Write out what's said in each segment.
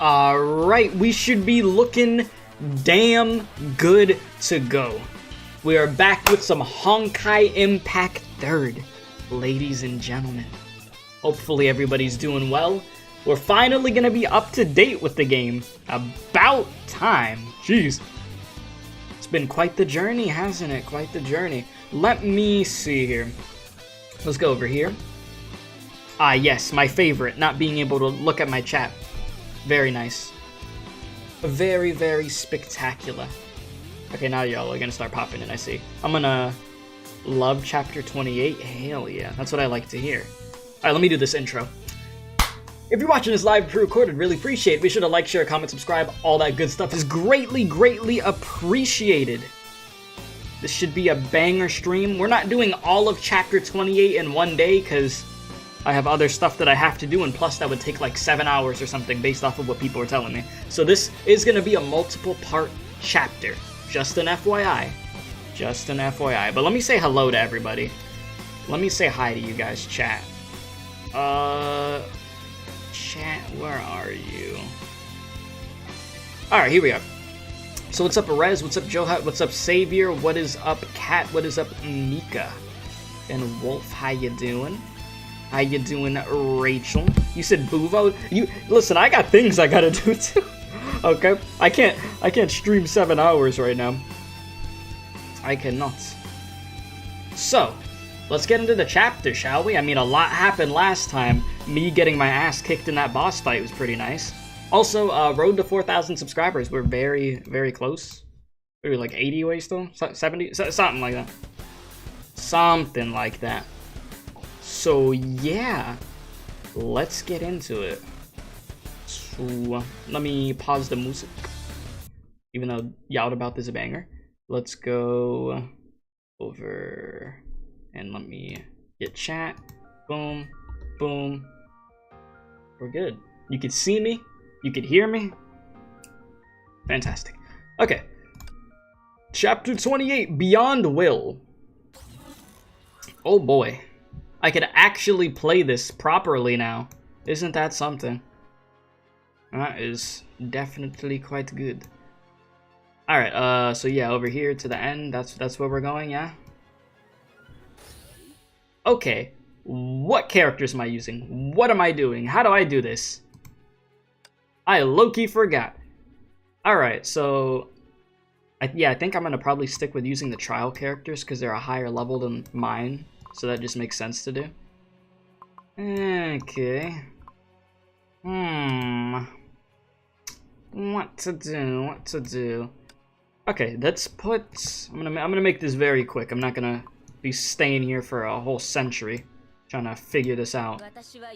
Alright, we should be looking damn good to go. We are back with some Honkai Impact 3rd, ladies and gentlemen. Hopefully everybody's doing well. We're finally gonna be up to date with the game. About time. Jeez. It's been quite the journey, hasn't it? Quite the journey. Let me see here. Let's go over here. Ah, yes, my favorite, not being able to look at my chat. Very nice. Very, very spectacular. Okay, now y'all are gonna start popping in, I see. I'm gonna love chapter 28. Hell yeah, that's what I like to hear. Alright, let me do this intro. If you're watching this live pre-recorded, really appreciate it. Be sure to like, share, comment, subscribe. All that good stuff is greatly, greatly appreciated. This should be a banger stream. We're not doing all of chapter 28 in one day, because I have other stuff that I have to do, and plus that would take like 7 hours or something based off of what people are telling me. So this is going to be a multiple part chapter. Just an FYI. Just an FYI. But let me say hello to everybody. Let me say hi to you guys, chat. Chat, where are you? Alright, here we are. So what's up, Perez? What's up, Johat? What's up, Savior? What is up, Kat? What is up, Mika? And Wolf, how you doing? How you doing, Rachel? You said Buvo? You listen, I got things I gotta do too. Okay? I can't stream 7 hours right now. I cannot. So, let's get into the chapter, shall we? I mean, a lot happened last time. Me getting my ass kicked in that boss fight was pretty nice. Also, road to 4,000 subscribers. We're very, very close. We were like 80 away still? 70? Something like that. Something like that. So, yeah. Let's get into it. So, let me pause the music. Even though Yacht About this is a banger. Let's go over and let me get chat. Boom. Boom. We're good. You can see me. You can hear me. Fantastic. Okay. Chapter 28, Beyond Will. Oh boy. I could actually play this properly now. Isn't that something? That is definitely quite good. Alright, so yeah, over here to the end, that's where we're going, yeah? Okay. What characters am I using? What am I doing? How do I do this? I low-key forgot. Alright, so I think I'm gonna probably stick with using the trial characters because they're a higher level than mine. So that just makes sense to do. Okay. What to do? Okay, let's put... I'm gonna make this very quick. I'm not gonna be staying here for a whole century trying to figure this out.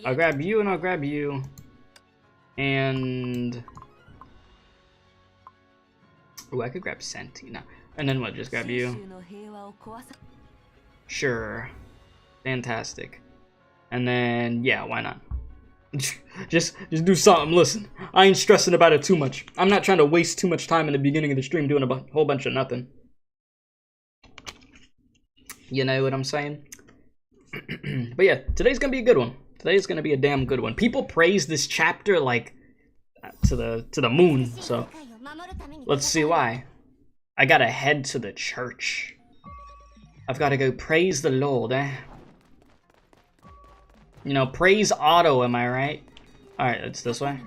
I'll grab you and I'll grab you. And... oh, I could grab Senti now. And then what, just grab you? Sure. Fantastic. And then, yeah, why not? just do something. Listen, I ain't stressing about it too much. I'm not trying to waste too much time in the beginning of the stream doing a whole bunch of nothing. You know what I'm saying? But yeah, today's gonna be a good one. Today's gonna be a damn good one. People praise this chapter like to the moon, so let's see why. I gotta head to the church. I've gotta go praise the Lord, eh? You know, praise Otto, am I right? Alright, it's this way.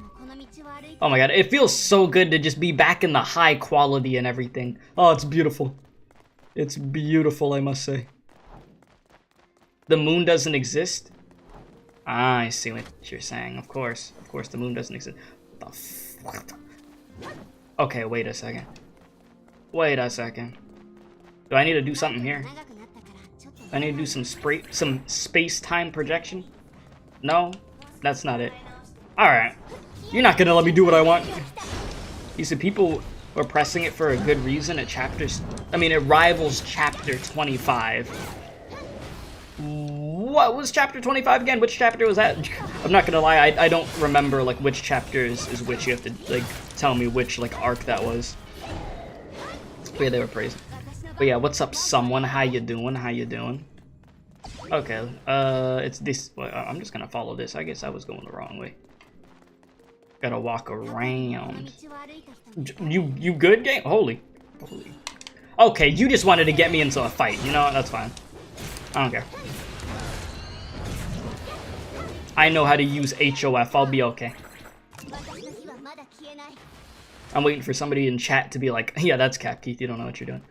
Oh my god, it feels so good to just be back in the high quality and everything. Oh, it's beautiful. It's beautiful, I must say. The moon doesn't exist? Ah, I see what you're saying. Of course the moon doesn't exist. What the fuck? Okay, wait a second. Wait a second. Do I need to do something here? I need to do some space-time projection? No, that's not it. Alright. You're not gonna let me do what I want. You see, people are pressing it for a good reason at chapters... I mean, it rivals chapter 25. What was chapter 25 again? Which chapter was that? I'm not gonna lie, I don't remember, like, which chapter is which. You have to, like, tell me which, like, arc that was. But yeah, they were praising. But yeah, what's up, someone? How you doing? How you doing? Okay, it's this. Well, I'm just gonna follow this. I guess I was going the wrong way. Gotta walk around. You good, game? Holy. Okay, you just wanted to get me into a fight. You know what? That's fine. I don't care. I know how to use HOF. I'll be okay. I'm waiting for somebody in chat to be like, yeah, that's Cap Keith. You don't know what you're doing.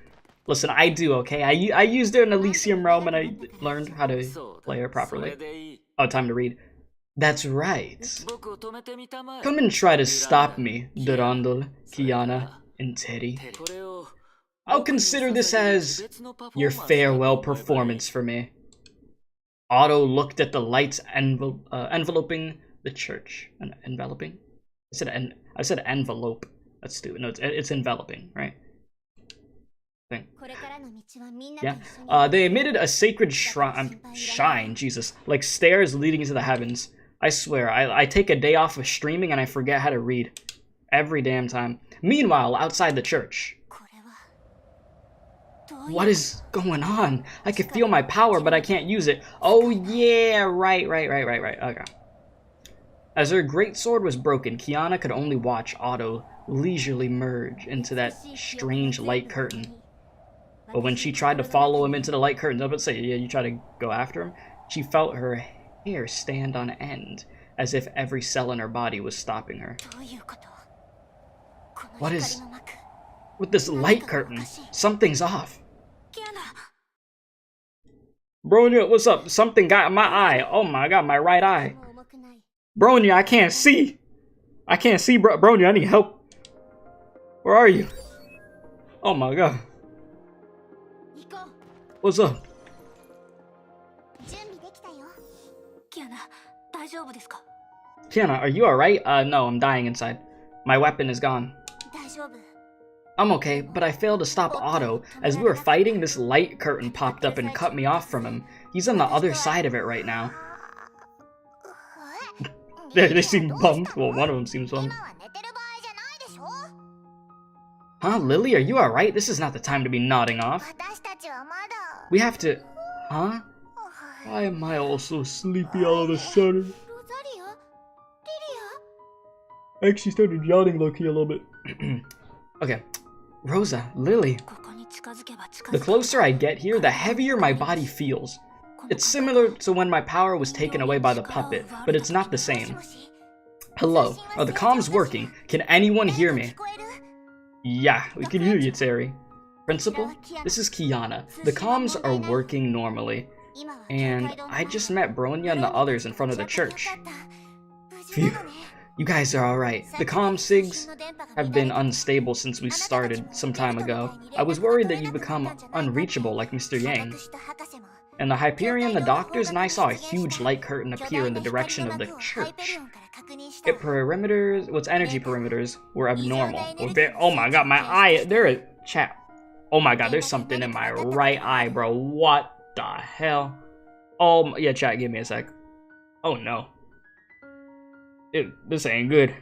Listen, I do, okay? I used it in Elysium Realm and I learned how to play it properly. Oh, time to read. That's right. Come and try to stop me, Durandal, Kiana, and Teddy. I'll consider this as your farewell performance for me. Otto looked at the lights enveloping the church. Enveloping? I said envelope. That's stupid. No, it's enveloping, right? Thing. Yeah. They emitted a sacred shine, Jesus, like stairs leading into the heavens. I swear, I take a day off of streaming and I forget how to read. Every damn time. Meanwhile, outside the church. What is going on? I can feel my power, but I can't use it. Oh yeah, right. Okay. As her great sword was broken, Kiana could only watch Otto leisurely merge into that strange light curtain. But when she tried to follow him into the light curtain, I was about to say, yeah, you try to go after him, she felt her hair stand on end, as if every cell in her body was stopping her. What is with this light curtain? Something's off. Bronya, what's up? Something got in my eye. Oh my god, my right eye. Bronya, I can't see. Bronya, I need help. Where are you? Oh my god. What's up? Kiana, are you alright? No, I'm dying inside. My weapon is gone. I'm okay, but I failed to stop Otto. As we were fighting, this light curtain popped up and cut me off from him. He's on the other side of it right now. They seem bummed. Well, one of them seems bummed. Huh, Lily, are you alright? This is not the time to be nodding off. We have to... Huh? Why am I all so sleepy all of a sudden? I actually started yawning low-key a little bit. Okay. Rosa, Lily. The closer I get here, the heavier my body feels. It's similar to when my power was taken away by the puppet, but it's not the same. Hello, are the comms working? Can anyone hear me? Yeah, we can hear you, Terry. Principal, this is Kiana. The comms are working normally. And I just met Bronya and the others in front of the church. Phew. You guys are alright. The comm sigs have been unstable since we started some time ago. I was worried that you'd become unreachable like Mr. Yang. And the Hyperion, the doctors, and I saw a huge light curtain appear in the direction of the church. Its energy perimeters were abnormal. Oh my god, my eye, chat. Oh my god, there's something in my right eye, bro. What the hell? Oh, yeah, chat, give me a sec. Oh no. This ain't good.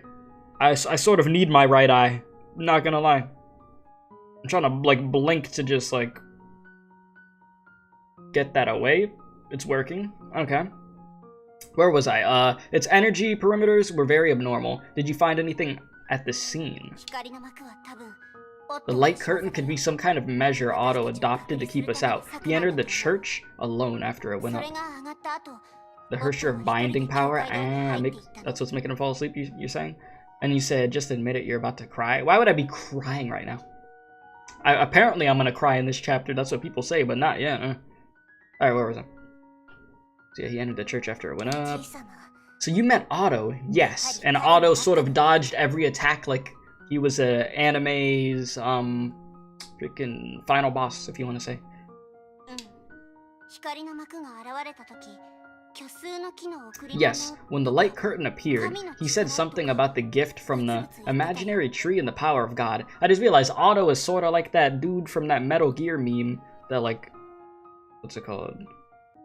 I sort of need my right eye. Not gonna lie. I'm trying to, like, blink to just, like, get that away. It's working. Okay. Where was I? Its energy perimeters were very abnormal. Did you find anything at the scene? The light curtain could be some kind of measure Otto adopted to keep us out. He entered the church alone after it went up. The Hersher of binding power? That's what's making him fall asleep, you're saying? And you said, just admit it, you're about to cry? Why would I be crying right now? Apparently I'm gonna cry in this chapter, that's what people say, but not yet. Alright, where was I? So yeah, he entered the church after it went up. So you met Otto, yes. And Otto sort of dodged every attack like he was anime's, freaking final boss, if you want to say. Yes, when the light curtain appeared, he said something about the gift from the imaginary tree and the power of God. I just realized Otto is sort of like that dude from that Metal Gear meme that, like, what's it called?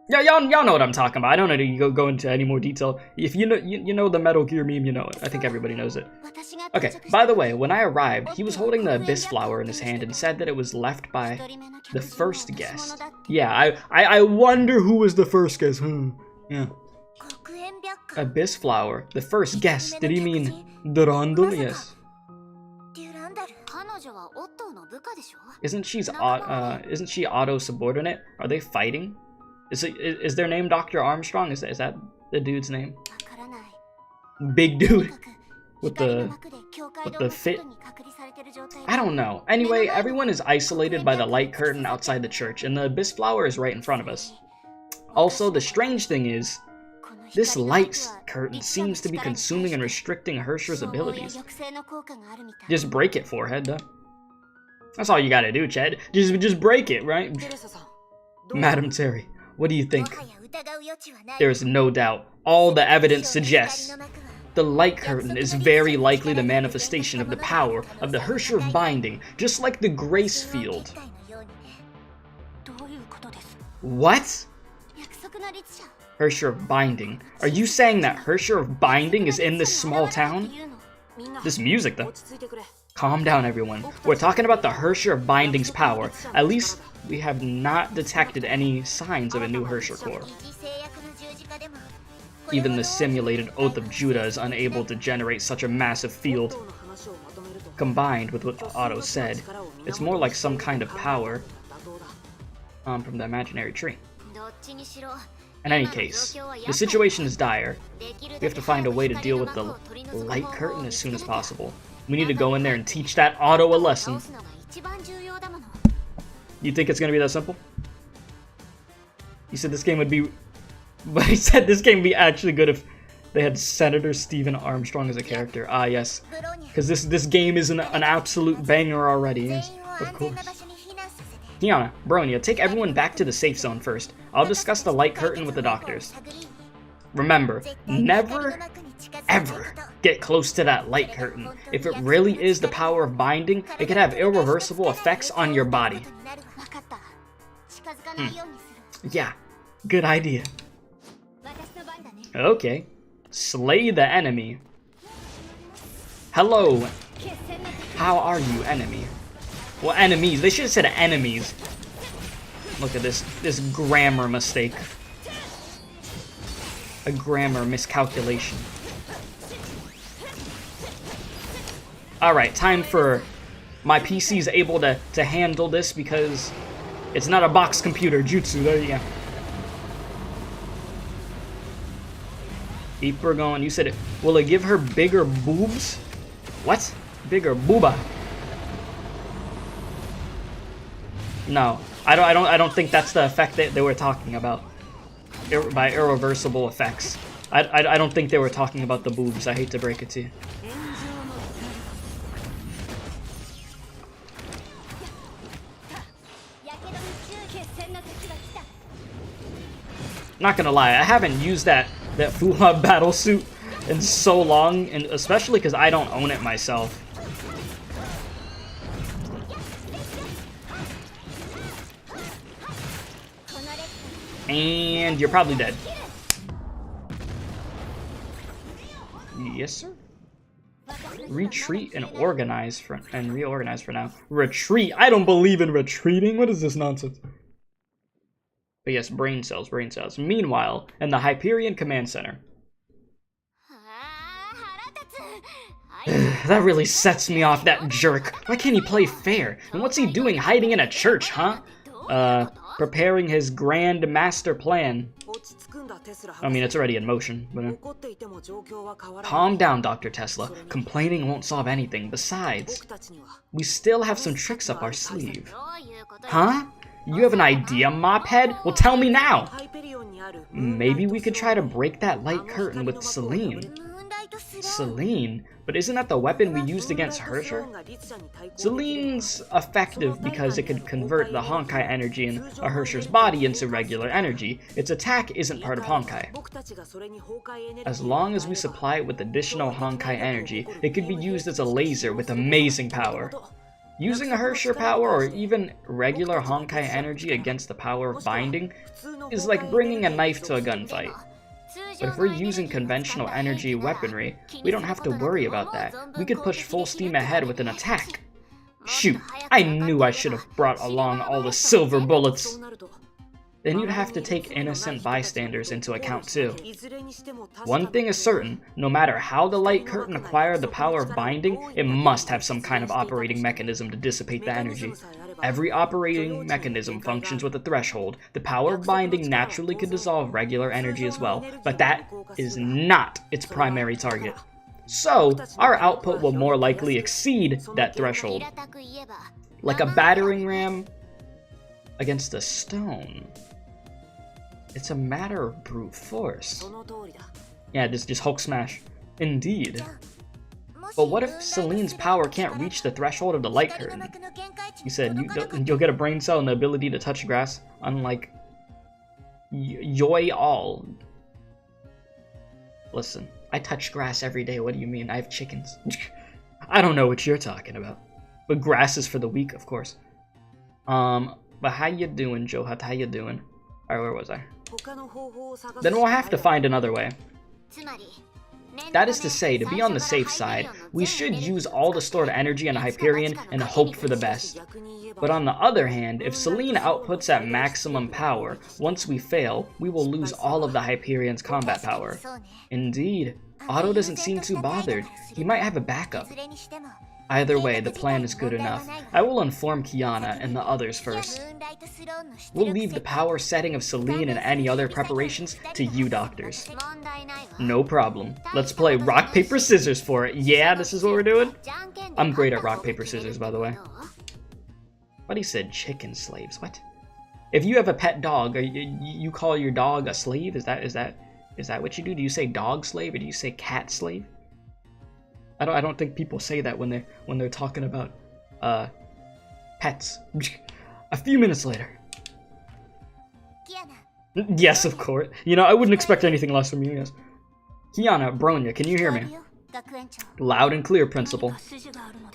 Yeah, y'all know what I'm talking about. I don't need to go into any more detail. If you know the Metal Gear meme, you know it. I think everybody knows it. Okay, by the way, when I arrived, he was holding the abyss flower in his hand and said that it was left by the first guest. Yeah, I wonder who was the first guest. Yeah. Abyss flower. The first guess. Did he mean Durandal? Yes. Isn't she Otto's subordinate? Are they fighting? Is their name Dr. Armstrong? Is that the dude's name? Big dude with the fit. I don't know. Anyway, everyone is isolated by the light curtain outside the church, and the Abyss flower is right in front of us. Also, the strange thing is, this light curtain seems to be consuming and restricting Hersher's abilities. Just break it, forehead, duh. That's all you gotta do, Chad. Just break it, right? Madam Terry, what do you think? There's no doubt. All the evidence suggests the light curtain is very likely the manifestation of the power of the Hersher binding, just like the grace field. What? Hersher binding. Are you saying that Hersher binding is in this small town? This music, though. Calm down, everyone. We're talking about the Hersher binding's power. At least we have not detected any signs of a new Hersher core. Even the simulated Oath of Judah is unable to generate such a massive field. Combined with what Otto said, it's more like some kind of power from the imaginary tree. In any case, the situation is dire. We have to find a way to deal with the light curtain as soon as possible. We need to go in there and teach that Otto a lesson. You think it's gonna be that simple? You said this game would be... But he said this game would be actually good if they had Senator Stephen Armstrong as a character. Ah, yes. Because this game is an absolute banger already. Yes, of course. Kiana, Bronya, take everyone back to the safe zone first. I'll discuss the light curtain with the doctors. Remember, never, ever get close to that light curtain. If it really is the power of binding, it could have irreversible effects on your body. Yeah, good idea. Okay. Slay the enemy. Hello. How are you, enemy? Well, enemies. They should have said enemies. Look at this grammar mistake. A grammar miscalculation. Alright, time for... My PC's able to handle this because it's not a box computer. Jutsu, there you go. Keep her going. You said it. Will it give her bigger boobs? What? Bigger booba? No, I don't think that's the effect that they were talking about. By irreversible effects. I don't think they were talking about the boobs. I hate to break it to you. Not gonna lie, I haven't used that Fuha battle suit in so long, and especially because I don't own it myself. And you're probably dead. Yes, sir. Retreat and organize and reorganize for now. Retreat? I don't believe in retreating. What is this nonsense? But yes, brain cells, brain cells. Meanwhile, in the Hyperion Command Center. That really sets me off, that jerk. Why can't he play fair? And what's he doing hiding in a church, huh? Preparing his grand master plan. I mean, it's already in motion, but... Calm down, Dr. Tesla. Complaining won't solve anything. Besides, we still have some tricks up our sleeve. Huh? You have an idea, mophead? Well, tell me now! Maybe we could try to break that light curtain with Celine. Celine? But isn't that the weapon we used against Hersher? Celine's effective because it could convert the Honkai energy in a Hersher's body into regular energy. Its attack isn't part of Honkai. As long as we supply it with additional Honkai energy, it could be used as a laser with amazing power. Using a Hersher power or even regular Honkai energy against the power of binding is like bringing a knife to a gunfight. But if we're using conventional energy weaponry, we don't have to worry about that. We could push full steam ahead with an attack. Shoot, I knew I should have brought along all the silver bullets. then you'd have to take innocent bystanders into account too. One thing is certain, no matter how the light curtain acquired the power of binding, it must have some kind of operating mechanism to dissipate the energy. Every operating mechanism functions with a threshold. The power of binding naturally could dissolve regular energy as well, but that is not its primary target. So, our output will more likely exceed that threshold. Like a battering ram against a stone. It's a matter of brute force. Yeah, just Hulk smash. Indeed. But what if Celine's power can't reach the threshold of the light curtain? You said you'll get a brain cell and the ability to touch grass, unlike Yoi all. Listen, I touch grass every day. What do you mean? I have chickens. I don't know what you're talking about. But grass is for the weak, of course. But how you doing, Johat? How you doing? Alright, where was I? Then we'll have to find another way. That is to say, to be on the safe side, we should use all the stored energy in Hyperion and hope for the best. But on the other hand, if Celine outputs at maximum power, once we fail, we will lose all of the Hyperion's combat power. Indeed, Otto doesn't seem too bothered. He might have a backup. Either way, the plan is good enough. I will inform Kiana and the others first. We'll leave the power setting of Celine and any other preparations to you doctors. No problem. Let's play rock, paper, scissors for it. Yeah, this is what we're doing? I'm great at rock, paper, scissors, by the way. But he said chicken slaves. What? If you have a pet dog, you call your dog a slave? Is that what you do? Do you say dog slave or do you say cat slave? I don't think people say that when they're talking about pets. A few minutes later. Yes, of course. You know, I wouldn't expect anything less from you, yes. Kiana, Bronya, can you hear me? Loud and clear, Principal.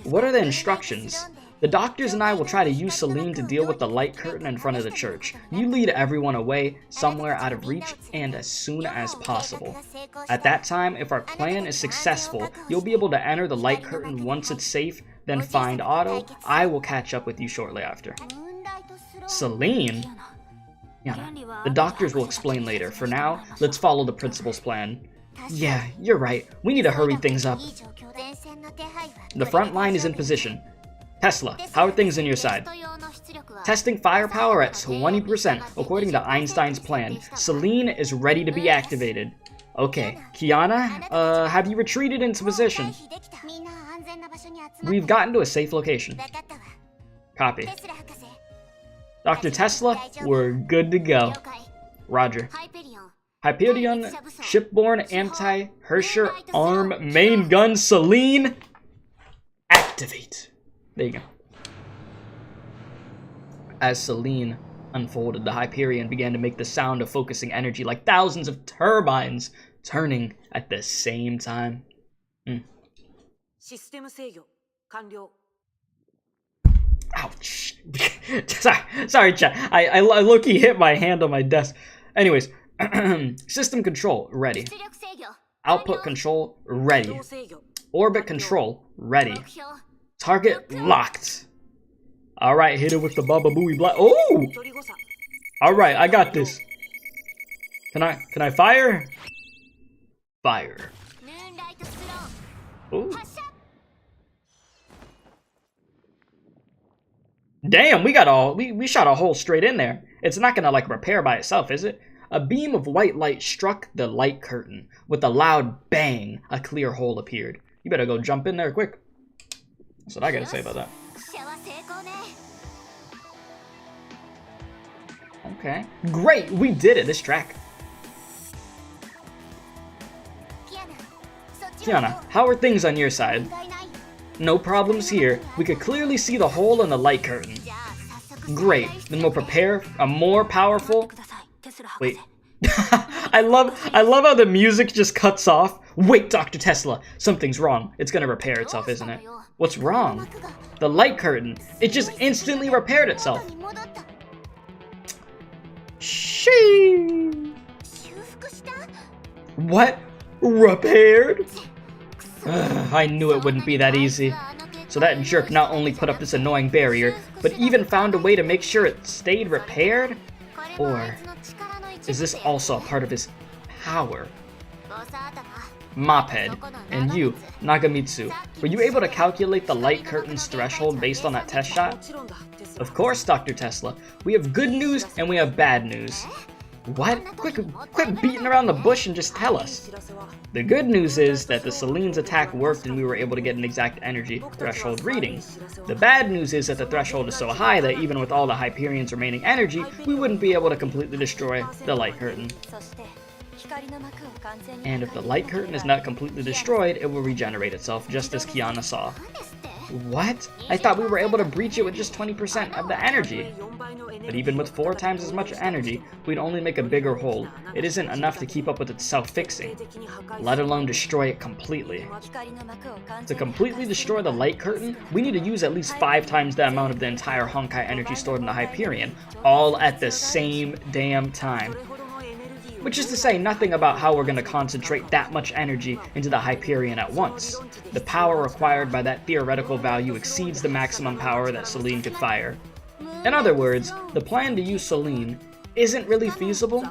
What are the instructions? The doctors and I will try to use Celine to deal with the light curtain in front of the church. You lead everyone away, somewhere out of reach, and as soon as possible. At that time, if our plan is successful, you'll be able to enter the light curtain once it's safe, then find Otto. I will catch up with you shortly after. Celine? Yeah, the doctors will explain later. For now, let's follow the principal's plan. Yeah, you're right. We need to hurry things up. The front line is in position. Tesla, how are things on your side? Testing firepower at 20%, according to Einstein's plan. Celine is ready to be activated. Okay, Kiana, have you retreated into position? We've gotten to a safe location. Copy. Dr. Tesla, we're good to go. Roger. Hyperion, shipborne anti-Hersher arm main gun Celine. Activate. There you go. As Celine unfolded, the Hyperion began to make the sound of focusing energy like thousands of turbines turning at the same time. Ouch. Sorry, chat. I low-key hit my hand on my desk. Anyways, system control, ready. Output control, ready. Orbit control, ready. Target locked. Alright, hit it with the Baba Booey Black. Oh! Alright, I got this. Can I fire? Fire. Ooh. Damn, we shot a hole straight in there. It's not gonna like repair by itself, is it? A beam of white light struck the light curtain. With a loud bang, a clear hole appeared. You better go jump in there quick. That's what I gotta say about that. Okay. Great! We did it, this track. Kiana, how are things on your side? No problems here. We could clearly see the hole in the light curtain. Great. Then we'll prepare a more powerful... Wait. I love how the music just cuts off. Wait, Dr. Tesla. Something's wrong. It's gonna repair itself, isn't it? What's wrong? The light curtain. It just instantly repaired itself. Shee. What? Repaired? I knew it wouldn't be that easy. So that jerk not only put up this annoying barrier, but even found a way to make sure it stayed repaired? Or is this also a part of his power? Mophead, and you, Nagamitsu, were you able to calculate the light curtain's threshold based on that test shot? Of course, Dr. Tesla. We have good news and we have bad news. What? Quit beating around the bush and just tell us. The good news is that the Selene's attack worked and we were able to get an exact energy threshold reading. The bad news is that the threshold is so high that even with all the Hyperion's remaining energy, we wouldn't be able to completely destroy the light curtain. And if the light curtain is not completely destroyed, it will regenerate itself, just as Kiana saw. What? I thought we were able to breach it with just 20% of the energy. But even with 4 times as much energy, we'd only make a bigger hole. It isn't enough to keep up with its self-fixing, let alone destroy it completely. To completely destroy the light curtain, we need to use at least 5 times the amount of the entire Honkai energy stored in the Hyperion, all at the same damn time. Which is to say nothing about how we're going to concentrate that much energy into the Hyperion at once. The power required by that theoretical value exceeds the maximum power that Selene could fire. In other words, the plan to use Selene isn't really feasible.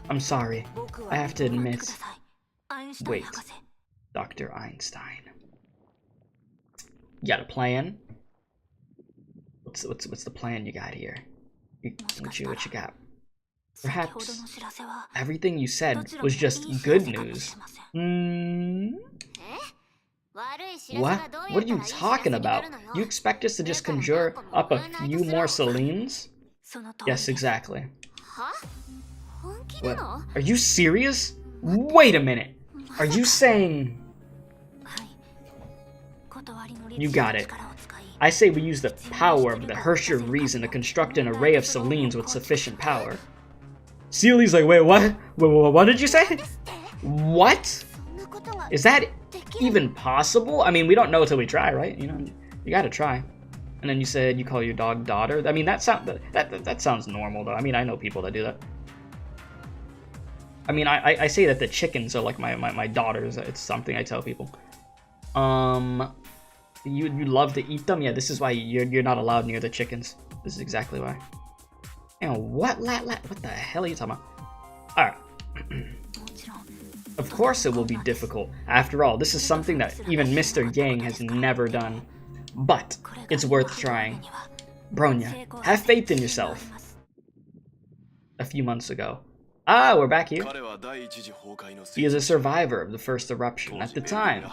I'm sorry, I have to admit. Wait, Dr. Einstein. You got a plan? What's the plan you got here? What you got? Perhaps everything you said was just good news. What? What are you talking about? You expect us to just conjure up a few more Selenes? Yes, exactly. What? Are you serious? Wait a minute. Are you saying... You got it. I say we use the power of the Herrscher of Reason to construct an array of Selenes with sufficient power. Celia's like, wait, what? What did you say? What? Is that even possible? I mean, we don't know until we try, right? You know, you gotta try. And then you said you call your dog daughter. I mean, that sounds normal, though. I mean, I know people that do that. I mean, I say that the chickens are like my daughters. It's something I tell people. You love to eat them? Yeah, this is why you're not allowed near the chickens. This is exactly why. And what the hell are you talking about? Alright. Of course it will be difficult. After all, this is something that even Mr. Yang has never done. But it's worth trying. Bronya, have faith in yourself. A few months ago. Ah, we're back here. He is a survivor of the first eruption. At the time,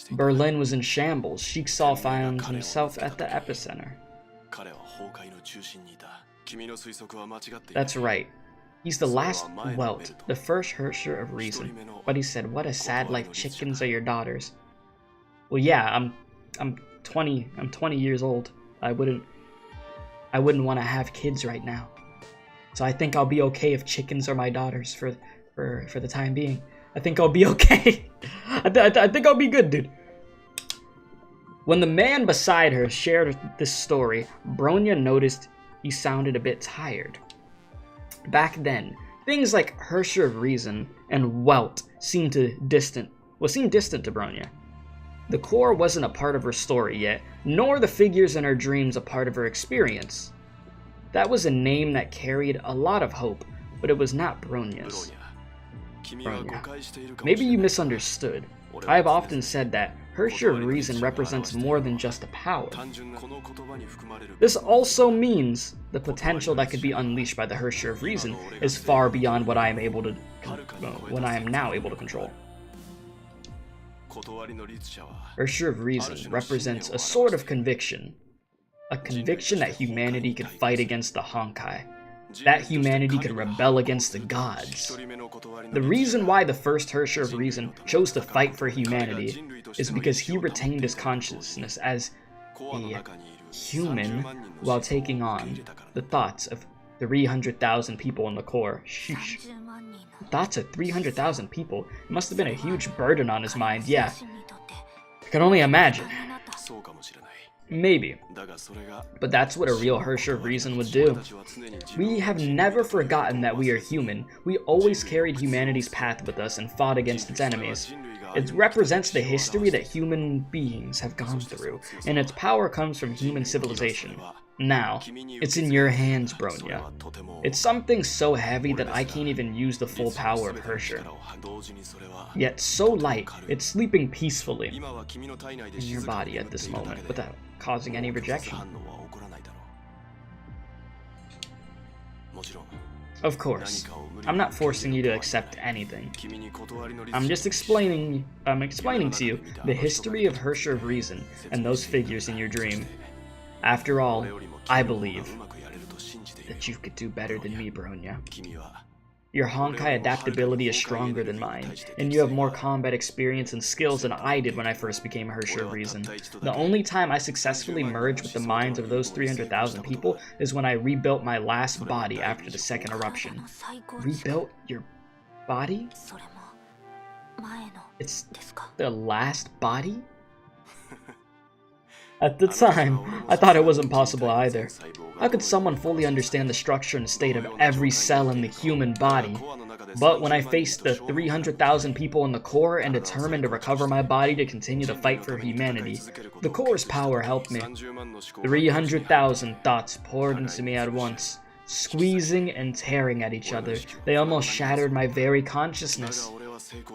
Berlin was in shambles. Sheik Saw found himself at the epicenter. That's right. He's the last Welt, the first Herrscher of Reason. But he said, what a sad life, chickens are your daughters. Well, yeah, I'm 20 years old. I wouldn't want to have kids right now. So I think I'll be okay if chickens are my daughters for the time being. I think I'll be okay. I think I'll be good, dude. When the man beside her shared this story, Bronya noticed he sounded a bit tired. Back then, things like Herrscher of Reason and Welt seemed distant to Bronya. The core wasn't a part of her story yet, nor the figures in her dreams a part of her experience. That was a name that carried a lot of hope, but it was not Bronya's. Bronya. Maybe you misunderstood. I have often said that Herrscher of Reason represents more than just a power. This also means the potential that could be unleashed by the Herrscher of Reason is far beyond what I am now able to control. Herrscher of Reason represents a sort of conviction. A conviction that humanity could fight against the Honkai. That humanity could rebel against the gods. The reason why the first Herrscher of Reason chose to fight for humanity is because he retained his consciousness as a human while taking on the thoughts of 300,000 people in the core. Sheesh. Thoughts of 300,000 people? It must have been a huge burden on his mind, yeah. I can only imagine. Maybe. But that's what a real Herrscher of Reason would do. We have never forgotten that we are human. We always carried humanity's path with us and fought against its enemies. It represents the history that human beings have gone through, and its power comes from human civilization. Now, it's in your hands, Bronya. It's something so heavy that I can't even use the full power of Hersher. Yet so light, it's sleeping peacefully in your body at this moment without causing any rejection. Of course, I'm not forcing you to accept anything. I'm just explaining to you the history of Hersher of Reason and those figures in your dream. After all, I believe that you could do better than me, Bronya. Your Honkai adaptability is stronger than mine, and you have more combat experience and skills than I did when I first became Hersher of Reason. The only time I successfully merged with the minds of those 300,000 people is when I rebuilt my last body after the second eruption. Rebuilt your body? It's the last body? At the time, I thought it wasn't possible either. How could someone fully understand the structure and state of every cell in the human body? But when I faced the 300,000 people in the core and determined to recover my body to continue the fight for humanity, the core's power helped me. 300,000 thoughts poured into me at once, squeezing and tearing at each other. They almost shattered my very consciousness.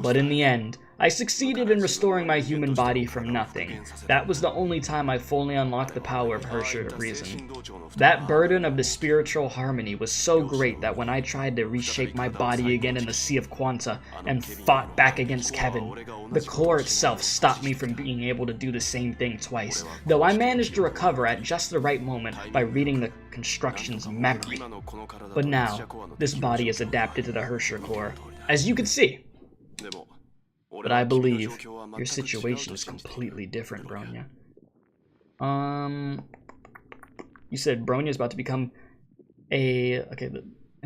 But in the end, I succeeded in restoring my human body from nothing. That was the only time I fully unlocked the power of Hersher of Reason. That burden of the spiritual harmony was so great that when I tried to reshape my body again in the Sea of Quanta and fought back against Kevin, the core itself stopped me from being able to do the same thing twice, though I managed to recover at just the right moment by reading the construction's memory. But now, this body is adapted to the Hersher core, as you can see. But I believe your situation is completely different, Bronya. You said Bronya's about to become a... Okay,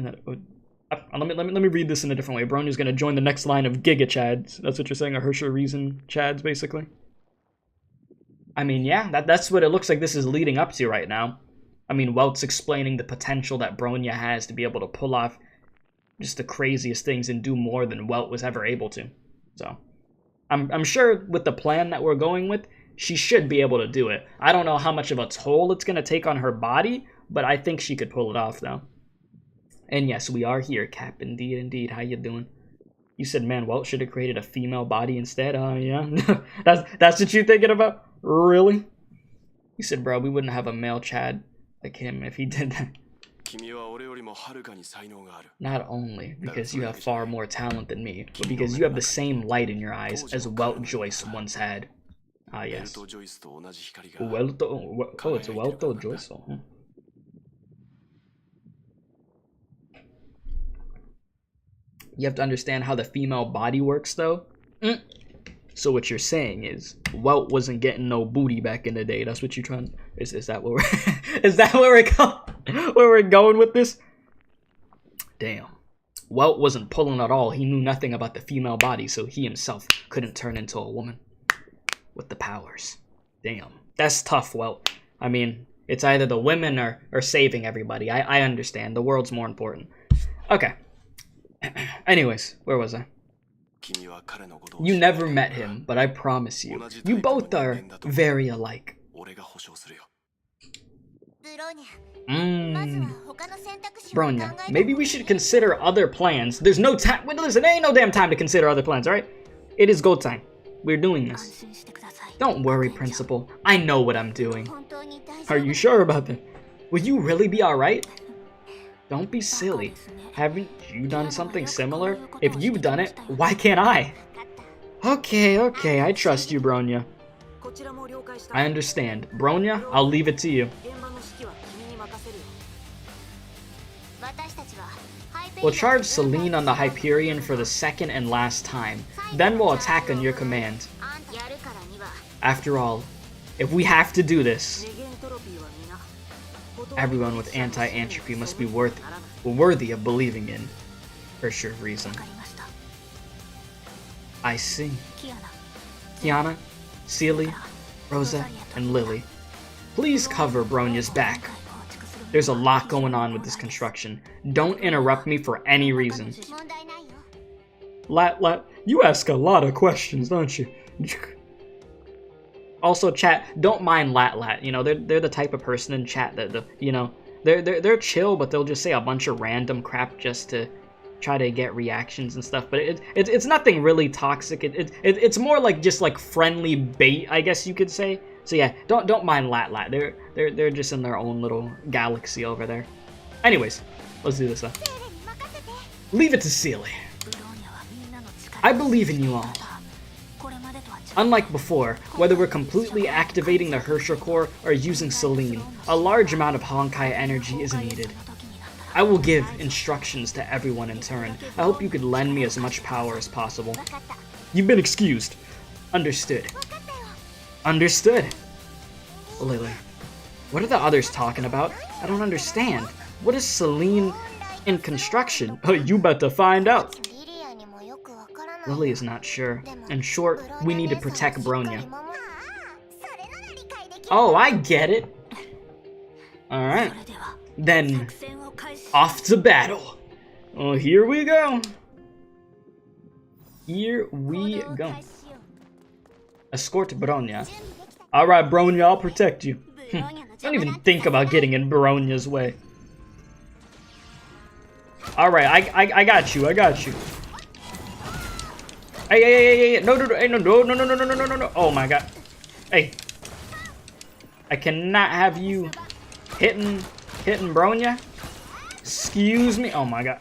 let me read this in a different way. Bronya's going to join the next line of Giga Chads. That's what you're saying, a Hersher Reason Chads, basically? I mean, yeah, that's what it looks like this is leading up to right now. I mean, Welt's explaining the potential that Bronya has to be able to pull off just the craziest things and do more than Welt was ever able to. So, I'm sure with the plan that we're going with, she should be able to do it. I don't know how much of a toll it's going to take on her body, but I think she could pull it off, though. And yes, we are here, Cap. Indeed. How you doing? You said, man, Welt should have created a female body instead. Yeah? that's what you're thinking about? Really? You said, bro, we wouldn't have a male Chad like him if he did that. Not only because you have far more talent than me, but because you have the same light in your eyes as Welt Joyce once had. Ah, yes. Welto, oh, it's a Welto Joyce. Huh? You have to understand how the female body works, though. So what you're saying is Welt wasn't getting no booty back in the day. That's what you're trying. Is that what we're? Is that where we're going with this? Damn. Welt wasn't pulling at all. He knew nothing about the female body, so he himself couldn't turn into a woman with the powers. Damn. That's tough, Welt. I mean, it's either the women or saving everybody. I understand. The world's more important. Okay. Anyways, where was I? You never met him, but I promise you, you both are very alike. Bronya, maybe we should consider other plans. There's no time. Listen, there ain't no damn time to consider other plans, alright? It is go time. We're doing this. Don't worry, Principal. I know what I'm doing. Are you sure about that? Will you really be alright? Don't be silly. Haven't you done something similar? If you've done it, why can't I? Okay, I trust you, Bronya. I understand. Bronya, I'll leave it to you. We'll charge Celine on the Hyperion for the second and last time. Then we'll attack on your command. After all, if we have to do this, everyone with anti-entropy must be worthy of believing in Hersher of Reason. I see. Kiana, Celia, Rosa, and Lily, please cover Bronya's back. There's a lot going on with this construction. Don't interrupt me for any reason. You ask a lot of questions, don't you? Also, chat, don't mind Lat. You know, they're the type of person in chat that you know, they're chill, but they'll just say a bunch of random crap just to try to get reactions and stuff. But it's nothing really toxic. It's more like just like friendly bait, I guess you could say. So yeah, don't mind Lat. They're just in their own little galaxy over there. Anyways, let's do this though. Leave it to Cecilia. I believe in you all. Unlike before, whether we're completely activating the Herrscher core or using Celine, a large amount of Honkai energy is needed. I will give instructions to everyone in turn. I hope you could lend me as much power as possible. You've been excused. Understood. Understood. Lily, what are the others talking about? I don't understand. What is Celine in construction? Oh, you better find out. Lily is not sure. In short, we need to protect Bronya. Oh, I get it. Alright. Then, off to battle. Oh, here we go. Here we go. Escort Bronya. Alright, Bronya, I'll protect you. Don't even think about getting in Bronya's way. Alright, I got you, I got you. Hey, no, no. Oh my god. Hey. I cannot have you hitting Bronya. Excuse me. Oh my god.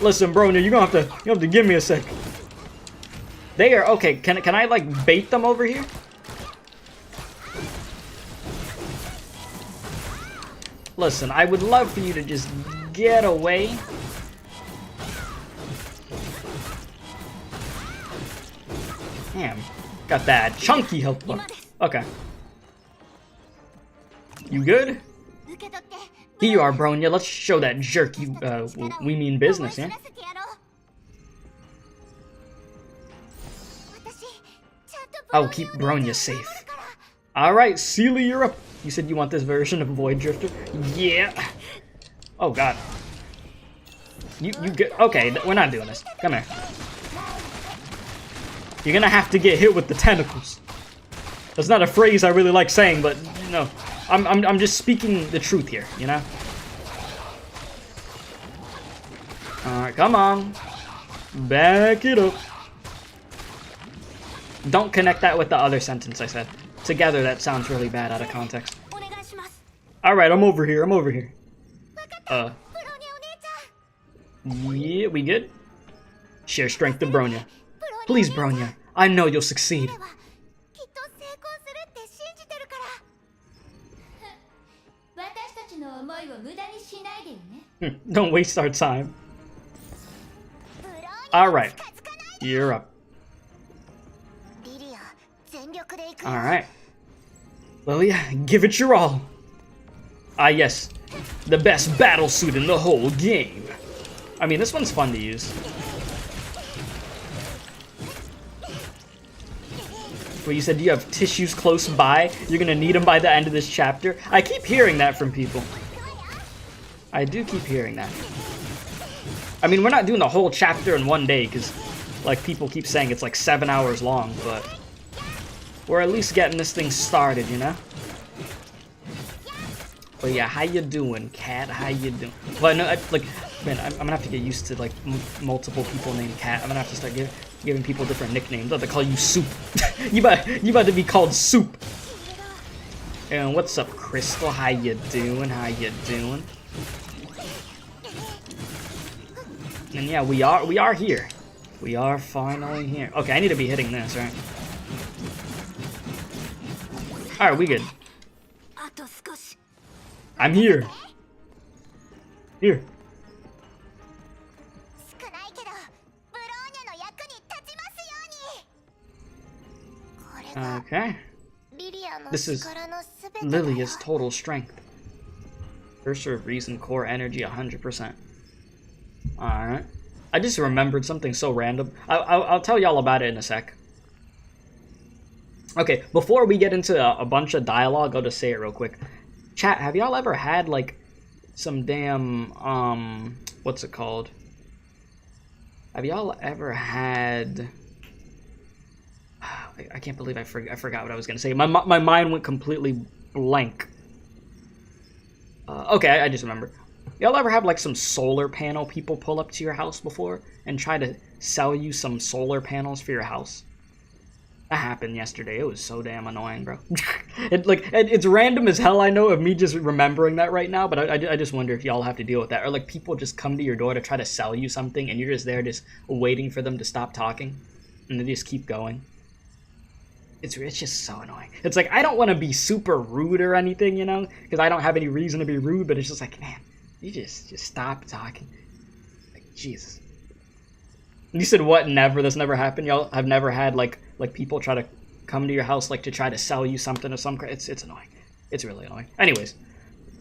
Listen, Bronya, you have to give me a sec. They are okay. Can I like bait them over here? Listen, I would love for you to just get away. Damn, got that chunky health bar. Okay. You good? Here you are, Bronya. Let's show that jerk we mean business, yeah? I'll keep Bronya safe. Alright, Cecilia, you're up. You said you want this version of Void Drifter? Yeah. Oh, God. You good? Okay, we're not doing this. Come here. You're gonna have to get hit with the tentacles. That's not a phrase I really like saying, but you know, I'm just speaking the truth here, you know. All right, come on, back it up. Don't connect that with the other sentence I said. Together, that sounds really bad out of context. All right, I'm over here. I'm over here. Yeah, we good? Share strength to Bronya. Please, Bronya, I know you'll succeed. Don't waste our time. Alright, you're up. Alright. Lilia, give it your all. Ah yes, the best battle suit in the whole game. I mean, this one's fun to use. Where you said you have tissues close by, you're gonna need them by the end of this chapter. I keep hearing that from people. I do keep hearing that. I mean, we're not doing the whole chapter in one day, because, like, people keep saying it's like 7 hours long, but we're at least getting this thing started, you know? But yeah, how you doing, Cat? How you doing? Well, no, like, man, I'm gonna have to get used to, like, multiple people named Cat. I'm gonna have to start giving people different nicknames. I'll have to call you Soup. you about to be called Soup. And what's up, Crystal? How you doing? How you doing? And yeah, we are here. We are finally here. Okay, I need to be hitting this, right? Alright, we good. I'm here. Here. Okay. This is Lilia's total strength. Cursor of Reason, core energy, 100%. Alright. I just remembered something so random. I'll tell y'all about it in a sec. Okay, before we get into a bunch of dialogue, I'll just say it real quick. Chat, have y'all ever had, like, some damn, what's it called? Have y'all ever had... I can't believe I forgot what I was gonna say. My mind went completely blank. Okay, I just remember. Y'all ever have like some solar panel people pull up to your house before and try to sell you some solar panels for your house? That happened yesterday. It was so damn annoying, bro. It's random as hell, I know, of me just remembering that right now, but I just wonder if y'all have to deal with that. Or like people just come to your door to try to sell you something and you're just there just waiting for them to stop talking and they just keep going. It's just so annoying. It's like, I don't want to be super rude or anything, you know, because I don't have any reason to be rude, but it's just like, man, you just stop talking. Like, Jesus. You said what? Never? That's never happened? Y'all have never had like people try to come to your house like to try to sell you something or some crap? It's annoying. It's really annoying. Anyways,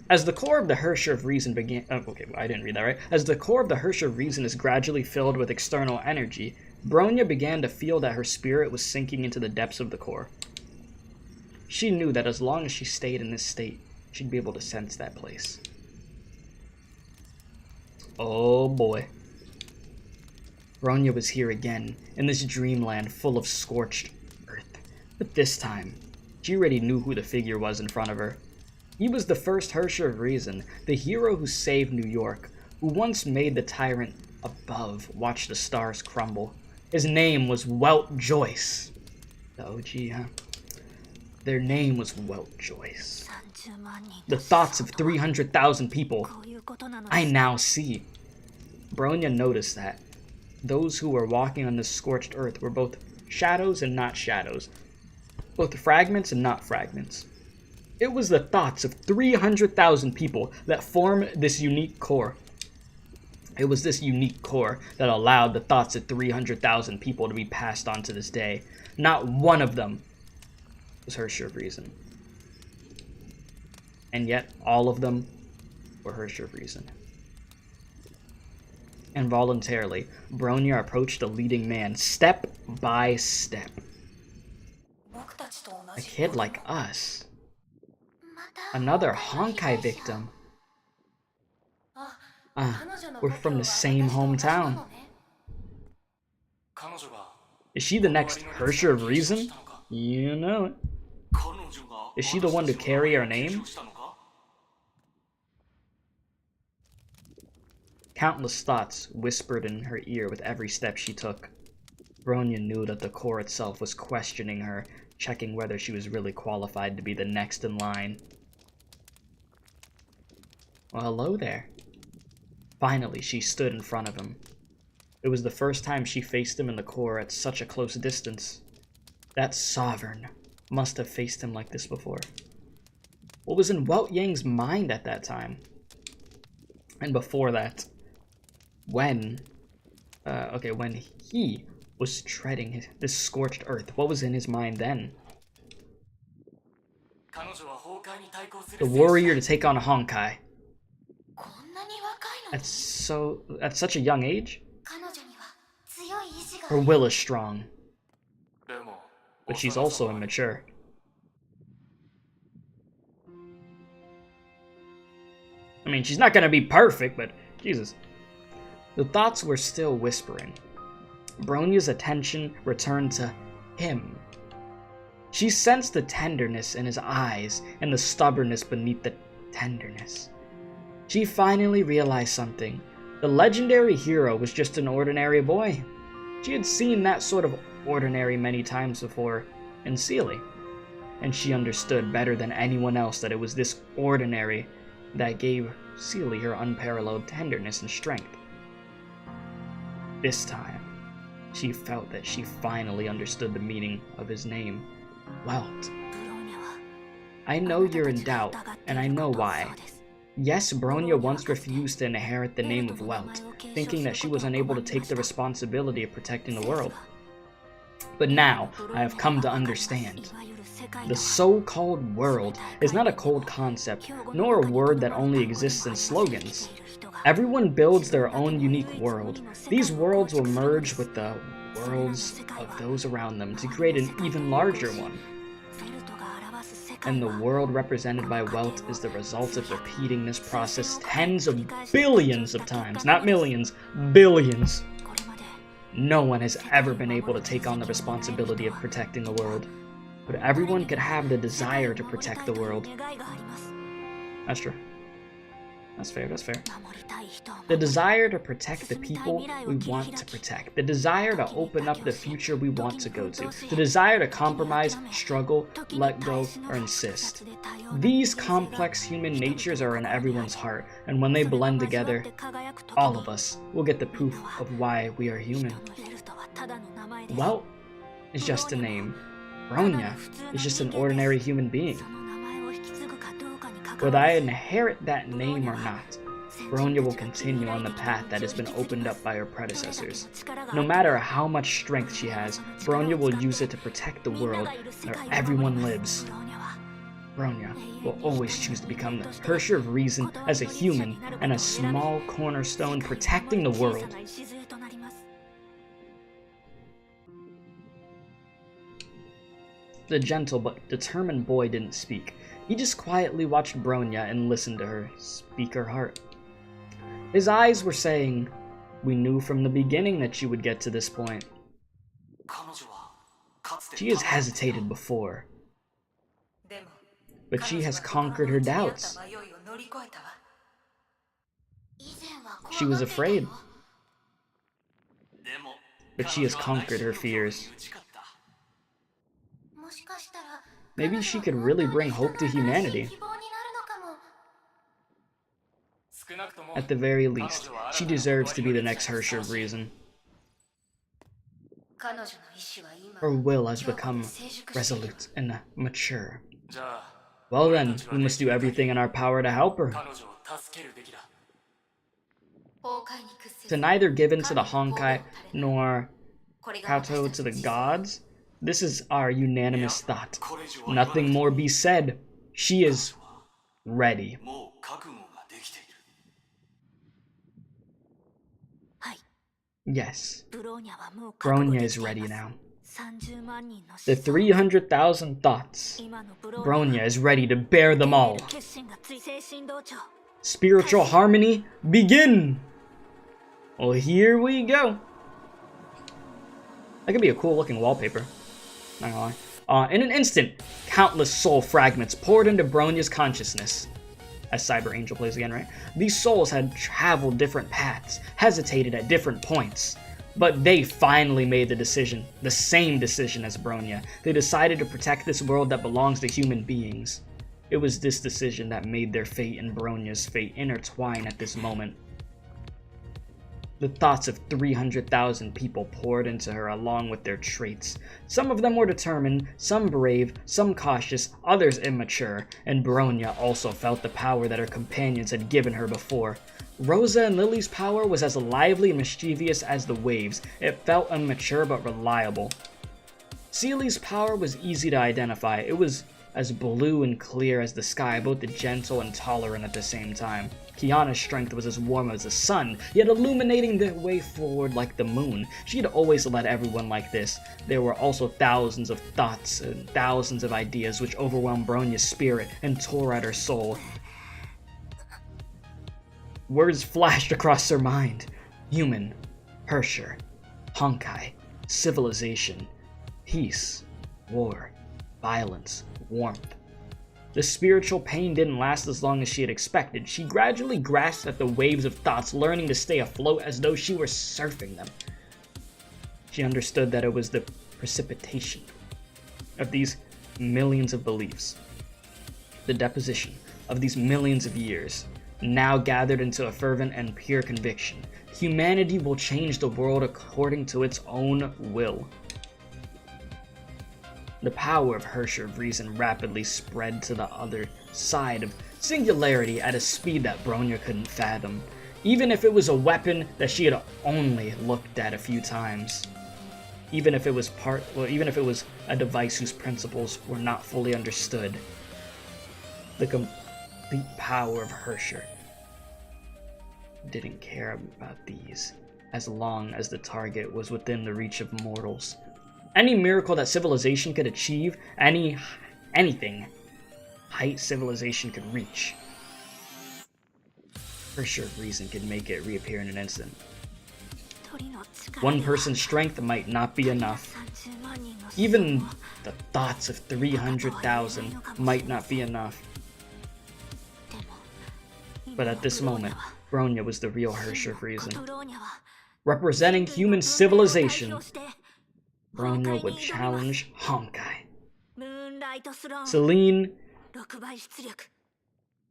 as the core of the Hersher of reason began... Oh, okay, well, I didn't read that right. As the core of the Hersher of reason is gradually filled with external energy, Bronya began to feel that her spirit was sinking into the depths of the core. She knew that as long as she stayed in this state, she'd be able to sense that place. Oh boy. Bronya was here again, in this dreamland full of scorched earth. But this time, she already knew who the figure was in front of her. He was the first Hersher of reason, the hero who saved New York, who once made the tyrant above watch the stars crumble. His name was Welt Joyce. The OG, huh? Their name was Welt Joyce. The thoughts of 300,000 people I now see. Bronya noticed that those who were walking on this scorched earth were both shadows and not shadows, both fragments and not fragments. It was the thoughts of 300,000 people that formed this unique core. It was this unique core that allowed the thoughts of 300,000 people to be passed on to this day. Not one of them was Hersher of reason. And yet, all of them were Hersher of reason. Involuntarily, Bronya approached the leading man, step by step. A kid like us. Another Honkai victim. We're from the same hometown. Is she the next Hersher of reason? You know it. Is she the one to carry our name? Countless thoughts whispered in her ear with every step she took. Bronya knew that the core itself was questioning her, checking whether she was really qualified to be the next in line. Well, hello there. Finally, she stood in front of him. It was the first time she faced him in the core at such a close distance. That sovereign must have faced him like this before. What was in Welt Yang's mind at that time? And before that, when he was treading this scorched earth, what was in his mind then? The warrior to take on a Honkai. At such a young age? Her will is strong. But she's also immature. I mean, she's not gonna be perfect, but Jesus. The thoughts were still whispering. Bronya's attention returned to him. She sensed the tenderness in his eyes and the stubbornness beneath the tenderness. She finally realized something. The legendary hero was just an ordinary boy. She had seen that sort of ordinary many times before in Cecilia, and she understood better than anyone else that it was this ordinary that gave Cecilia her unparalleled tenderness and strength. This time, she felt that she finally understood the meaning of his name, Welt. I know you're in doubt, and I know why. Yes, Bronya once refused to inherit the name of Welt, thinking that she was unable to take the responsibility of protecting the world. But now, I have come to understand. The so-called world is not a cold concept, nor a word that only exists in slogans. Everyone builds their own unique world. These worlds will merge with the worlds of those around them to create an even larger one. And the world represented by Welt is the result of repeating this process tens of billions of times. Not millions, billions. No one has ever been able to take on the responsibility of protecting the world, but everyone could have the desire to protect the world. That's true. That's fair, that's fair. The desire to protect the people we want to protect. The desire to open up the future we want to go to. The desire to compromise, struggle, let go, or insist. These complex human natures are in everyone's heart, and when they blend together, all of us will get the proof of why we are human. Welt is just a name. Bronya is just an ordinary human being. Whether I inherit that name or not, Bronya will continue on the path that has been opened up by her predecessors. No matter how much strength she has, Bronya will use it to protect the world where everyone lives. Bronya will always choose to become the Herrscher of Reason as a human and a small cornerstone protecting the world. The gentle but determined boy didn't speak. He just quietly watched Bronya and listened to her speak her heart. His eyes were saying, "We knew from the beginning that you would get to this point." She has hesitated before, but she has conquered her doubts. She was afraid, but she has conquered her fears. Maybe she could really bring hope to humanity. At the very least, she deserves to be the next Herrscher of Reason. Her will has become resolute and mature. Well then, we must do everything in our power to help her. To neither give in to the Honkai nor kowtow to the gods, this is our unanimous thought. Nothing more be said. She is ready. Yes, Bronya is ready now. The 300,000 thoughts. Bronya is ready to bear them all. Spiritual harmony, begin! Well, here we go. That could be a cool looking wallpaper. Not gonna lie. In an instant, countless soul fragments poured into Bronya's consciousness. As Cyber Angel plays again, right? These souls had traveled different paths, hesitated at different points, but they finally made the decision, the same decision as Bronya. They decided to protect this world that belongs to human beings. It was this decision that made their fate and Bronya's fate intertwine at this moment. The thoughts of 300,000 people poured into her along with their traits. Some of them were determined, some brave, some cautious, others immature, and Bronya also felt the power that her companions had given her before. Rosa and Lily's power was as lively and mischievous as the waves. It felt immature but reliable. Celia's power was easy to identify. It was as blue and clear as the sky, both gentle and tolerant at the same time. Kiana's strength was as warm as the sun, yet illuminating the way forward like the moon. She had always led everyone like this. There were also thousands of thoughts and thousands of ideas which overwhelmed Bronya's spirit and tore at her soul. Words flashed across her mind. Human, Herrscher, Honkai, civilization, peace, war, violence, warmth. The spiritual pain didn't last as long as she had expected. She gradually grasped at the waves of thoughts, learning to stay afloat as though she were surfing them. She understood that it was the precipitation of these millions of beliefs, the deposition of these millions of years, now gathered into a fervent and pure conviction. Humanity will change the world according to its own will. The power of Herrscher of Reason rapidly spread to the other side of singularity at a speed that Bronya couldn't fathom, even if it was a weapon that she had only looked at a few times. Even if it was a device whose principles were not fully understood. The complete power of Herrscher didn't care about these, as long as the target was within the reach of mortals. Any miracle that civilization could achieve, anything, height civilization could reach, Herrscher of Reason could make it reappear in an instant. One person's strength might not be enough. Even the thoughts of 300,000 might not be enough. But at this moment, Bronya was the real Herrscher of reason. Representing human civilization, Bronya would challenge Honkai. Celine,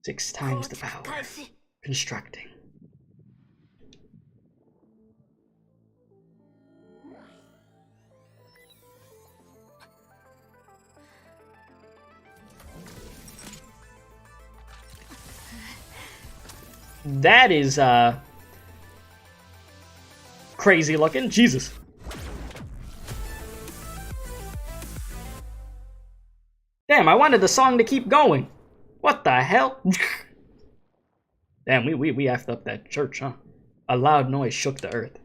6 times the power. Constructing. That is, crazy looking. Jesus. Damn, I wanted the song to keep going. What the hell? Damn, we effed up that church, huh? A loud noise shook the earth.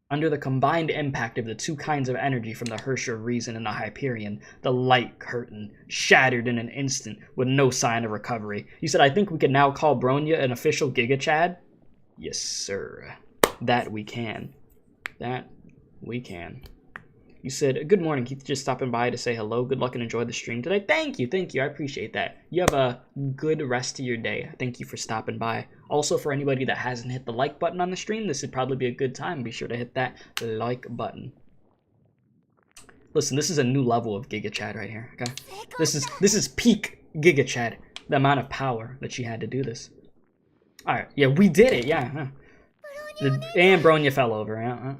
Under the combined impact of the 2 kinds of energy from the Herrscher of Reason and the Hyperion, the light curtain shattered in an instant with no sign of recovery. You said, I think we can now call Bronya an official Giga Chad? Yes, sir. That we can. That we can. You said, good morning, Keith, just stopping by to say hello. Good luck and enjoy the stream today. Thank you, I appreciate that. You have a good rest of your day. Thank you for stopping by. Also, for anybody that hasn't hit the like button on the stream, this would probably be a good time. Be sure to hit that like button. Listen, this is a new level of Giga Chad right here, okay? This is peak Giga Chad, the amount of power that she had to do this. Alright, yeah, we did it, yeah. Huh. And Bronya fell over, yeah.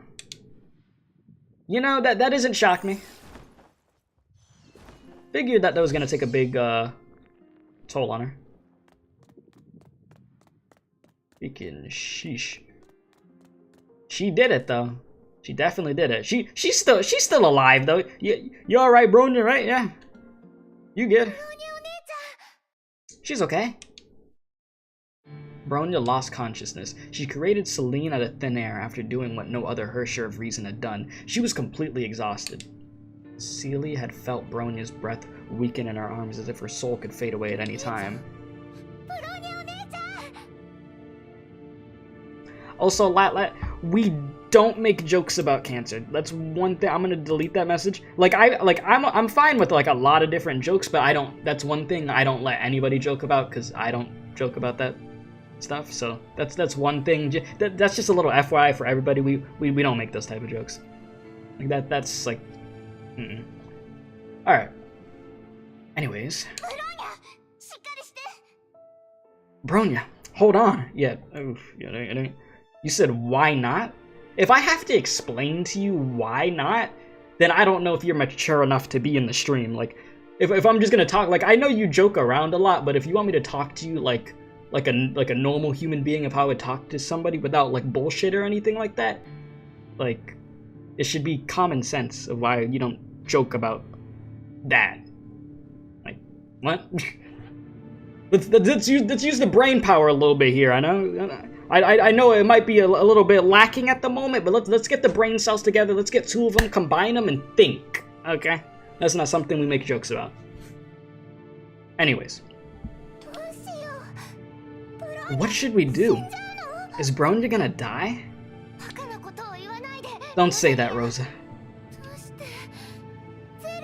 You know, that doesn't shock me. Figured that was gonna take a big toll on her. Freaking sheesh. She did it though. She definitely did it. She's still alive though. You all right, Bronya? Right? Yeah. You good? She's okay. Bronya lost consciousness. She created Celine out of thin air after doing what no other Herrscher of Reason had done. She was completely exhausted. Cecilia had felt Bronya's breath weaken in her arms as if her soul could fade away at any time. Also, we don't make jokes about cancer. That's one thing. I'm gonna delete that message. I'm fine with like a lot of different jokes, but that's one thing I don't let anybody joke about because I don't joke about that stuff. So that's one thing. That's just a little FYI for everybody. We don't make those type of jokes. Like that's like. All right. Anyways. Bronya, hold on. Yeah. Oof. You said why not? If I have to explain to you why not, then I don't know if you're mature enough to be in the stream. Like, if I'm just gonna talk, like I know you joke around a lot, but if you want me to talk to you like a normal human being, if I would talk to somebody without like bullshit or anything like that, like it should be common sense of why you don't joke about that. Like, what? let's use the brain power a little bit here. I know it might be a little bit lacking at the moment, but let's get the brain cells together. Let's get 2 of them, combine them, and think. Okay, that's not something we make jokes about. Anyways, what should we do? Is Bronya gonna die? Don't say that, Rosa.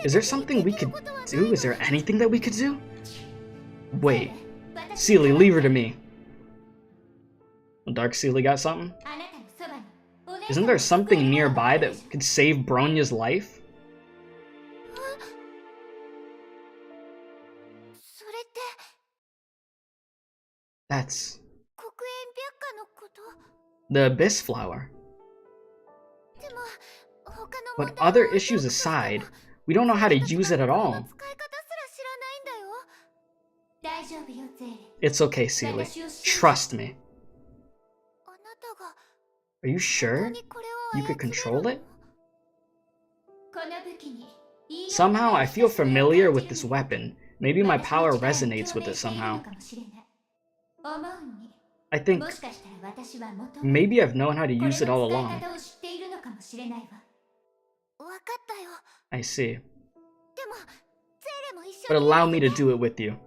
Is there something we could do? Is there anything that we could do? Wait, Celia, leave her to me. Dark Celia got something? Isn't there something nearby that could save Bronya's life? That's the Abyss Flower. But other issues aside, we don't know how to use it at all. It's okay, Celia. Trust me. Are you sure you could control it? Somehow I feel familiar with this weapon. Maybe my power resonates with it somehow. I think maybe I've known how to use it all along. I see. But allow me to do it with you.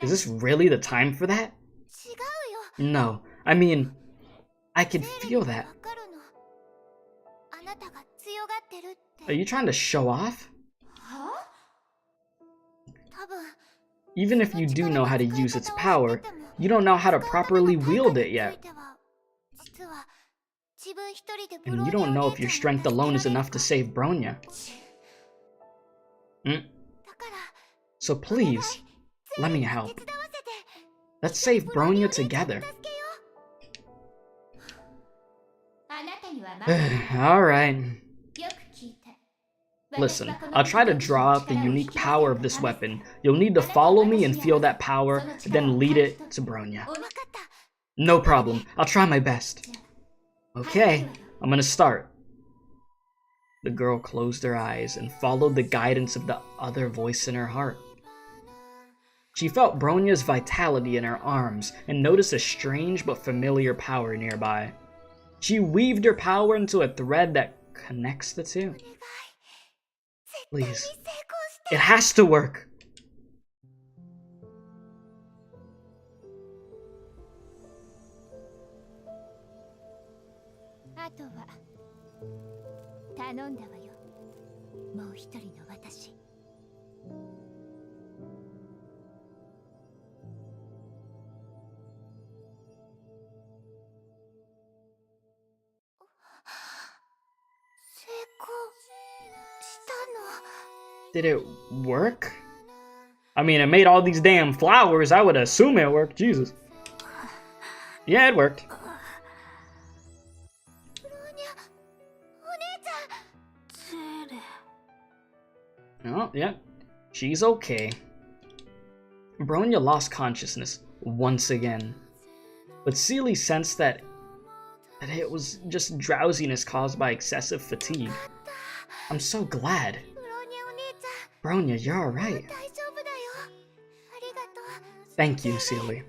Is this really the time for that? No, I mean, I can feel that. Are you trying to show off? Even if you do know how to use its power, you don't know how to properly wield it yet. And you don't know if your strength alone is enough to save Bronya. So please, let me help. Let's save Bronya together. Alright. Listen, I'll try to draw out the unique power of this weapon. You'll need to follow me and feel that power, then lead it to Bronya. No problem. I'll try my best. Okay, I'm gonna start. The girl closed her eyes and followed the guidance of the other voice in her heart. She felt Bronya's vitality in her arms and noticed a strange but familiar power nearby. She weaved her power into a thread that connects the two. Please, it has to work. Did it work? I mean, it made all these damn flowers. I would assume it worked. Jesus. Yeah, it worked. Oh, yeah. She's okay. Bronya lost consciousness once again. But Cecilia sensed that it was just drowsiness caused by excessive fatigue. I'm so glad. Bronya, you're alright. Thank you, Cecilia.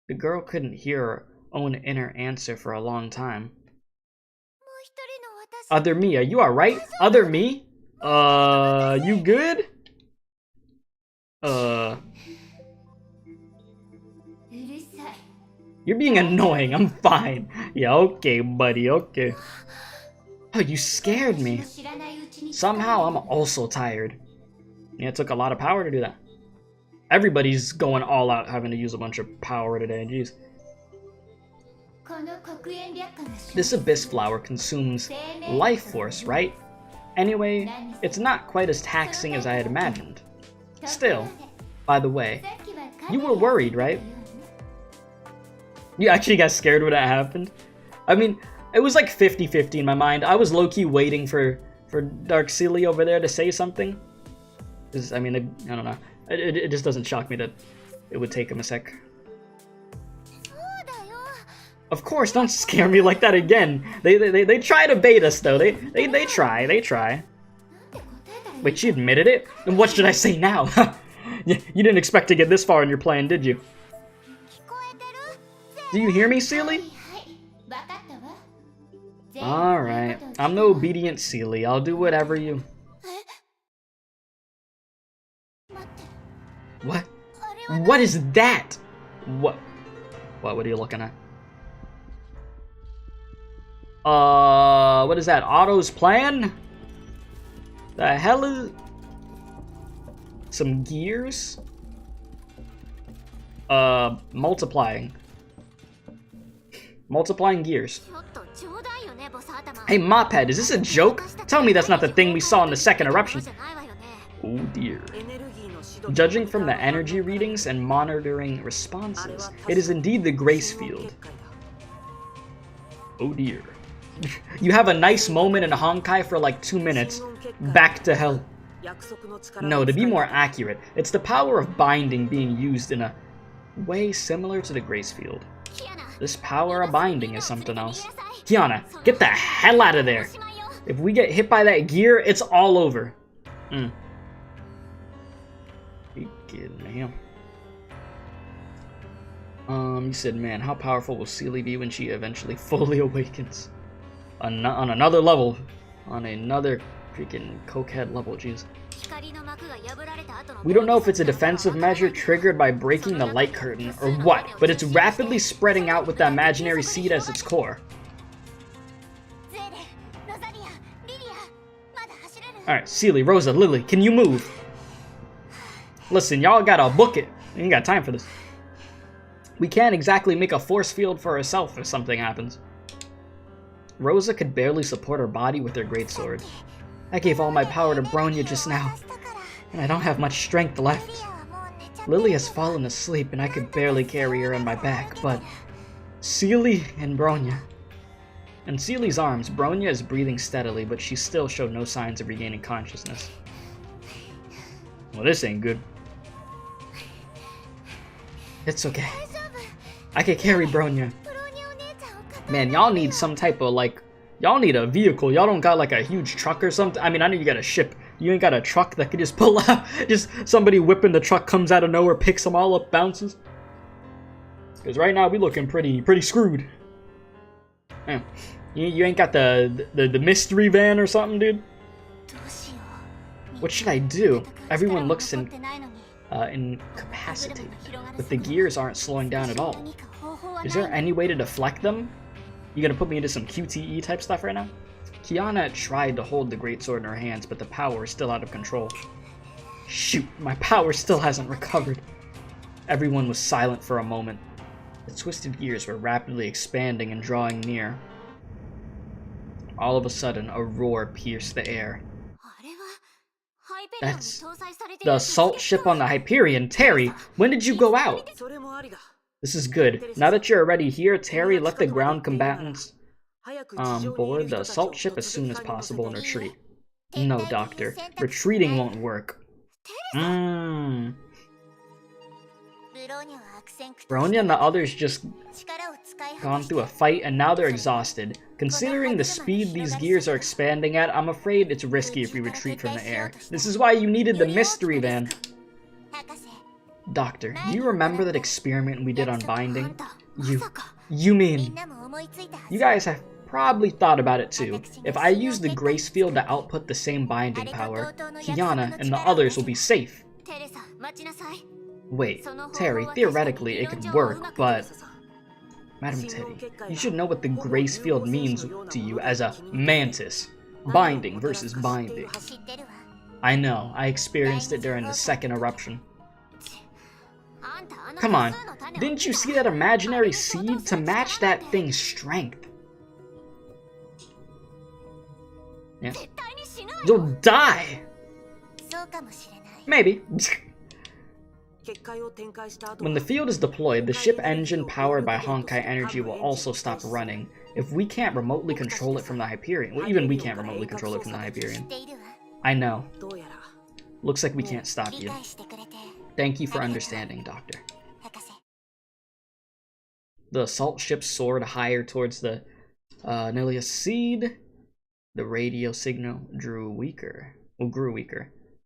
The girl couldn't hear her own inner answer for a long time. Other me, are you alright? Other me? You good? You're being annoying, I'm fine. Yeah, okay, buddy, okay. Oh, you scared me. Somehow, I'm also tired. Yeah, it took a lot of power to do that. Everybody's going all out having to use a bunch of power today, jeez. This abyss flower consumes life force, right? Anyway, it's not quite as taxing as I had imagined. Still, by the way, you were worried, right? You actually got scared when that happened? I mean, it was like 50-50 in my mind. I was low-key waiting for Dark Cecilia over there to say something. Because, I mean, I don't know. It just doesn't shock me that it would take him a sec. Of course, don't scare me like that again. They try to bait us though. They try. Wait, she admitted it? And what should I say now? You didn't expect to get this far in your plan, did you? Do you hear me, Cecilia? Alright. I'm the obedient Cecilia. I'll do whatever you... What? What is that? What are you looking at? What is that? Otto's plan? The hell is... Some gears? Multiplying. Multiplying gears. Hey, Mophead, is this a joke? Tell me that's not the thing we saw in the second eruption. Oh dear. Judging from the energy readings and monitoring responses, it is indeed the Grace Field. Oh dear. You have a nice moment in Honkai for like 2 minutes. Back to hell. No, to be more accurate, it's the power of binding being used in a way similar to the Grace Field. This power of binding is something else. Kiana, get the hell out of there! If we get hit by that gear, it's all over. You kidding me? You said, man, how powerful will Cecilia be when she eventually fully awakens? On another level. On another Freaking cokehead level, jeez. We don't know if it's a defensive measure triggered by breaking the light curtain or what, but it's rapidly spreading out with the imaginary seed as its core. Alright, Cecilia, Rosa, Lily, can you move? Listen, y'all gotta book it. We ain't got time for this. We can't exactly make a force field for herself if something happens. Rosa could barely support her body with her greatsword. I gave all my power to Bronya just now, and I don't have much strength left. Lily has fallen asleep and I could barely carry her on my back, but Celia and Bronya. In Celia's arms, Bronya is breathing steadily, but she still showed no signs of regaining consciousness. Well, this ain't good. It's okay. I can carry Bronya. Man, y'all need some type of, like, y'all need a vehicle. Y'all don't got, like, a huge truck or something. I mean, I know you got a ship. You ain't got a truck that could just pull out. Just somebody whipping the truck, comes out of nowhere, picks them all up, bounces. Because right now, we looking pretty screwed. Yeah. You ain't got the mystery van or something, dude? What should I do? Everyone looks incapacitated, but the gears aren't slowing down at all. Is there any way to deflect them? You gonna put me into some QTE type stuff right now? Kiana tried to hold the greatsword in her hands, but the power is still out of control. Shoot, my power still hasn't recovered. Everyone was silent for a moment. The twisted gears were rapidly expanding and drawing near. All of a sudden, a roar pierced the air. That's the assault ship on the Hyperion. Terry, when did you go out? This is good. Now that you're already here, Terry, let the ground combatants board the assault ship as soon as possible and retreat. No, Doctor. Retreating won't work. Bronya and the others just gone through a fight and now they're exhausted. Considering the speed these gears are expanding at, I'm afraid it's risky if we retreat from the air. This is why you needed the mystery van. Doctor, do you remember that experiment we did on binding? You mean... You guys have probably thought about it too. If I use the grace field to output the same binding power, Kiana and the others will be safe. Wait, Terry, theoretically it could work, but... Madam Teddy, you should know what the grace field means to you as a mantis. Binding versus binding. I know, I experienced it during the second eruption. Come on, didn't you see that imaginary seed to match that thing's strength? Yeah. You'll die! Maybe. When the field is deployed, the ship engine powered by Honkai energy will also stop running. If we can't remotely control it from the Hyperion, well, even we can't remotely control it from the Hyperion. I know. Looks like we can't stop you. Thank you for understanding, Doctor. The assault ship soared higher towards the Nilea seed. The radio signal grew weaker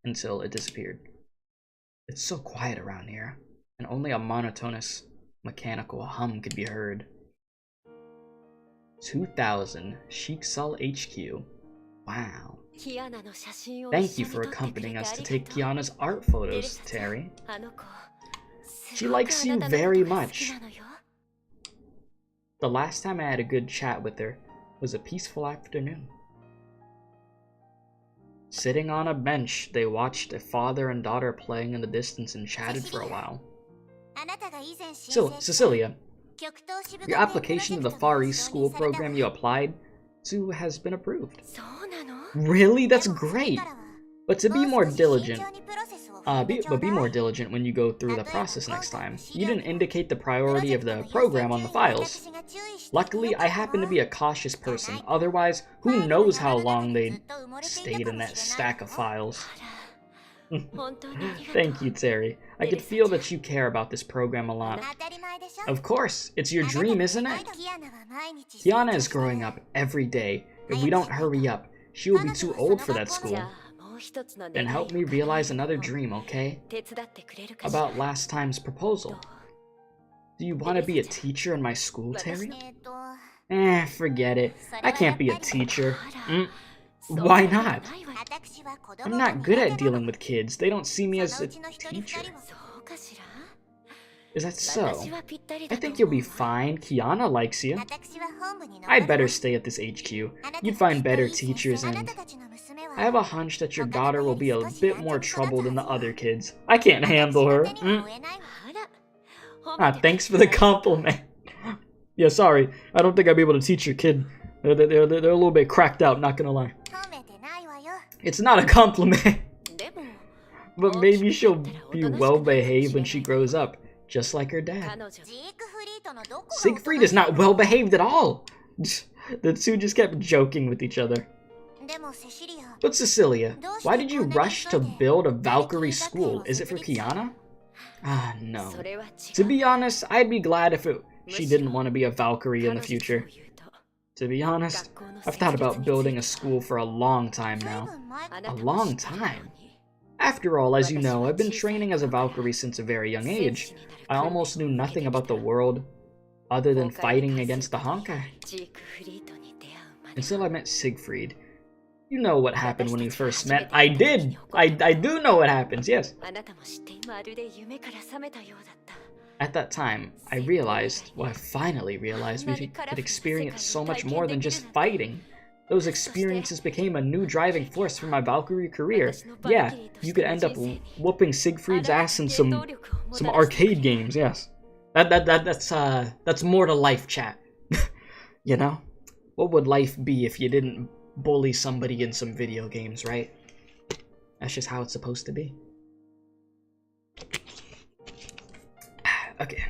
until it disappeared. It's so quiet around here, and only a monotonous mechanical hum could be heard. 2000 Sheiksal HQ. Wow. Thank you for accompanying us to take Kiana's art photos, Terry. She likes you very much. The last time I had a good chat with her was a peaceful afternoon. Sitting on a bench, they watched a father and daughter playing in the distance and chatted for a while. Cecilia, your application to the Far East school program you applied to has been approved. Really? That's great! But to be more diligent, be more diligent when you go through the process next time. You didn't indicate the priority of the program on the files. Luckily, I happen to be a cautious person. Otherwise, who knows how long they'd stayed in that stack of files. Thank you, Terry. I could feel that you care about this program a lot. Of course, it's your dream, isn't it? Kiana is growing up every day. If we don't hurry up, she will be too old for that school. Then help me realize another dream, okay? About last time's proposal. Do you want to be a teacher in my school, Terry? Forget it. I can't be a teacher. Why not? I'm not good at dealing with kids. They don't see me as a teacher. Is that so? I think you'll be fine. Kiana likes you. I'd better stay at this HQ. You'd find better teachers, and I have a hunch that your daughter will be a bit more trouble than the other kids. I can't handle her. Ah, thanks for the compliment. Yeah, sorry. I don't think I'd be able to teach your kid. They're a little bit cracked out, not gonna lie. It's not a compliment. But maybe she'll be well-behaved when she grows up. Just like her dad. Siegfried is not well behaved at all. The two just kept joking with each other. But Cecilia, why did you rush to build a Valkyrie school? Is it for Kiana? Ah, no. To be honest, I'd be glad if she didn't want to be a Valkyrie in the future. To be honest, I've thought about building a school for a long time now. A long time? After all, as you know, I've been training as a Valkyrie since a very young age. I almost knew nothing about the world other than fighting against the Honkai. Until I met Siegfried. You know what happened when we first met. I did! I do know what happens, yes. At that time, I realized, well, I finally realized we could experience so much more than just fighting. Those experiences became a new driving force for my Valkyrie career. Yeah, you could end up whooping Siegfried's ass in some arcade games, yes. That's more to life, chat. You know? What would life be if you didn't bully somebody in some video games, right? That's just how it's supposed to be. Okay.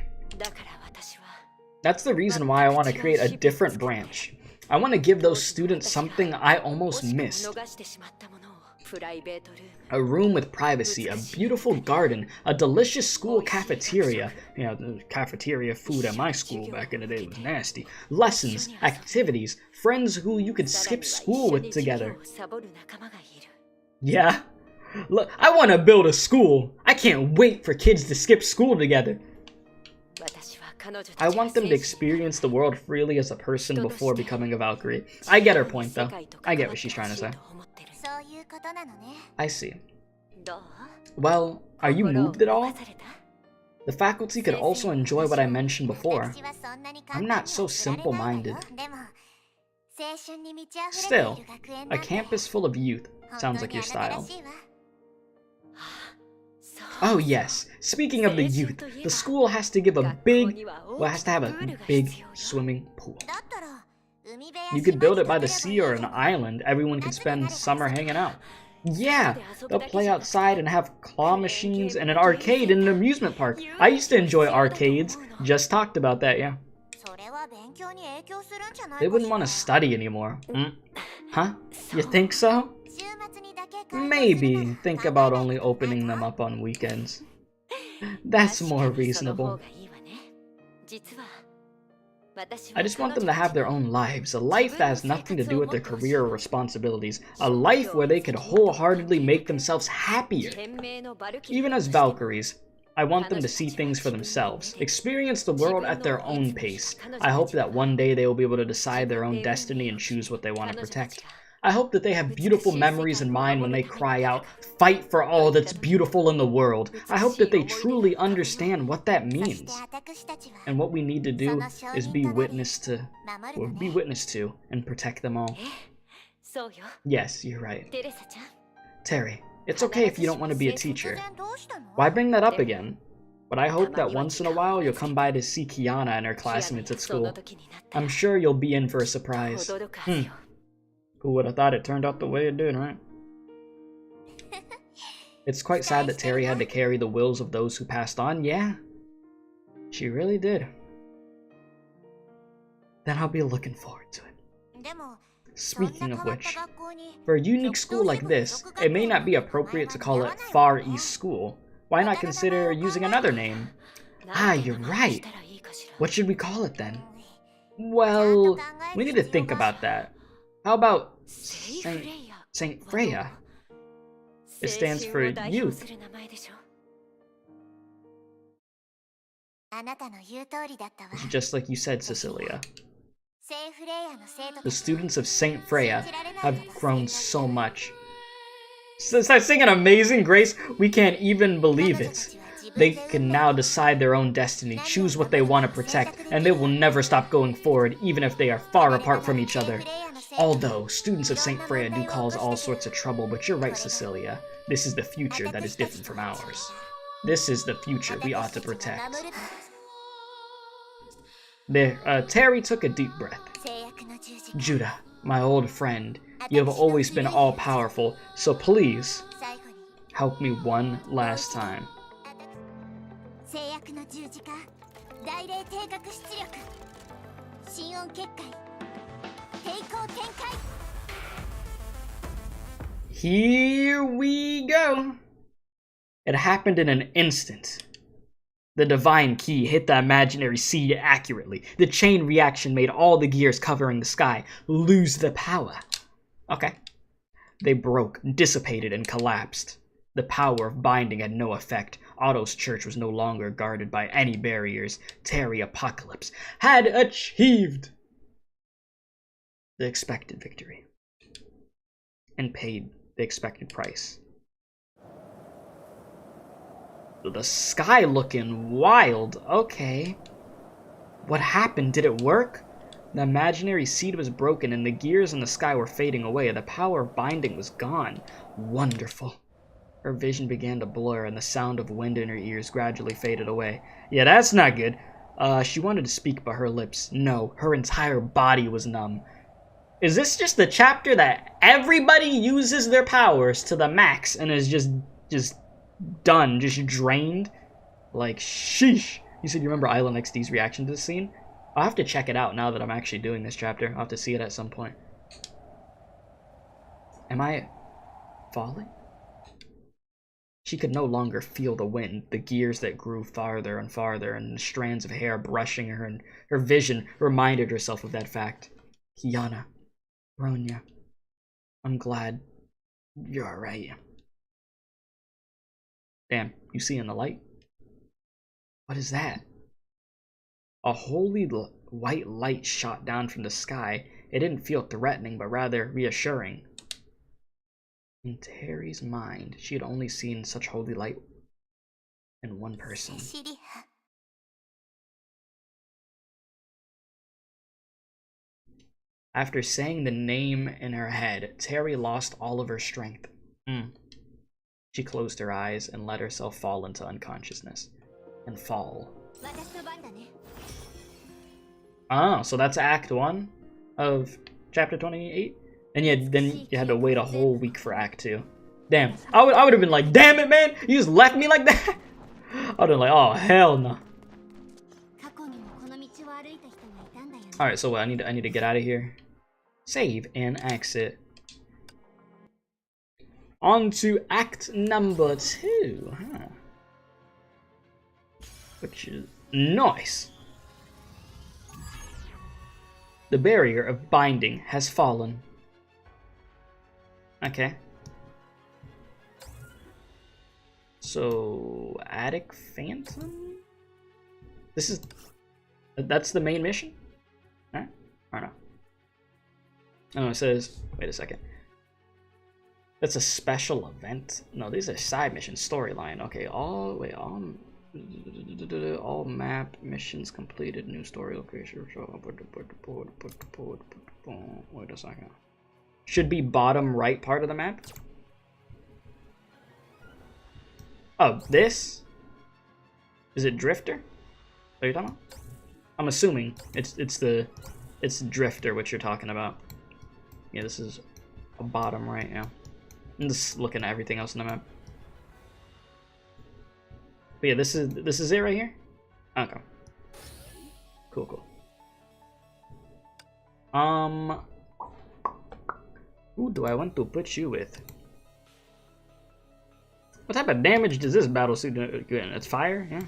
That's the reason why I want to create a different branch. I want to give those students something I almost missed. A room with privacy, a beautiful garden, a delicious school cafeteria. You know, the cafeteria food at my school back in the day was nasty. Lessons, activities, friends who you could skip school with together. Yeah? Look, I want to build a school. I can't wait for kids to skip school together. I want them to experience the world freely as a person before becoming a Valkyrie. I get her point, though. I get what she's trying to say. I see. Well, are you moved at all? The faculty could also enjoy what I mentioned before. I'm not so simple-minded. Still, a campus full of youth sounds like your style. Oh yes, speaking of the youth, the school has to have a big swimming pool. You could build it by the sea or an island. Everyone could spend summer hanging out. Yeah, they'll play outside and have claw machines and an arcade in an amusement park. I used to enjoy arcades. Just talked about that, yeah. They wouldn't want to study anymore. Huh? You think so? Maybe think about only opening them up on weekends. That's more reasonable. I just want them to have their own lives, a life that has nothing to do with their career or responsibilities, a life where they could wholeheartedly make themselves happier. Even as Valkyries, I want them to see things for themselves, experience the world at their own pace. I hope that one day they will be able to decide their own destiny and choose what they want to protect. I hope that they have beautiful memories in mind when they cry out, "Fight for all that's beautiful in the world." I hope that they truly understand what that means. And what we need to do is be witness to and protect them all. Yes, you're right. Terry, it's okay if you don't want to be a teacher. Why bring that up again? But I hope that once in a while you'll come by to see Kiana and her classmates at school. I'm sure you'll be in for a surprise. Who would have thought it turned out the way it did, right? It's quite sad that Terry had to carry the wills of those who passed on, yeah. She really did. Then I'll be looking forward to it. Speaking of which, for a unique school like this, it may not be appropriate to call it Far East School. Why not consider using another name? Ah, you're right. What should we call it then? Well, we need to think about that. How about Saint Freya? It stands for youth. Just like you said, Cecilia. The students of Saint Freya have grown so much. Since I sing an Amazing Grace, we can't even believe it. They can now decide their own destiny, choose what they want to protect, and they will never stop going forward, even if they are far apart from each other. Although, students of Saint Freya do cause all sorts of trouble, but you're right, Cecilia. This is the future that is different from ours. This is the future we ought to protect. There, Terry took a deep breath. Judah, my old friend, you have always been all-powerful, so please, help me one last time. Here we go. It happened in an instant. The divine key hit the imaginary seed accurately. The chain reaction made all the gears covering the sky lose the power. Okay. They broke, dissipated, and collapsed. The power of binding had no effect. Otto's church was no longer guarded by any barriers. Terry Apocalypse had achieved the expected victory and paid the expected price. The sky looking wild. Okay. What happened? Did it work? The imaginary seed was broken and the gears in the sky were fading away. The power of binding was gone. Wonderful. Her vision began to blur and the sound of wind in her ears gradually faded away. Yeah, that's not good. She wanted to speak, but her lips, no, her entire body was numb. Is this just the chapter that everybody uses their powers to the max and is just done, just drained? Like, sheesh. You said you remember Island XD's reaction to this scene? I'll have to check it out now that I'm actually doing this chapter. I'll have to see it at some point. Am I falling? She could no longer feel the wind, the gears that grew farther and farther, and the strands of hair brushing her, and her vision reminded herself of that fact. Kiana, Bronya, I'm glad you're alright. Damn, you see in the light? What is that? A holy white light shot down from the sky. It didn't feel threatening, but rather reassuring. In Terry's mind, she had only seen such holy light in one person. After saying the name in her head, Terry lost all of her strength. She closed her eyes and let herself fall into unconsciousness. And fall. Oh, so that's Act 1 of Chapter 28? And yet, then you had to wait a whole week for Act 2. Damn. I would have been like, damn it, man! You just left me like that? I would have been like, oh, hell no. Alright, so what? I need to get out of here. Save and exit. On to Act number 2. Huh. Which is nice. The barrier of binding has fallen. Okay. So, Attic Phantom? That's the main mission? Huh? Or no? Oh, it says, wait a second. That's a special event? No, these are side missions, storyline. Okay, all map missions completed, new story location. Wait a second. Should be bottom right part of the map. Oh, this? Is it Drifter? Are you talking about? I'm assuming it's Drifter, what you're talking about. Yeah, this is a bottom right now. I'm just looking at everything else on the map. But yeah, this is it right here? Okay. Cool. Who do I want to put you with? What type of damage does this battle suit do? It's fire, yeah.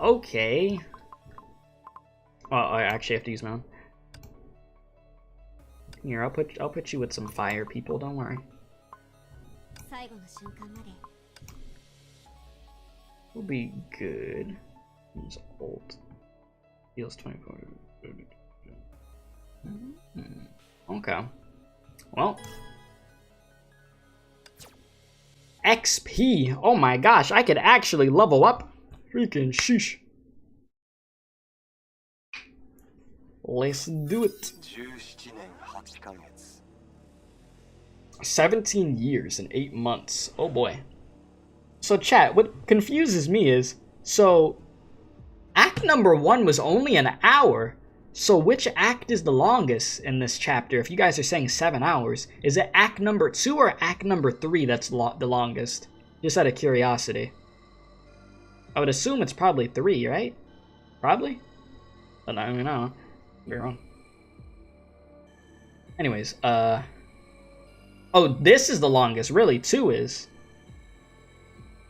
Okay. Oh, I actually have to use my own. Here, I'll put you with some fire people. Don't worry. We'll be good. Use ult. Heals 24. Okay. Well. XP. Oh my gosh, I could actually level up. Freaking sheesh. Let's do it. 17 years and 8 months. Oh boy. So chat, what confuses me is, so act number 1 was only an hour. So which act is the longest in this chapter? If you guys are saying 7 hours, is it act number 2 or act number 3 that's the longest? Just out of curiosity. I would assume it's probably 3, right? Probably? But I don't know. Be wrong. Anyways, oh, this is the longest. Really, 2 is.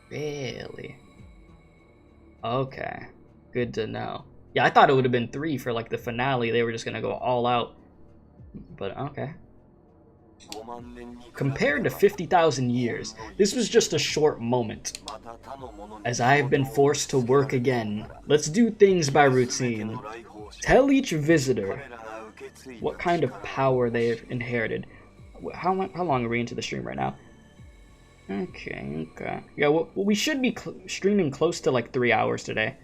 Really? Okay. Good to know. Yeah, I thought it would have been 3 for like the finale. They were just gonna go all out. But okay. Compared to 50,000 years, this was just a short moment. As I have been forced to work again, let's do things by routine. Tell each visitor what kind of power they have inherited. How long are we into the stream right now? Okay. Yeah, well, we should be streaming close to like 3 hours today.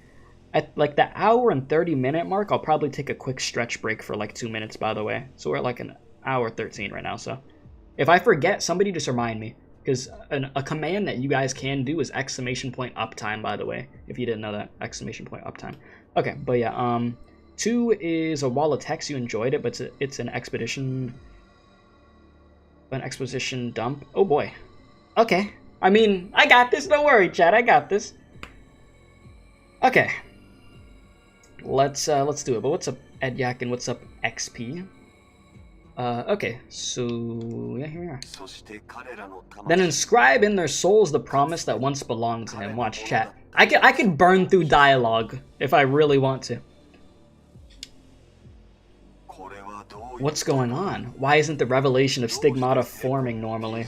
At like the hour and 30-minute mark, I'll probably take a quick stretch break for like 2 minutes, by the way. So we're at like an hour 13 right now, so. If I forget, somebody just remind me. Because a command that you guys can do is exclamation point uptime, by the way. If you didn't know that, exclamation point uptime. Okay, but yeah, 2 is a wall of text. You enjoyed it, but it's an exposition dump. Oh boy. Okay. I mean, I got this. Don't worry, chat. I got this. Okay. Let's do it. But what's up, Edyak, and what's up, XP? Okay, so yeah, here we are. Then inscribe in their souls the promise that once belonged to him. Watch chat. I could burn through dialogue if I really want to. What's going on? Why isn't the revelation of stigmata forming normally?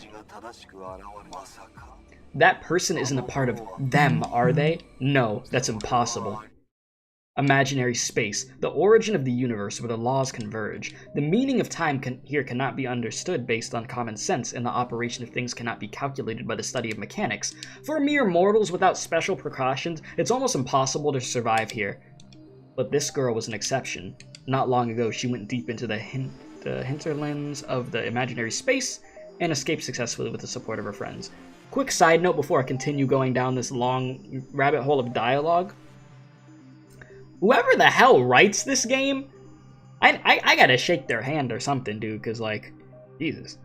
That person isn't a part of them, are they? No, that's impossible. Imaginary space, the origin of the universe where the laws converge. The meaning of time here cannot be understood based on common sense, and the operation of things cannot be calculated by the study of mechanics. For mere mortals without special precautions, it's almost impossible to survive here. But this girl was an exception. Not long ago, she went deep into the hinterlands of the imaginary space and escaped successfully with the support of her friends. Quick side note before I continue going down this long rabbit hole of dialogue. Whoever the hell writes this game, I gotta shake their hand or something, dude, because, like, Jesus.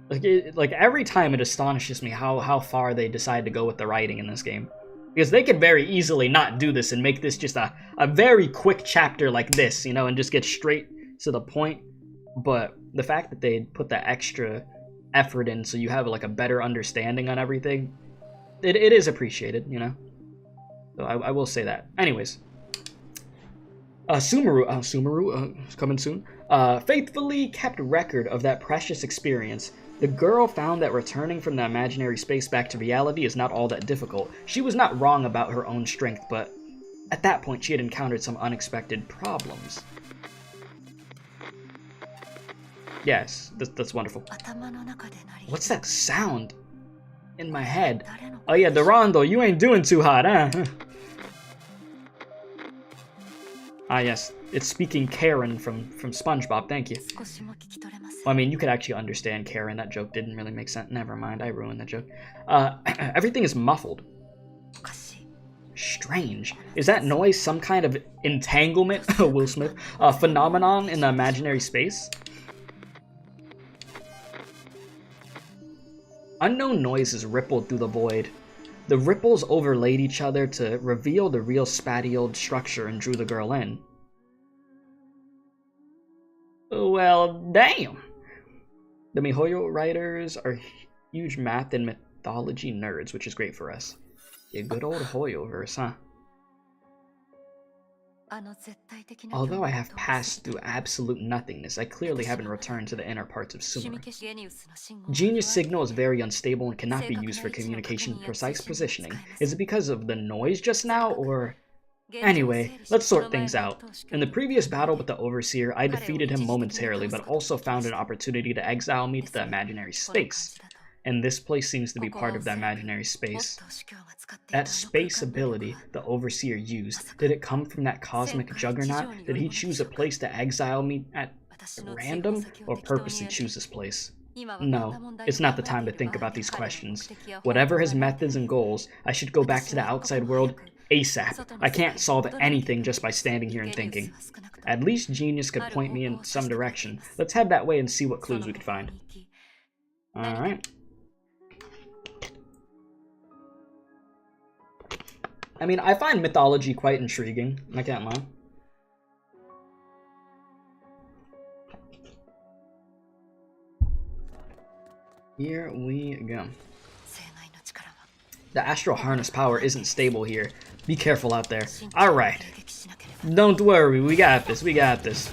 Like, every time it astonishes me how far they decide to go with the writing in this game. Because they could very easily not do this and make this just a very quick chapter like this, you know, and just get straight to the point. But the fact that they put that extra effort in so you have, like, a better understanding on everything, it is appreciated, you know? So I will say that. Anyways. Sumeru, coming soon, faithfully kept record of that precious experience. The girl found that returning from the imaginary space back to reality is not all that difficult. She was not wrong about her own strength, but at that point she had encountered some unexpected problems. Yes, that's wonderful. What's that sound in my head? Oh yeah, Durando, you ain't doing too hot, huh? Ah yes, it's speaking Karen from SpongeBob, thank you. Well, I mean, you could actually understand Karen, that joke didn't really make sense. Never mind, I ruined that joke. Everything is muffled. Strange. Is that noise some kind of entanglement, Will Smith, phenomenon in the imaginary space? Unknown noises rippled through the void. The ripples overlaid each other to reveal the real spatial structure and drew the girl in. Well, damn! The Mihoyo writers are huge math and mythology nerds, which is great for us. Yeah, good old hoyoverse, huh? Although I have passed through absolute nothingness, I clearly haven't returned to the inner parts of Sumeru. Genius signal is very unstable and cannot be used for communication precise positioning. Is it because of the noise just now, or Anyway, let's sort things out. In the previous battle with the Overseer, I defeated him momentarily, but also found an opportunity to exile me to the imaginary space. And this place seems to be part of the imaginary space. That space ability the Overseer used, did it come from that cosmic juggernaut? Did he choose a place to exile me at random, or purposely choose this place? No, it's not the time to think about these questions. Whatever his methods and goals, I should go back to the outside world ASAP. I can't solve anything just by standing here and thinking. At least Genius could point me in some direction. Let's head that way and see what clues we could find. Alright. I mean, I find mythology quite intriguing. I can't lie. Here we go. The astral harness power isn't stable here. Be careful out there. Alright. Don't worry, we got this, we got this.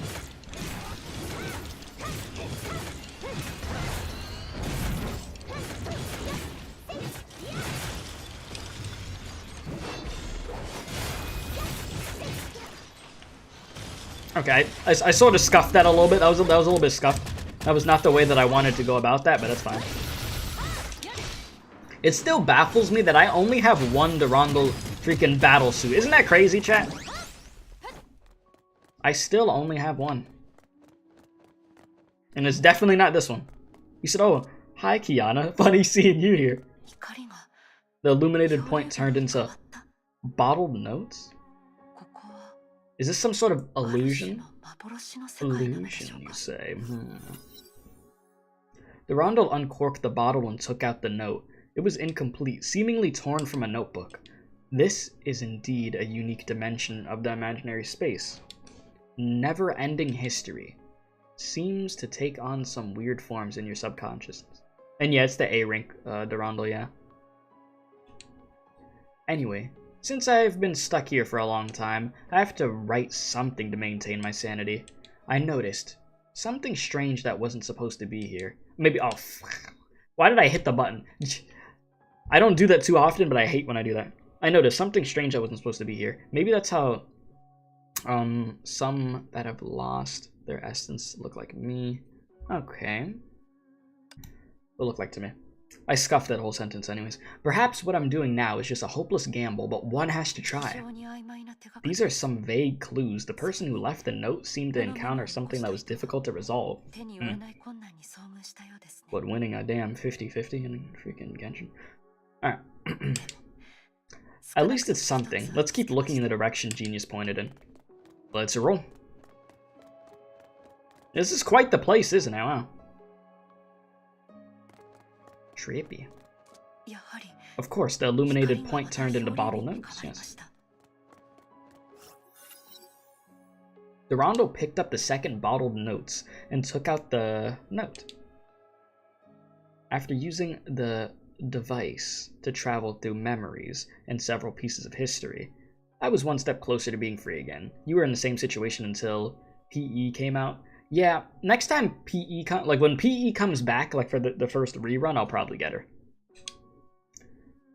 Okay, I sort of scuffed that a little bit. That was a little bit scuffed. That was not the way that I wanted to go about that, but that's fine. It still baffles me that I only have one Durandal freaking battle suit. Isn't that crazy, chat? I still only have one. And it's definitely not this one. He said, oh, hi Kiana, funny seeing you here. The illuminated point turned into bottled notes? Is this some sort of illusion? Illusion, you say? Durandal uncorked the bottle and took out the note. It was incomplete, seemingly torn from a notebook. This is indeed a unique dimension of the imaginary space. Never-ending history. Seems to take on some weird forms in your subconscious. And yeah, it's the A-rank, Durandal, yeah. Anyway, since I've been stuck here for a long time, I have to write something to maintain my sanity. I noticed something strange that wasn't supposed to be here. Maybe, oh, why did I hit the button? I don't do that too often, but I hate when I do that. I noticed something strange that wasn't supposed to be here. Maybe that's how some that have lost their essence look like me. Okay. Will look like to me. I scuffed that whole sentence anyways. Perhaps what I'm doing now is just a hopeless gamble, but one has to try. These are some vague clues. The person who left the note seemed to encounter something that was difficult to resolve. But winning a damn 50-50 in freaking Genshin. Alright. At least it's something. Let's keep looking in the direction Genius pointed in. Let's roll. This is quite the place, isn't it? Wow. Trippy. Of course, the illuminated point turned into bottle notes, yes. Durandal picked up the second bottled notes and took out the note. After using the device to travel through memories and several pieces of history, I was one step closer to being free again. You were in the same situation until PE came out. Yeah, next time PE like when PE comes back, like for the first rerun, I'll probably get her.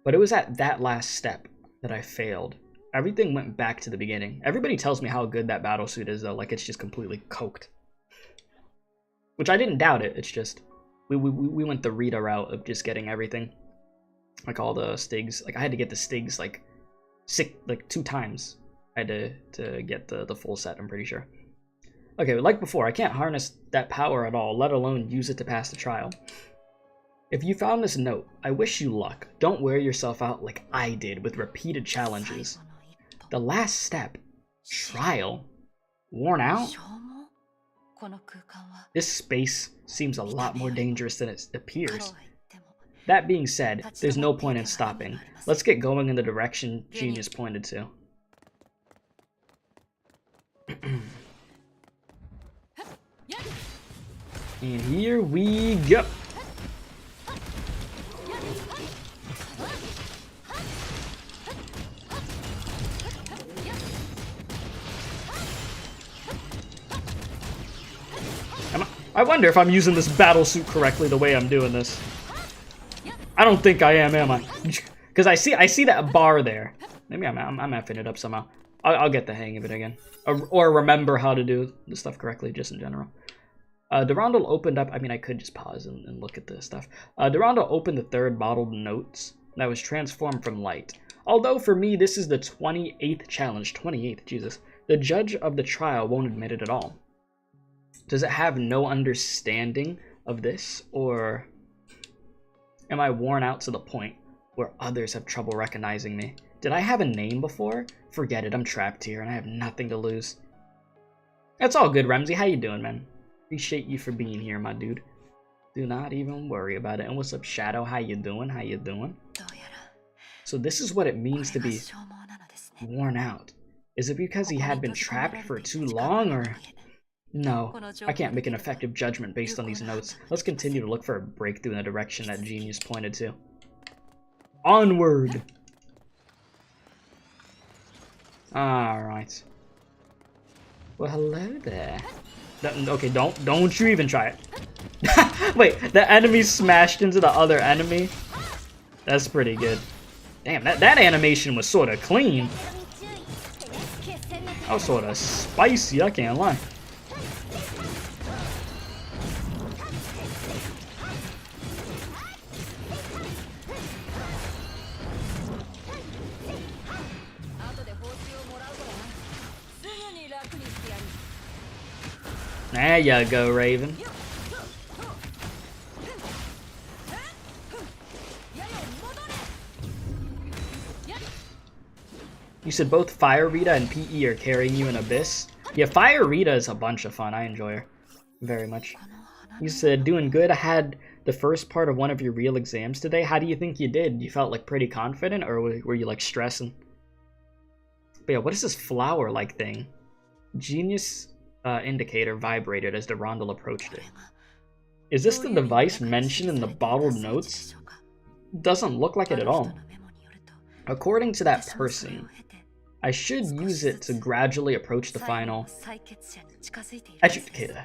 But it was at that last step that I failed. Everything went back to the beginning. Everybody tells me how good that battle suit is though, like it's just completely coked. Which I didn't doubt it, it's just we went the Rita route of just getting everything. Like all the Stigs. Like I had to get the Stigs like 2 times. I had to get the full set, I'm pretty sure. Okay, like before, I can't harness that power at all, let alone use it to pass the trial. If you found this note, I wish you luck. Don't wear yourself out like I did with repeated challenges. The last step, trial, worn out? This space seems a lot more dangerous than it appears. That being said, there's no point in stopping. Let's get going in the direction Genius pointed to. And here we go. I wonder if I'm using this battle suit correctly the way I'm doing this. I don't think I am I? Because I see that bar there. Maybe I'm effing it up somehow. I'll get the hang of it again. Or remember how to do the stuff correctly, just in general. Durandal opened up... I mean, I could just pause and look at this stuff. Durandal opened the third bottled notes that was transformed from light. Although, for me, this is the 28th challenge. 28th, Jesus. The judge of the trial won't admit it at all. Does it have no understanding of this? Or am I worn out to the point where others have trouble recognizing me? Did I have a name before? Forget it, I'm trapped here and I have nothing to lose. That's all good, Ramsey. How you doing, man? Appreciate you for being here, my dude. Do not even worry about it. And what's up, Shadow? How you doing? How you doing? So this is what it means to be worn out. Is it because he had been trapped for too long, or... No, I can't make an effective judgment based on these notes. Let's continue to look for a breakthrough in the direction that Genius pointed to. Onward! Alright. Well, hello there. Okay, don't you even try it. Wait, the enemy smashed into the other enemy? That's pretty good. Damn, that animation was sort of clean. That was sort of spicy, I can't lie. There you go, Raven. You said both Fire Rita and PE are carrying you in Abyss? Yeah, Fire Rita is a bunch of fun. I enjoy her very much. You said, doing good. I had the first part of one of your real exams today. How do you think you did? You felt like pretty confident, or were you like stressing? But yeah, what is this flower-like thing? Genius indicator vibrated as Durandal approached it. Is this the device mentioned in the bottled notes? Doesn't look like it at all. According to that person, I should use it to gradually approach the final adjudicator.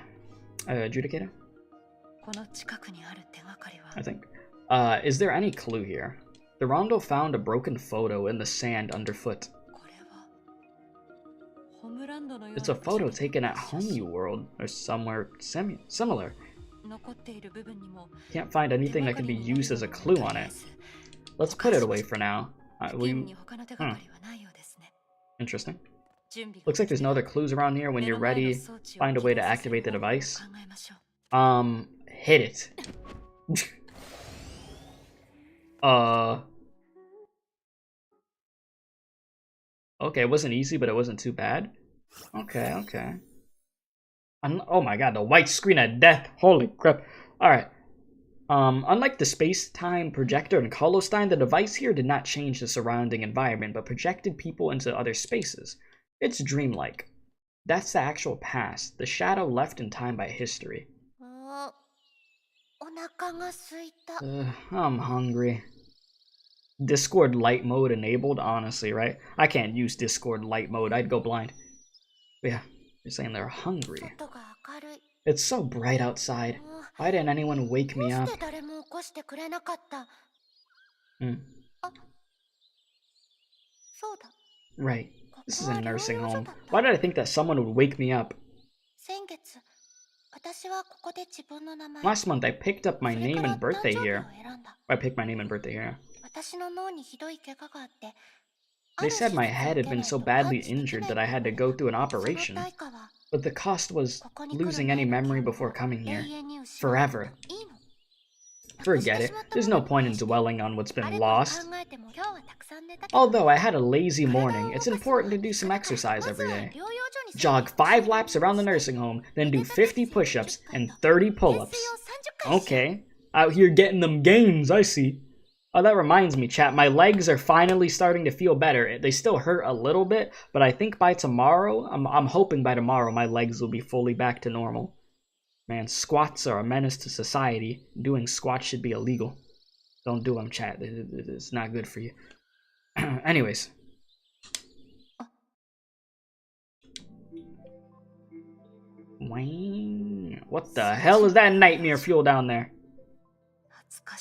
Adjudicator? I think. Is there any clue here? Durandal found a broken photo in the sand underfoot. It's a photo taken at Homeworld or somewhere similar. Can't find anything that can be used as a clue on it. Let's put it away for now. Interesting. Looks like there's no other clues around here. When you're ready, find a way to activate the device. Hit it. Okay, it wasn't easy, but it wasn't too bad. Okay. Oh my god, the white screen of death. Holy crap. Alright. Unlike the space-time projector in Kolosstein, the device here did not change the surrounding environment, but projected people into other spaces. It's dreamlike. That's the actual past, the shadow left in time by history. I'm hungry. Discord light mode enabled, honestly, right? I can't use Discord light mode, I'd go blind. But yeah, you're saying they're hungry. It's so bright outside. Why didn't anyone wake me up? Right, this is a nursing home. Why did I think that someone would wake me up? Last month I picked up my name and birthday here. I picked my name and birthday here. They said my head had been so badly injured that I had to go through an operation. But the cost was losing any memory before coming here. Forever. Forget it. There's no point in dwelling on what's been lost. Although I had a lazy morning, it's important to do some exercise every day. Jog 5 laps around the nursing home, then do 50 push-ups and 30 pull-ups. Okay. Out here getting them gains, I see. Oh, that reminds me, chat. My legs are finally starting to feel better. They still hurt a little bit, but I think by tomorrow, I'm hoping by tomorrow my legs will be fully back to normal. Man, squats are a menace to society. Doing squats should be illegal. Don't do them, chat. It's not good for you. Anyways. What the hell is that nightmare fuel down there?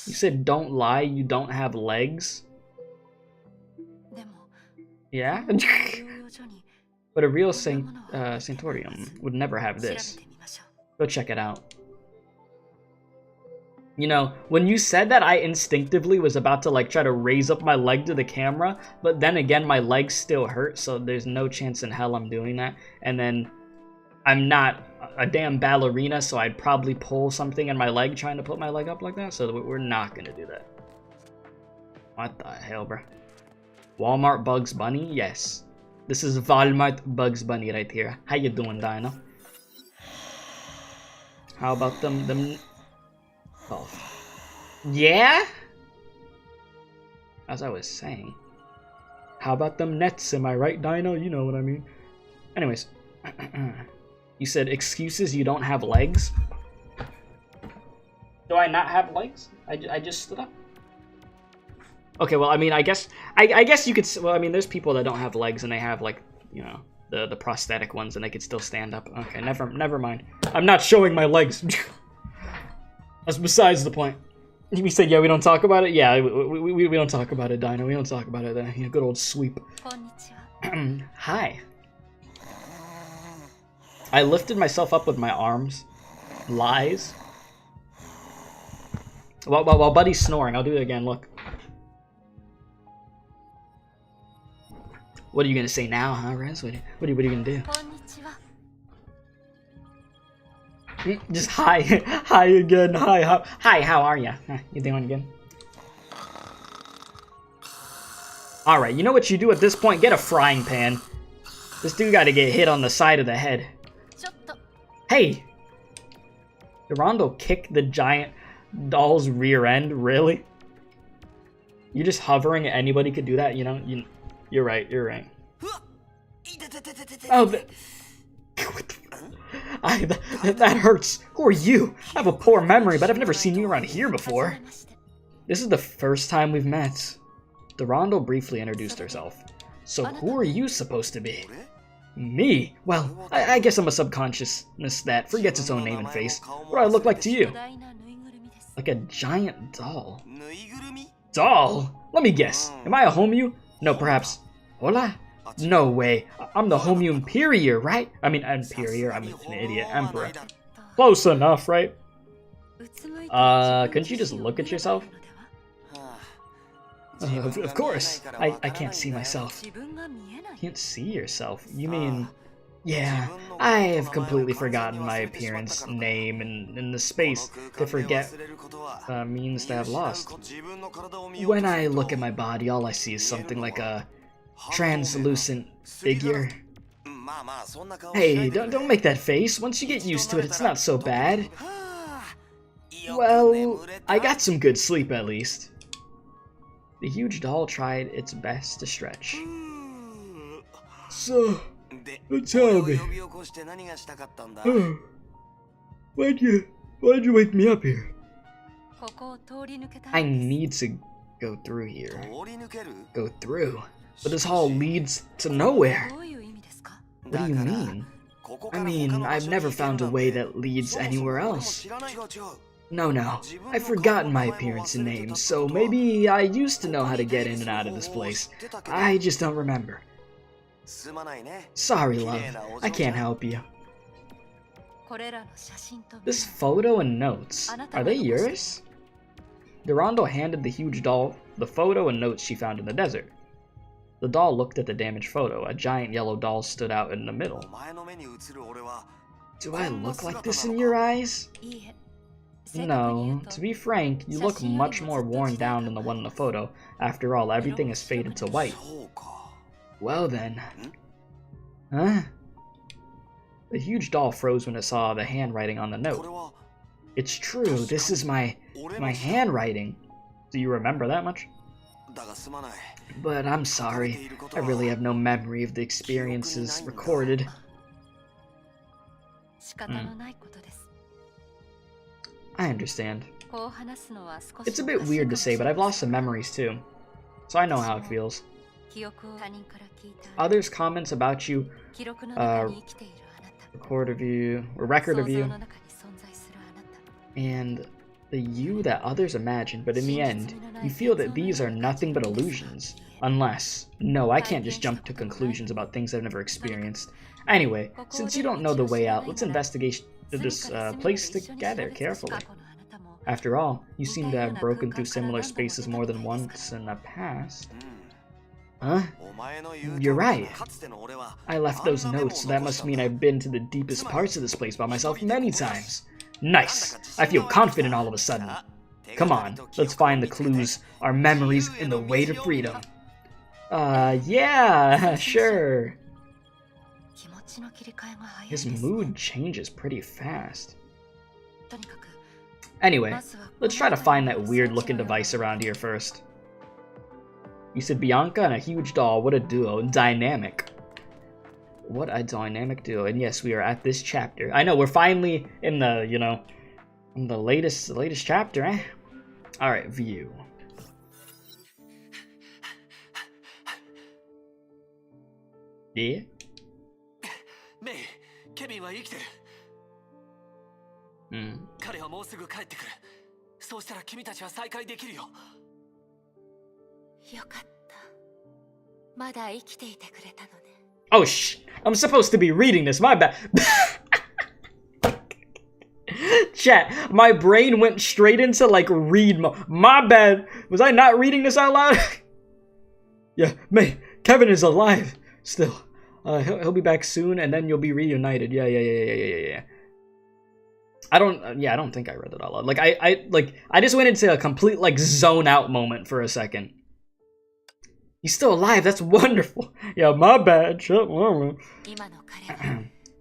You said don't lie, you don't have legs? Yeah? but a real Sanctorium would never have this. Go check it out. You know, when you said that, I instinctively was about to like try to raise up my leg to the camera, but then again, my legs still hurt, so there's no chance in hell I'm doing that. And then I'm not a damn ballerina, so I'd probably pull something in my leg trying to put my leg up like that, so we're not gonna do that. What the hell, bro? Walmart Bugs Bunny? Yes. This is Walmart Bugs Bunny right here. How you doing, Dino? How about them... Oh. Yeah? As I was saying. How about them nets, am I right, Dino? You know what I mean. Anyways. You said excuses, you don't have legs? Do I not have legs? I just stood up. Okay, well, I mean, I guess you could... Well, I mean, there's people that don't have legs and they have, like, you know, the prosthetic ones and they could still stand up. Okay, never mind. I'm not showing my legs. That's besides the point. We said, yeah, we don't talk about it? Yeah, we don't talk about it, Dino. We don't talk about it. Yeah, good old sweep. Hi. I lifted myself up with my arms. Lies. While Buddy's snoring, I'll do it again, look. What are you gonna say now, huh, Rez? What are you gonna do? Just hi. Hi again. Hi, how are ya? You doing good? Alright, you know what you do at this point? Get a frying pan. This dude gotta get hit on the side of the head. Hey! Durando kicked the giant doll's rear end? Really? You just hovering, anybody could do that, you know? You're right. Oh, that hurts. Who are you? I have a poor memory, but I've never seen you around here before. This is the first time we've met. Durando briefly introduced herself. So who are you supposed to be? Me? Well, I guess I'm a subconsciousness that forgets its own name and face. What do I look like to you? Like a giant doll. Doll? Let me guess. Am I a Homyu? No, perhaps. Hola? No way. I'm the Homyu Imperior, right? I mean, Imperior. I'm an idiot. Emperor. Close enough, right? Couldn't you just look at yourself? Of course. I can't see myself. Can't see yourself? You mean... Yeah, I have completely forgotten my appearance, name, and the space to forget means to have lost. When I look at my body, all I see is something like a translucent figure. Hey, don't make that face. Once you get used to it, it's not so bad. Well, I got some good sleep at least. The huge doll tried its best to stretch. So, tell me, why'd you wake me up here? I need to go through here. Go through? But this hall leads to nowhere. What do you mean? I mean, I've never found a way that leads anywhere else. No, I've forgotten my appearance and name, so maybe I used to know how to get in and out of this place. I just don't remember. Sorry, love. I can't help you. This photo and notes, are they yours? Durando handed the huge doll the photo and notes she found in the desert. The doll looked at the damaged photo. A giant yellow doll stood out in the middle. Do I look like this in your eyes? No, to be frank, you look much more worn down than the one in the photo. After all, everything is faded to white. Well then. Huh? The huge doll froze when it saw the handwriting on the note. It's true, this is my handwriting. Do you remember that much? But I'm sorry, I really have no memory of the experiences recorded. I understand. It's a bit weird to say, but I've lost some memories too. So I know how it feels. Others' comments about you, record of you, and The you that others imagine, but in the end, you feel that these are nothing but illusions. Unless... No, I can't just jump to conclusions about things I've never experienced. Anyway, since you don't know the way out, let's investigate this place together carefully. After all, you seem to have broken through similar spaces more than once in the past. Huh? You're right. I left those notes, so that must mean I've been to the deepest parts of this place by myself many times. Nice! I feel confident all of a sudden. Come on, let's find the clues, our memories, and the way to freedom. Yeah, sure. His mood changes pretty fast. Anyway, let's try to find that weird-looking device around here first. You said Bianca and a huge doll. What a duo. Dynamic. What a dynamic duo. And yes, we are at this chapter. I know, we're finally in the, you know, in the latest chapter, eh? Alright, view. Yeah? Hmm. Oh, I'm supposed to be reading this, my bad. Chat, my brain went straight into, like, read mode. My bad. Was I not reading this out loud? Yeah, man, Kevin is alive still. He'll be back soon, and then you'll be reunited. Yeah. I don't think I read it out loud. Like, I just went into a complete, like, zone out moment for a second. He's still alive, that's wonderful. Yeah, my bad.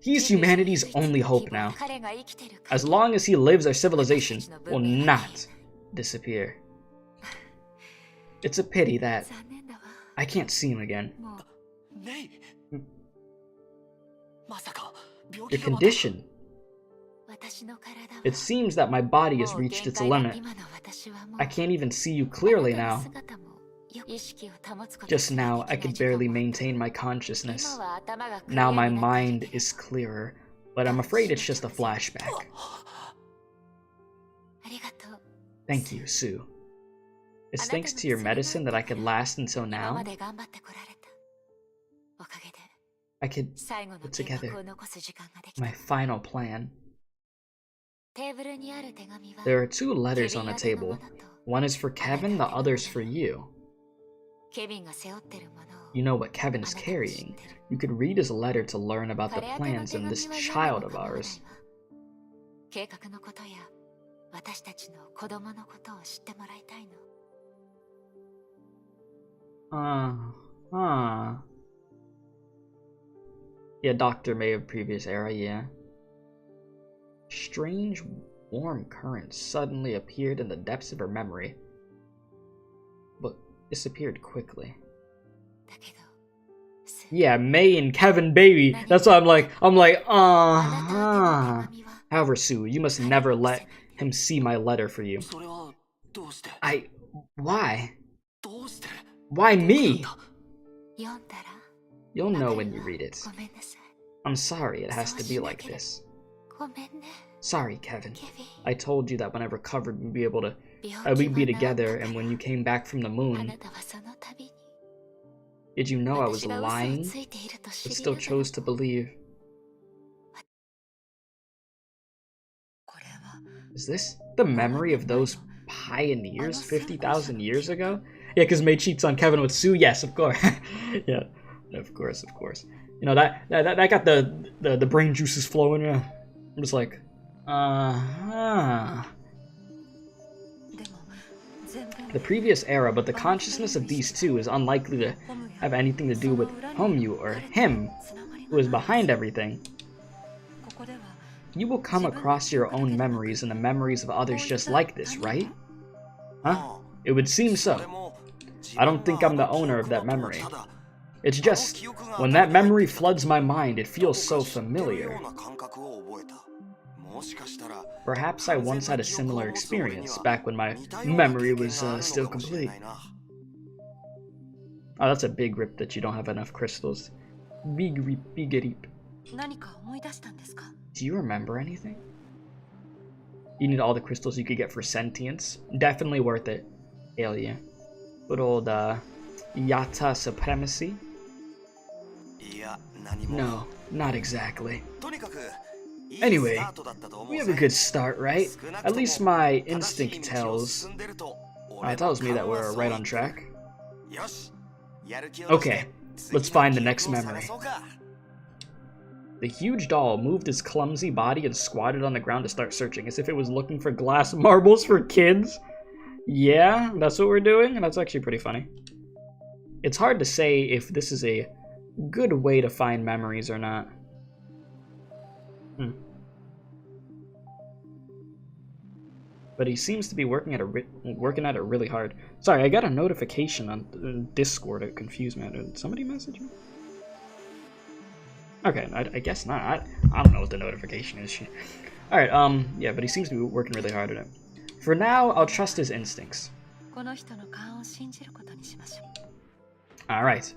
He's humanity's only hope now. As long as he lives, our civilization will not disappear. It's a pity that I can't see him again. The condition. It seems that my body has reached its limit. I can't even see you clearly now. Just now, I could barely maintain my consciousness. Now my mind is clearer, but I'm afraid it's just a flashback. Thank you, Sue. It's thanks to your medicine that I could last until now. I could put together my final plan. There are 2 letters on the table. One is for Kevin, the other's for you. You know what Kevin is carrying. You could read his letter to learn about the plans of this child of ours. Yeah, Doctor May of previous era, yeah. Strange, warm currents suddenly appeared in the depths of her memory, but disappeared quickly. Yeah, May and Kevin, baby. That's why I'm like, However, Sue, you must never let him see my letter for you. Why? Why me? You'll know when you read it. I'm sorry it has to be like this. Sorry, Kevin. I told you that when I recovered, we'd be together, and when you came back from the moon... Did you know I was lying, but still chose to believe? Is this the memory of those pioneers 50,000 years ago? Yeah, because May cheats on Kevin with Sue? Yes, of course. Yeah, of course. You know, that got the brain juices flowing, yeah. I'm just like, The previous era, but the consciousness of these 2 is unlikely to have anything to do with Homyu or him, who is behind everything. You will come across your own memories and the memories of others just like this, right? Huh? It would seem so. I don't think I'm the owner of that memory. It's just, when that memory floods my mind, it feels so familiar. Perhaps I once had a similar experience, back when my memory was still complete. Oh, that's a big rip that you don't have enough crystals. Big rip. Do you remember anything? You need all the crystals you could get for sentience. Definitely worth it. Hell yeah. Good old Yata supremacy. No, not exactly. Anyway, we have a good start, right? At least my instinct tells me that we're right on track. Okay, let's find the next memory. The huge doll moved its clumsy body and squatted on the ground to start searching, as if it was looking for glass marbles for kids. Yeah, that's what we're doing, and that's actually pretty funny. It's hard to say if this is a good way to find memories or not. But he seems to be working at it really hard. Sorry, I got a notification on Discord. It confused me. Did somebody message me? Okay, I guess not. I don't know what the notification is. Alright, yeah, but he seems to be working really hard at it. For now, I'll trust his instincts. Alright.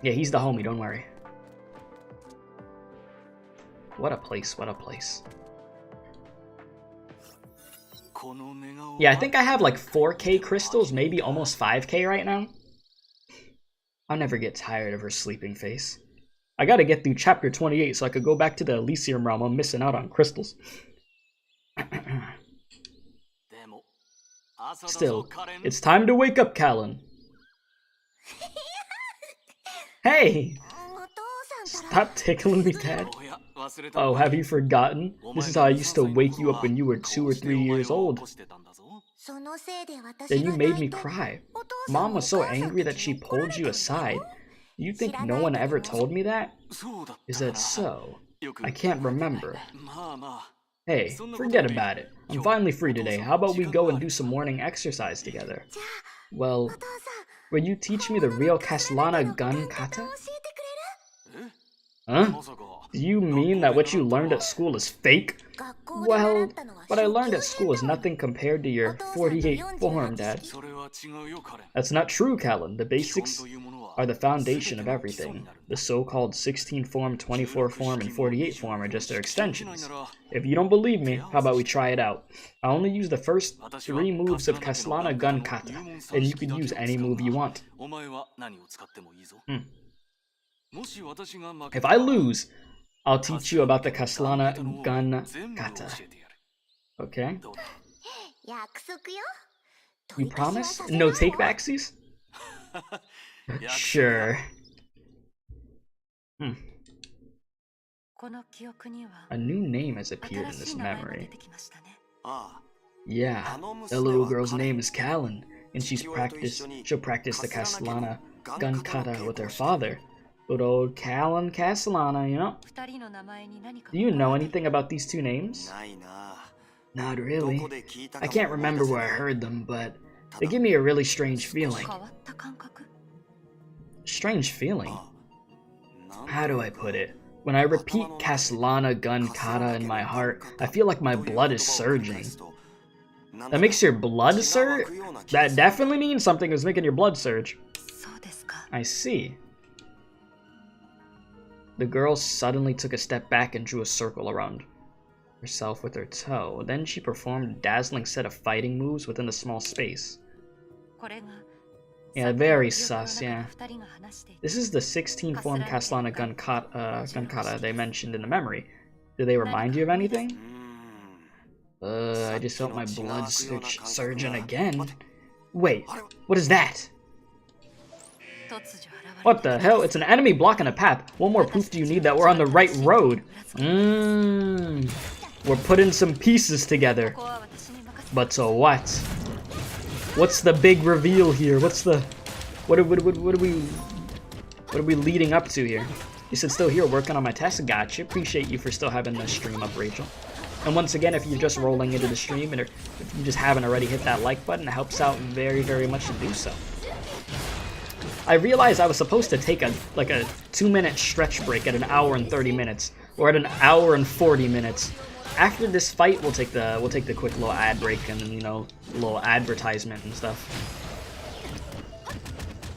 Yeah, he's the homie, don't worry. What a place, what a place. Yeah, I think I have like 4K crystals, maybe almost 5K right now. I'll never get tired of her sleeping face. I gotta get through chapter 28 so I could go back to the Elysium realm. I'm missing out on crystals. Still, it's time to wake up, Callan. Hey! Stop tickling me, Dad. Oh, have you forgotten? This is how I used to wake you up when you were 2 or 3 years old. Then you made me cry. Mom was so angry that she pulled you aside. You think no one ever told me that? Is that so? I can't remember. Hey, forget about it. I'm finally free today. How about we go and do some morning exercise together? Well, will you teach me the real Castellana gun kata? Huh? Do you mean that what you learned at school is fake? Well, what I learned at school is nothing compared to your 48 form, Dad. That's not true, Callan. The basics are the foundation of everything. The so-called 16 form, 24 form, and 48 form are just their extensions. If you don't believe me, how about we try it out? I only use the first 3 moves of Castellana gun kata, and you can use any move you want. If I lose, I'll teach you about the Castellana gun kata. Okay? You promise? No takebacksies? Sure. A new name has appeared in this memory. Yeah, the little girl's name is Callan, and she'll practice the Castellana gun kata with her father. Good old Callan Castellana, you know? Do you know anything about these 2 names? Not really. I can't remember where I heard them, but they give me a really strange feeling. Strange feeling? How do I put it? When I repeat Castellana gun kata in my heart, I feel like my blood is surging. That makes your blood surge? That definitely means something is making your blood surge. I see. The girl suddenly took a step back and drew a circle around herself with her toe. Then she performed a dazzling set of fighting moves within the small space. Yeah, very sus, yeah. This is the 16 form Castellana gun kata they mentioned in the memory. Do they remind you of anything? I just felt my blood surging again. Wait, what is that? What the hell? It's an enemy blocking a path. What more proof do you need that we're on the right road? We're putting some pieces together. But so what? What's the big reveal here? What are we leading up to here? You said still here working on my test. Gotcha. Appreciate you for still having the stream up, Rachel. And once again, if you're just rolling into the stream and if you just haven't already hit that like button, it helps out very, very much to do so. I realized I was supposed to take a 2-minute stretch break at 1 hour and 30 minutes, or at 1 hour and 40 minutes. After this fight, we'll take the quick little ad break and then, you know, a little advertisement and stuff.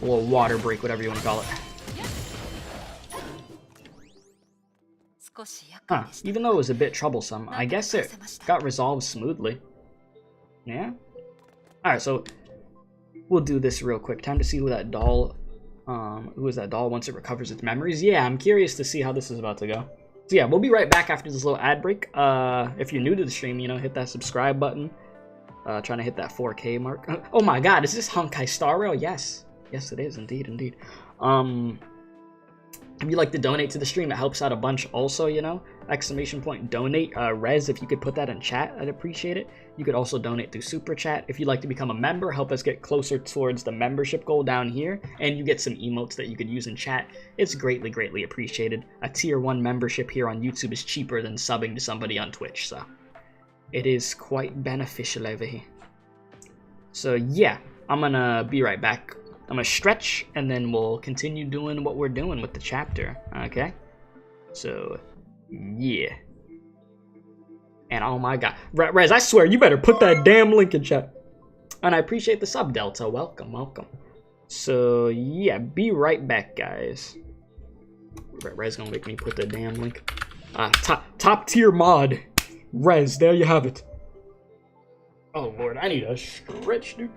A little water break, whatever you want to call it. Huh, even though it was a bit troublesome, I guess it got resolved smoothly. Yeah? Alright, so we'll do this real quick. Time to see who that doll, who is that doll once it recovers its memories. Yeah, I'm curious to see how this is about to go. So yeah, we'll be right back after this little ad break. If you're new to the stream, you know, hit that subscribe button. Trying to hit that 4K mark. Oh my god, is this Honkai Star Rail? Yes. Yes, it is, indeed, indeed. If you'd like to donate to the stream, it helps out a bunch also, you know. Exclamation point donate. Rez, if you could put that in chat, I'd appreciate it. You could also donate through Super Chat. If you'd like to become a member, help us get closer towards the membership goal down here. And you get some emotes that you could use in chat. It's greatly, greatly appreciated. A tier 1 membership here on YouTube is cheaper than subbing to somebody on Twitch, so it is quite beneficial over here. So yeah, I'm gonna be right back. I'm gonna stretch, and then we'll continue doing what we're doing with the chapter, okay? So, yeah. And oh my god. Rez, I swear, you better put that damn link in chat. And I appreciate the sub, Delta. Welcome, welcome. So, yeah, be right back, guys. Rez gonna make me put the damn link. Top tier mod. Rez, there you have it. Oh lord, I need a stretch, dude.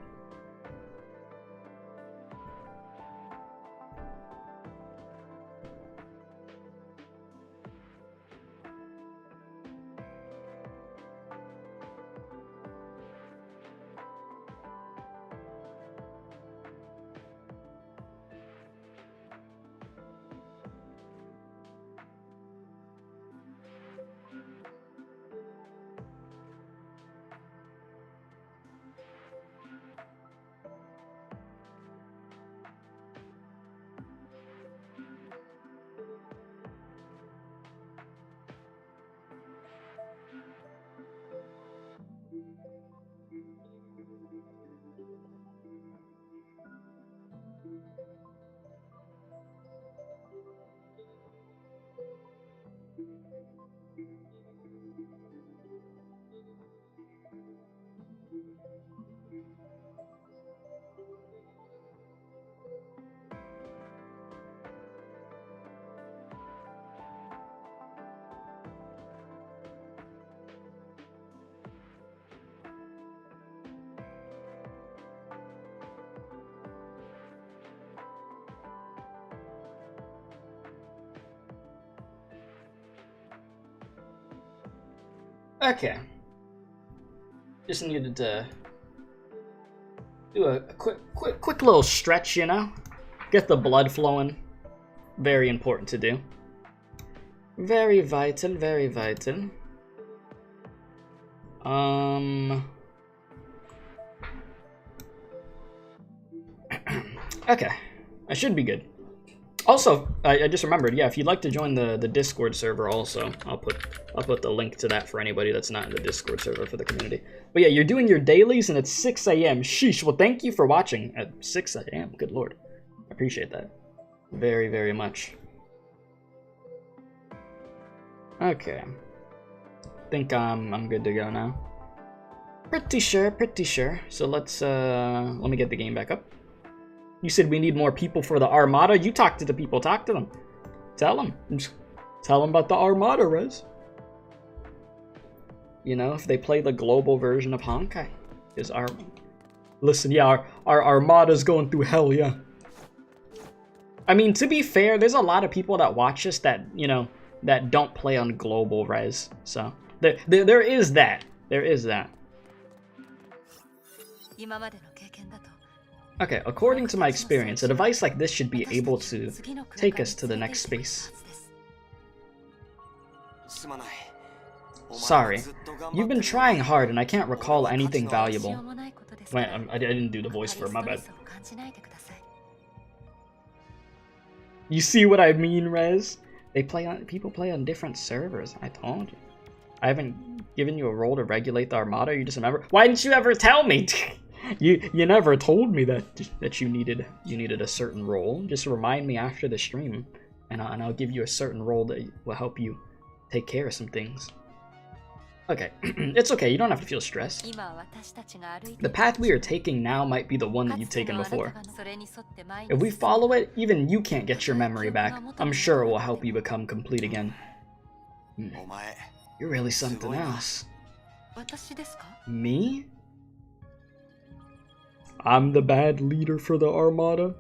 Okay. Just needed to do a quick little stretch, you know? Get the blood flowing. Very important to do. Very vital, very vital. Okay. I should be good. Also, I just remembered, yeah, if you'd like to join the Discord server also, I'll put the link to that for anybody that's not in the Discord server for the community. But yeah, you're doing your dailies and it's 6 a.m. Sheesh, well thank you for watching at 6 a.m. Good lord. I appreciate that. Very, very much. Okay. Think I'm good to go now. Pretty sure, pretty sure. So let's, let me get the game back up. You said we need more people for the Armada. You talk to the people. Talk to them. Tell them. Just tell them about the Armada, Rez. You know, if they play the global version of Honkai. Is our... Listen, yeah, our Armada's going through hell, yeah. I mean, to be fair, there's a lot of people that watch us that, you know, that don't play on global, Rez. So, there is that. There is that. Okay, according to my experience, a device like this should be able to take us to the next space. Sorry, you've been trying hard and I can't recall anything valuable. Wait, I didn't do the voice for it, my bad. You see what I mean, Rez? People play on different servers, I told you. I haven't given you a role to regulate the Armada, you just remember? Why didn't you ever tell me? You never told me that you needed a certain role. Just remind me after the stream, and I'll give you a certain role that will help you take care of some things. Okay, it's okay. You don't have to feel stressed. The path we are taking now might be the one that you've taken before. If we follow it, even you can't get your memory back. I'm sure it will help you become complete again. Hmm. You're really something else. Me? I'm the bad leader for the Armada?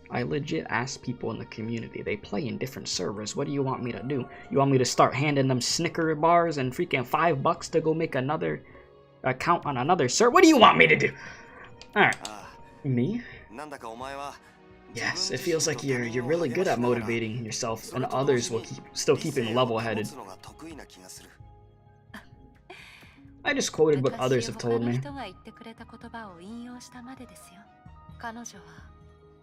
I legit ask people in the community. They play in different servers. What do you want me to do? You want me to start handing them Snicker bars and freaking $5 to go make another account on another server? What do you want me to do? Alright. Me? Yes, it feels like you're really good at motivating yourself and others while still keeping level-headed. I just quoted what others have told me.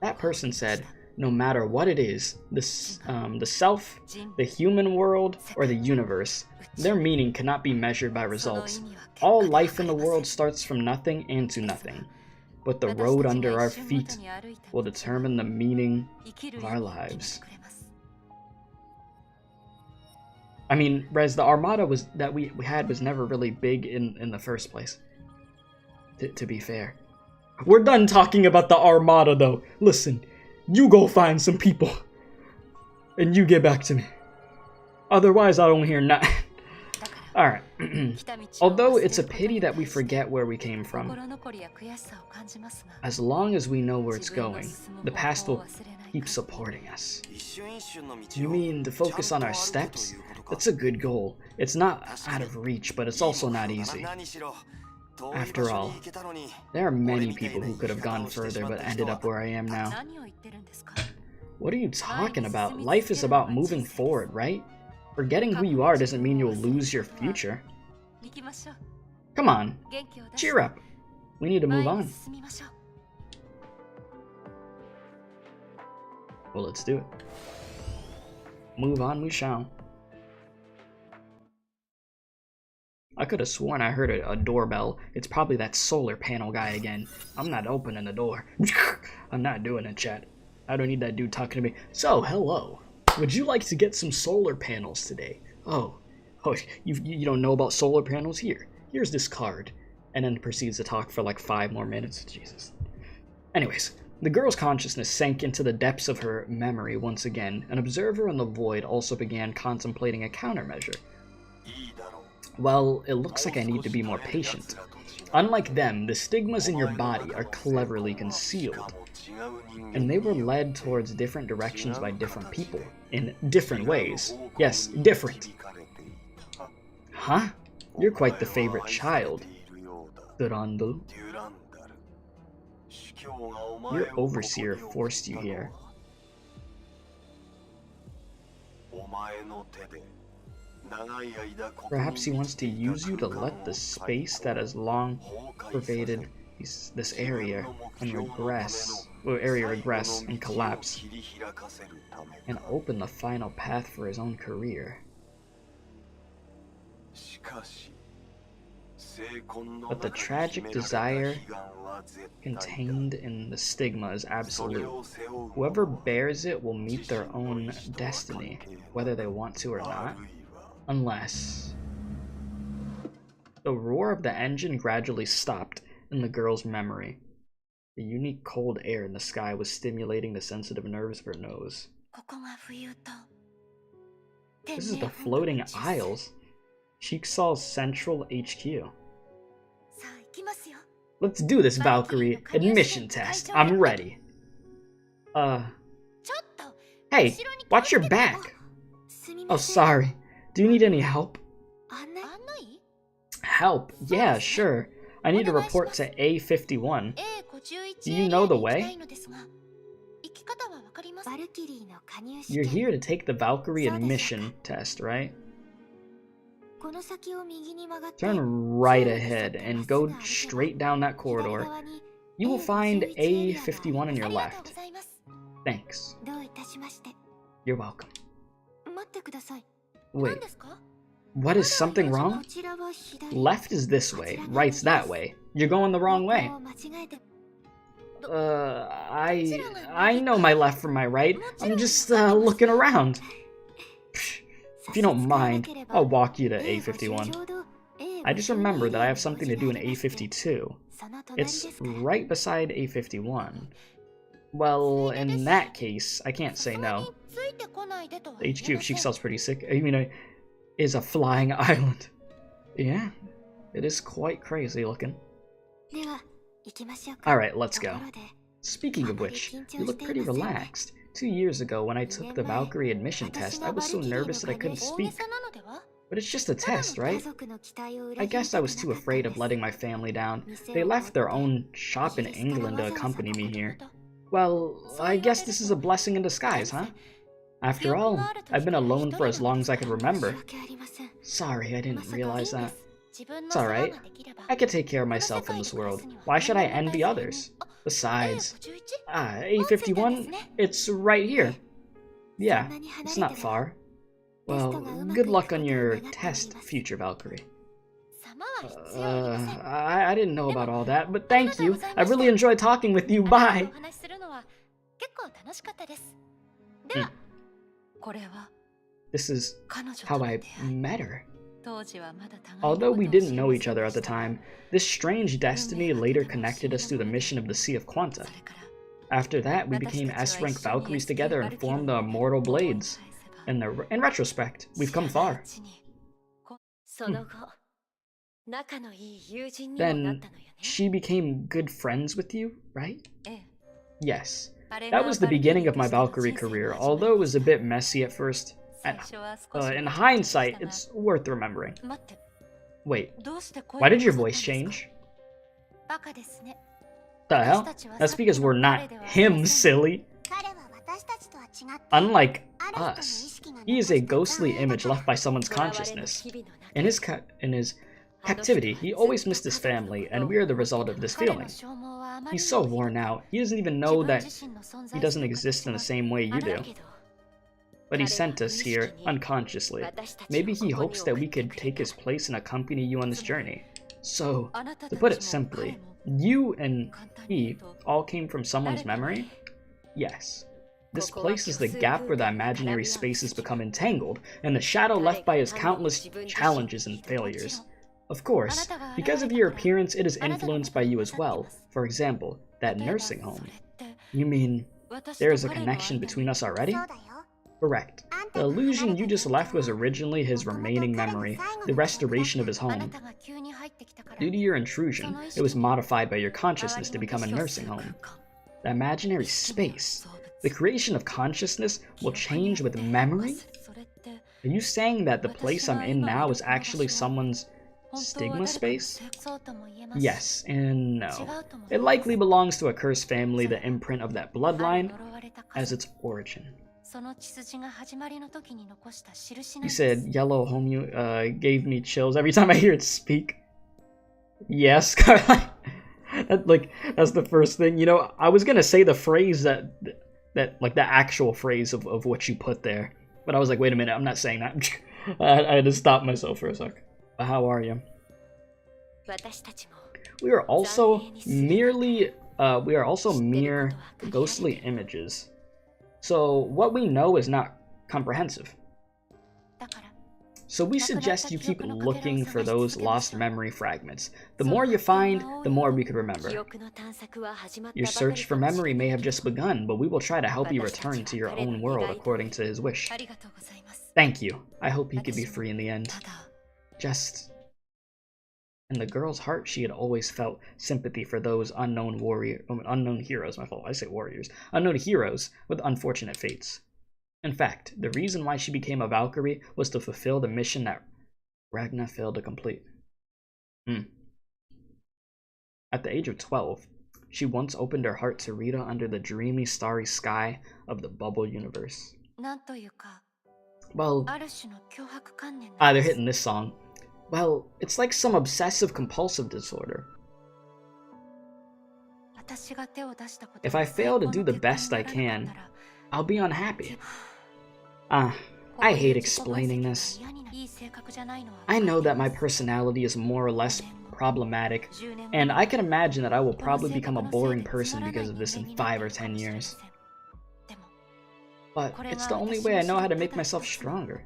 That person said, no matter what it is, the self, the human world, or the universe, their meaning cannot be measured by results. All life in the world starts from nothing and to nothing. But the road under our feet will determine the meaning of our lives. I mean, Rez, the Armada that we had was never really big in the first place. To be fair. We're done talking about the Armada, though. Listen, you go find some people. And you get back to me. Otherwise, I don't hear nothing. Alright. Although it's a pity that we forget where we came from. As long as we know where it's going, the past will keep supporting us. You mean to focus on our steps? That's a good goal. It's not out of reach, but it's also not easy. After all, there are many people who could have gone further but ended up where I am now. What are you talking about? Life is about moving forward, right? Forgetting who you are doesn't mean you'll lose your future. Come on, cheer up. We need to move on. Well, let's do it. Move on we shall. I could have sworn I heard a doorbell. It's probably that solar panel guy again. I'm not opening the door. I'm not doing it, chat. I don't need that dude talking to me. So, hello. Would you like to get some solar panels today? Oh, you don't know about solar panels? Here's this card. And then proceeds to talk for like 5 more minutes. Jesus. Anyways, the girl's consciousness sank into the depths of her memory once again. An observer in the void also began contemplating a countermeasure. Well, it looks like I need to be more patient. Unlike them, the stigmas in your body are cleverly concealed. And they were led towards different directions by different people. In different ways. Yes, different. Huh? You're quite the favorite child. Durandal. Your overseer forced you here. Perhaps he wants to use you to let the space that has long pervaded this area and regress and collapse, and open the final path for his own career. But the tragic desire contained in the stigma is absolute. Whoever bears it will meet their own destiny, whether they want to or not. Unless... The roar of the engine gradually stopped in the girl's memory. The unique cold air in the sky was stimulating the sensitive nerves of her nose. This is the floating isles. Cheeksal's Central HQ. Let's do this, Valkyrie. Admission test. I'm ready. Hey, watch your back. Oh, sorry. Do you need any help? Help? Yeah, sure. I need to report to A51. Do you know the way? You're here to take the Valkyrie admission test, right? Turn right ahead and go straight down that corridor. You will find A51 on your left. Thanks. You're welcome. Wait. What, is something wrong? Left is this way, right's that way. You're going the wrong way. I know my left from my right. I'm just looking around. If you don't mind, I'll walk you to A51. I just remembered that I have something to do in A52. It's right beside A51. Well, in that case, I can't say no. The HQ of Shiksel's pretty sick. I mean, is a flying island. Yeah, it is quite crazy looking. Alright, let's go. Speaking of which, you look pretty relaxed. 2 years ago, when I took the Valkyrie admission test, I was so nervous that I couldn't speak. But it's just a test, right? I guess I was too afraid of letting my family down. They left their own shop in England to accompany me here. Well, I guess this is a blessing in disguise, huh? After all, I've been alone for as long as I can remember. Sorry, I didn't realize that. It's alright. I can take care of myself in this world. Why should I envy others? Besides... A51? It's right here. Yeah, it's not far. Well, good luck on your test, future Valkyrie. I didn't know about all that, but thank you. I really enjoyed talking with you. Bye! This is how I met her. Although we didn't know each other at the time, this strange destiny later connected us through the mission of the Sea of Quanta. After that, we became S-rank Valkyries together and formed the Immortal Blades. In retrospect, we've come far. Then, she became good friends with you, right? Yes. That was the beginning of my Valkyrie career, although it was a bit messy at first. In hindsight, it's worth remembering. Wait, why did your voice change? The hell? That's because we're not him, silly. Unlike us, he is a ghostly image left by someone's consciousness. In his captivity, he always missed his family, and we are the result of this feeling. He's so worn out, he doesn't even know that he doesn't exist in the same way you do. But he sent us here, unconsciously. Maybe he hopes that we could take his place and accompany you on this journey. So, to put it simply, you and he all came from someone's memory? Yes. This place is the gap where the imaginary spaces become entangled, and the shadow left by his countless challenges and failures. Of course, because of your appearance, it is influenced by you as well. For example, that nursing home. You mean, there is a connection between us already? Correct. The illusion you just left was originally his remaining memory, the restoration of his home. Due to your intrusion, it was modified by your consciousness to become a nursing home. The imaginary space, the creation of consciousness, will change with memory? Are you saying that the place I'm in now is actually someone's stigma space? Yes and no. It likely belongs to a cursed family, the imprint of that bloodline, as its origin. You said yellow homie gave me chills every time I hear it speak. Yes, that's the first thing. You know, I was gonna say the phrase that like the actual phrase of what you put there, but I was like, wait a minute, I'm not saying that. I had to stop myself for a sec. How are you? We are also mere ghostly images. So what we know is not comprehensive. So we suggest you keep looking for those lost memory fragments. The more you find, the more we could remember. Your search for memory may have just begun, but we will try to help you return to your own world according to his wish. Thank you. I hope he could be free in the end. Just... In the girl's heart, she had always felt sympathy for those unknown heroes, my fault, I say warriors, unknown heroes with unfortunate fates. In fact, the reason why she became a Valkyrie was to fulfill the mission that Ragna failed to complete. At the age of 12, she once opened her heart to Rita under the dreamy starry sky of the bubble universe. Well, they're hitting this song. Well, it's like some obsessive-compulsive disorder. If I fail to do the best I can, I'll be unhappy. I hate explaining this. I know that my personality is more or less problematic, and I can imagine that I will probably become a boring person because of this in 5 or 10 years. But it's the only way I know how to make myself stronger.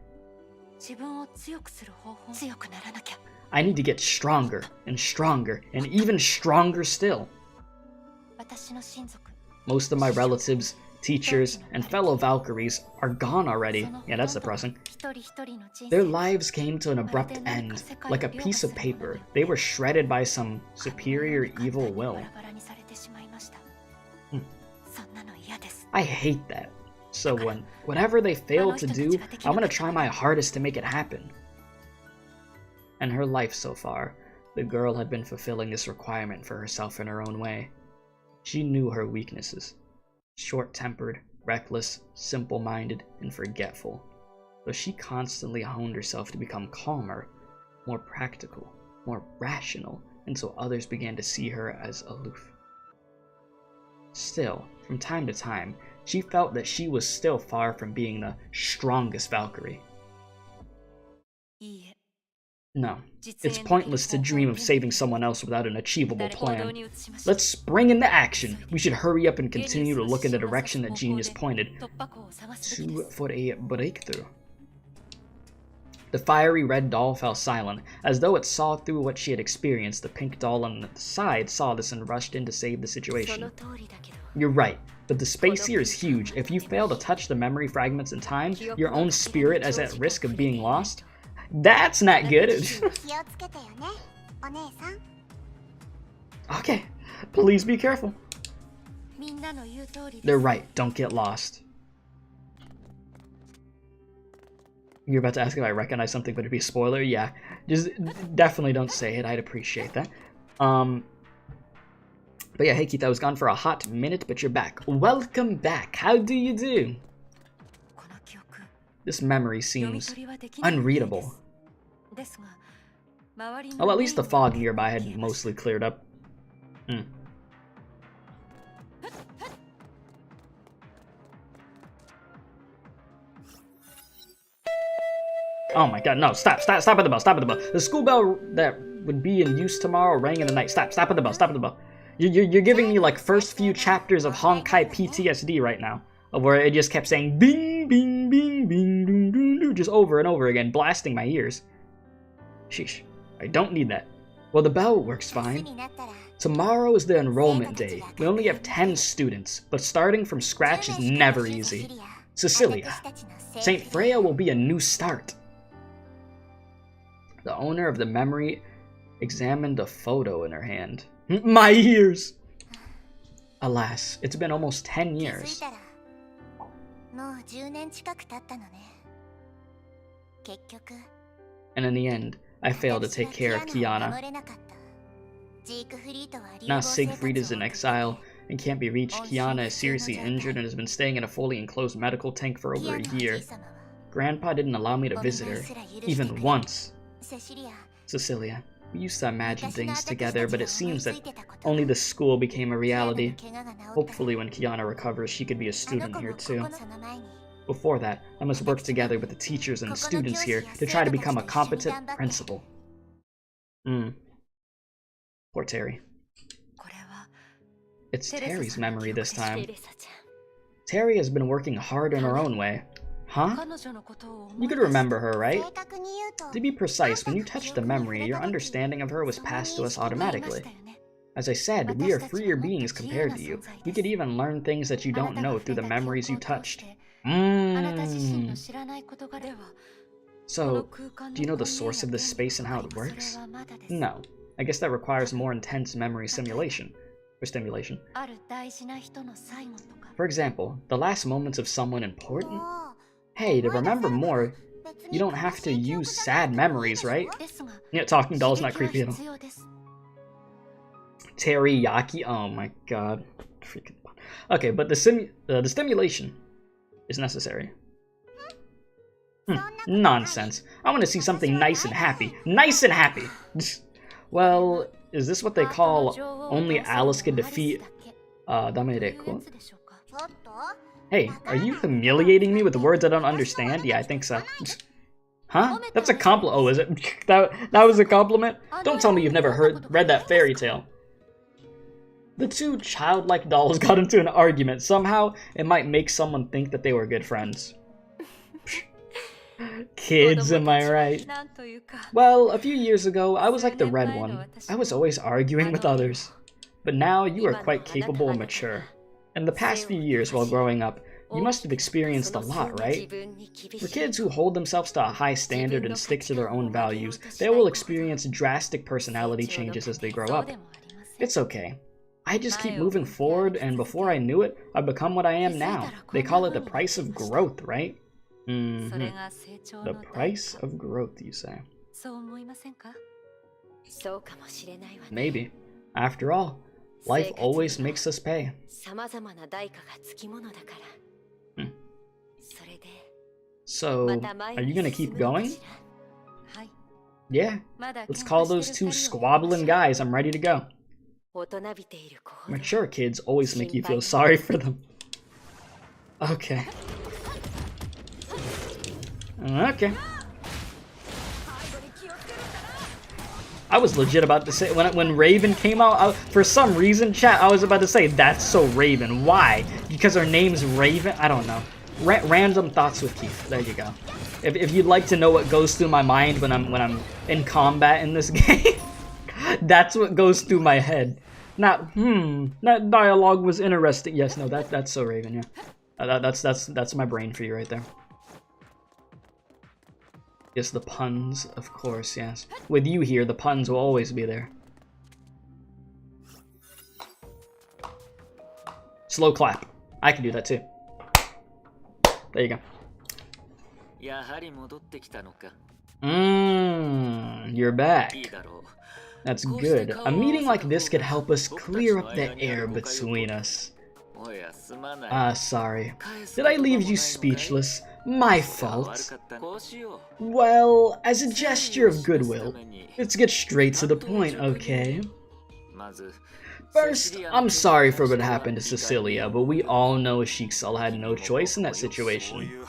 I need to get stronger and stronger and even stronger still. Most of my relatives, teachers, and fellow Valkyries are gone already. Yeah, that's depressing. Their lives came to an abrupt end, like a piece of paper. They were shredded by some superior evil will. I hate that. So whatever they fail to do, I'm gonna try my hardest to make it happen. And her life so far, the girl had been fulfilling this requirement for herself in her own way. She knew her weaknesses. Short-tempered, reckless, simple-minded, and forgetful. But she constantly honed herself to become calmer, more practical, more rational, until others began to see her as aloof. Still, from time to time, she felt that she was still far from being the strongest Valkyrie. No, it's pointless to dream of saving someone else without an achievable plan. Let's spring into action. We should hurry up and continue to look in the direction that Genius pointed for a breakthrough. The fiery red doll fell silent, as though it saw through what she had experienced. The pink doll on the side saw this and rushed in to save the situation. You're right, but the space here is huge. If you fail to touch the memory fragments in time, your own spirit is at risk of being lost. That's not good. Okay, please be careful. They're right, don't get lost. You're about to ask if I recognize something, but it'd be a spoiler? Yeah, just definitely don't say it, I'd appreciate that. But yeah, hey Keith, I was gone for a hot minute, but you're back. Welcome back, how do you do? This memory seems unreadable. Well, at least the fog nearby had mostly cleared up. Oh my god, no, stop at the bell, stop at the bell. The school bell that would be in use tomorrow rang in the night. Stop at the bell, stop at the bell. You're giving me like first few chapters of Honkai PTSD right now. Of where it just kept saying bing, bing, bing, bing, doo, doo, doo, just over and over again, blasting my ears. Sheesh, I don't need that. Well, the bell works fine. Tomorrow is the enrollment day. We only have 10 students, but starting from scratch is never easy. Cecilia, St. Freya will be a new start. The owner of the memory examined a photo in her hand. My ears! Alas, it's been almost 10 years. And in the end, I failed to take care of Kiana. Now Siegfried is in exile and can't be reached. Kiana is seriously injured and has been staying in a fully enclosed medical tank for over a year. Grandpa didn't allow me to visit her, even once. Cecilia, we used to imagine things together, but it seems that only the school became a reality. Hopefully when Kiana recovers, she could be a student here too. Before that, I must work together with the teachers and the students here to try to become a competent principal. Poor Terry. It's Terry's memory this time. Terry has been working hard in her own way. Huh? You could remember her, right? To be precise, when you touched the memory, your understanding of her was passed to us automatically. As I said, we are freer beings compared to you. We could even learn things that you don't know through the memories you touched. So, do you know the source of this space and how it works? No. I guess that requires more intense memory simulation. Or stimulation. For example, the last moments of someone important? Hey, to remember more, you don't have to use sad memories, right? Yeah, talking doll's not creepy at all. Teriyaki? Oh my god. Freaking. Okay, but the stimulation is necessary. Nonsense. I want to see something nice and happy. Nice and happy! Well, is this what they call only Alice can defeat Damereko? Hey, are you humiliating me with words I don't understand? Yeah, I think so. Huh? That's a compliment. Oh, is it? that was a compliment? Don't tell me you've never read that fairy tale. The two childlike dolls got into an argument. Somehow, it might make someone think that they were good friends. Kids, am I right? Well, a few years ago, I was like the red one. I was always arguing with others. But now, you are quite capable and mature. In the past few years while growing up, you must have experienced a lot, right? For kids who hold themselves to a high standard and stick to their own values, they will experience drastic personality changes as they grow up. It's okay. I just keep moving forward, and before I knew it, I've become what I am now. They call it the price of growth, right? The price of growth, you say? Maybe. After all, life always makes us pay. So, are you gonna keep going? Yeah. Let's call those two squabbling guys. I'm ready to go. Mature kids always make you feel sorry for them. Okay. Okay. I was legit about to say, when Raven came out, for some reason, chat, I was about to say, that's so Raven. Why? Because her name's Raven? I don't know. Random thoughts with Keith. There you go. If you'd like to know what goes through my mind when I'm in combat in this game, that's what goes through my head. Not, that dialogue was interesting. Yes, no, that's so Raven, yeah. That's my brain for you right there. Yes, the puns, of course, yes. With you here, the puns will always be there. Slow clap. I can do that too. There you go. You're back. That's good. A meeting like this could help us clear up the air between us. Sorry. Did I leave you speechless? My fault. Well, as a gesture of goodwill, let's get straight to the point, okay? First, I'm sorry for what happened to Cecilia, but we all know Sheik's had no choice in that situation.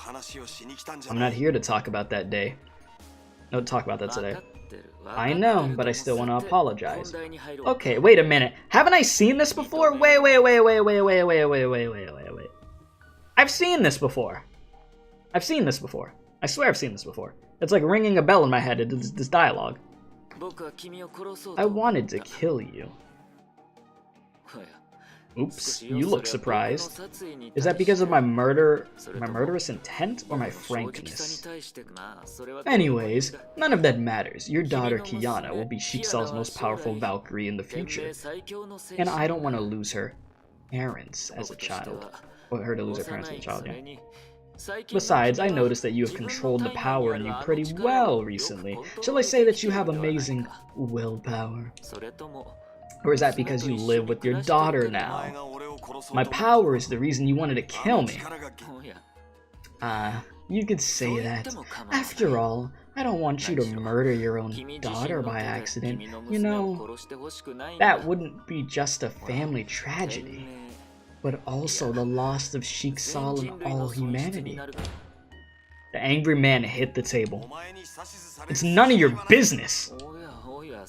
I'm not here to talk about that day. No, talk about that today. I know, but I still want to apologize. Okay, wait a minute. Haven't I seen this before? Wait. I've seen this before. I've seen this before. I swear I've seen this before. It's like ringing a bell in my head, this dialogue. I wanted to kill you. Oops, you look surprised. Is that because of my murderous intent, or my frankness? Anyways, none of that matters. Your daughter Kiana will be Sheik's most powerful Valkyrie in the future, and I don't want to lose her parents as a child. Or her to lose her parents as a child, yeah. Besides, I noticed that you have controlled the power in you pretty well recently. Shall I say that you have amazing willpower? Or is that because you live with your daughter now? My power is the reason you wanted to kill me. You could say that. After all, I don't want you to murder your own daughter by accident. You know, that wouldn't be just a family tragedy, but also the loss of Sheik Sal and all humanity. The angry man hit the table. It's none of your business!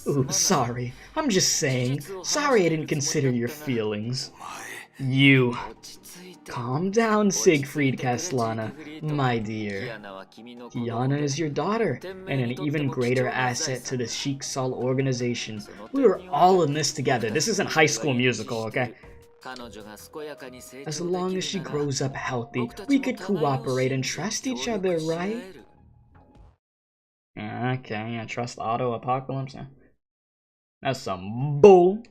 Oops, sorry. I'm just saying. Sorry I didn't consider your feelings. You. Calm down, Siegfried Castellana, my dear. Kiana is your daughter, and an even greater asset to the Sheik Sal organization. We were all in this together. This isn't High School Musical, okay? As long as she grows up healthy, we could cooperate and trust each other, right? Okay, yeah, trust Otto Apocalypse. That's some bull.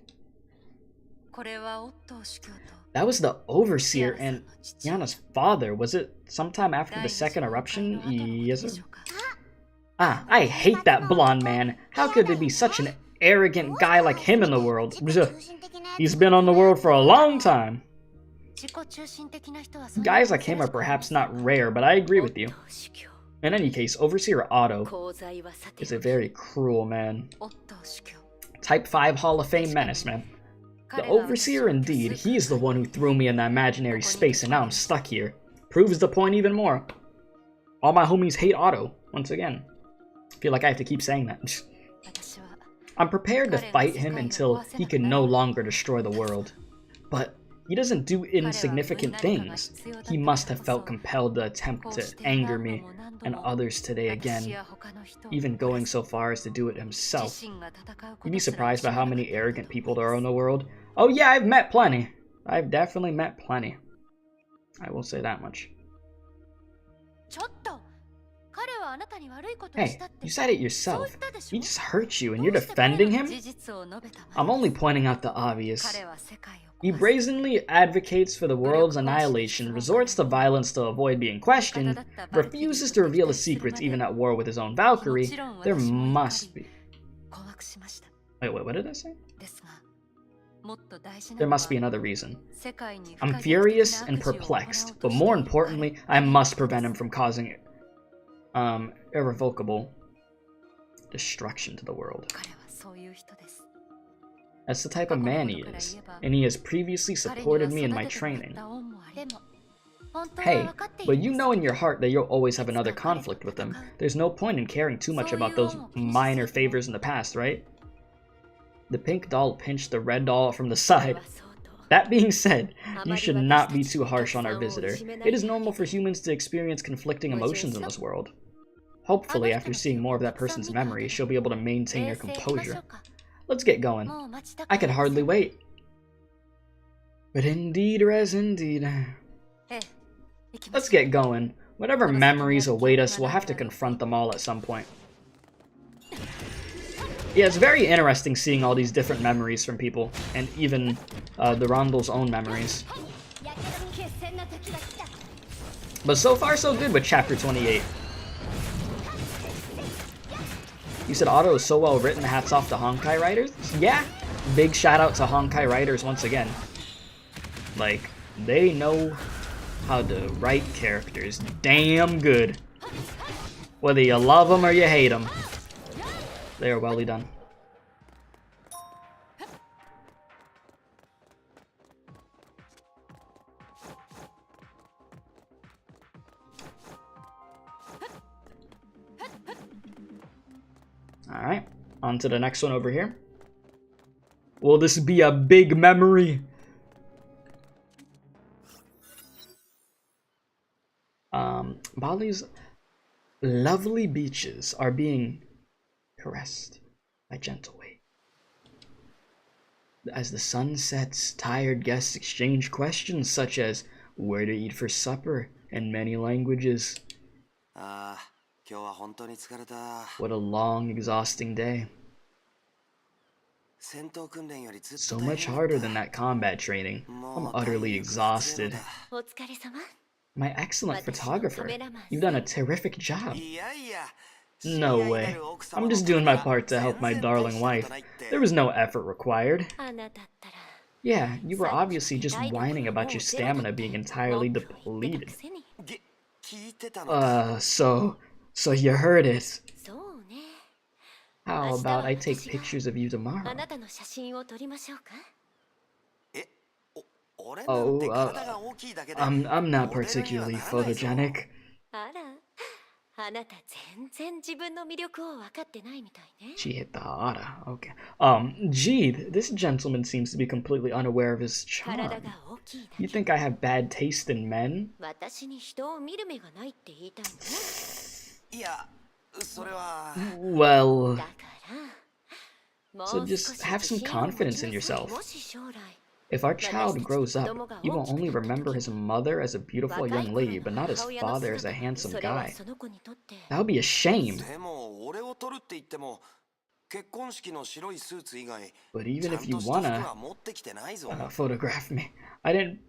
That was the Overseer and Yana's father. Was it sometime after the second eruption? Yes, sir. I hate that blonde man. How could there be such an arrogant guy like him in the world? He's been on the world for a long time. Guys like him are perhaps not rare, but I agree with you. In any case, Overseer Otto is a very cruel man. Type 5 Hall of Fame menace, man. The Overseer indeed, he's the one who threw me in that imaginary space and now I'm stuck here. Proves the point even more. All my homies hate Otto, once again. I feel like I have to keep saying that. I'm prepared to fight him until he can no longer destroy the world. But he doesn't do insignificant things. He must have felt compelled to attempt to anger me and others today again, even going so far as to do it himself. You'd be surprised by how many arrogant people there are in the world. Oh yeah, I've met plenty. I've definitely met plenty. I will say that much. Hey, you said it yourself. He just hurt you and you're defending him? I'm only pointing out the obvious. He brazenly advocates for the world's annihilation, resorts to violence to avoid being questioned, refuses to reveal his secrets even at war with his own Valkyrie. There must be... Wait, what did I say? There must be another reason. I'm furious and perplexed, but more importantly, I must prevent him from causing irrevocable destruction to the world. That's the type of man he is, and he has previously supported me in my training. Hey, but you know in your heart that you'll always have another conflict with him. There's no point in caring too much about those minor favors in the past, right? The pink doll pinched the red doll from the side. That being said, you should not be too harsh on our visitor. It is normal for humans to experience conflicting emotions in this world. Hopefully, after seeing more of that person's memory, she'll be able to maintain her composure. Let's get going. I can hardly wait. But indeed, Rez, indeed. Let's get going. Whatever memories await us, we'll have to confront them all at some point. Yeah, it's very interesting seeing all these different memories from people, and even the Rondal's own memories. But so far, so good with Chapter 28. You said Otto is so well written, hats off to Honkai writers? Yeah, big shout out to Honkai writers once again. Like, they know how to write characters damn good. Whether you love them or you hate them. They are well done. Alright, on to the next one over here. Will this be a big memory? Bali's lovely beaches are being caressed by gentle waves. As the sun sets, tired guests exchange questions such as where to eat for supper in many languages. What a long, exhausting day. So much harder than that combat training. I'm utterly exhausted. My excellent photographer, you've done a terrific job. No way. I'm just doing my part to help my darling wife. There was no effort required. Yeah, you were obviously just whining about your stamina being entirely depleted. So you heard it. How about I take pictures of you tomorrow? Oh, I'm not particularly photogenic. She hit the hara. Okay. Gee, this gentleman seems to be completely unaware of his charm. You think I have bad taste in men? Well, so just have some confidence in yourself. If our child grows up, he will only remember his mother as a beautiful young lady, but not his father as a handsome guy. That would be a shame. But even if you wanna photograph me, I didn't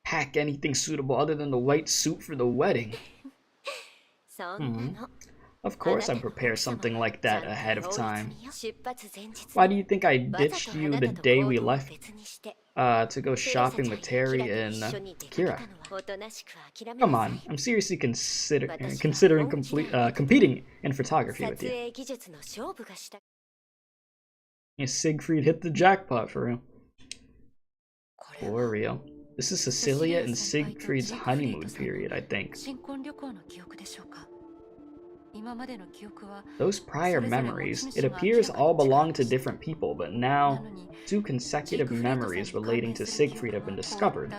pack anything suitable other than the white suit for the wedding. Of course I'd prepare something like that ahead of time. Why do you think I ditched you the day we left to go shopping with Terry and Kira? Come on, I'm seriously considering competing in photography with you. Yeah, Siegfried hit the jackpot for real. For real. This is Cecilia and Siegfried's honeymoon period, I think. Those prior memories, it appears all belong to different people, but now 2 consecutive memories relating to Siegfried have been discovered.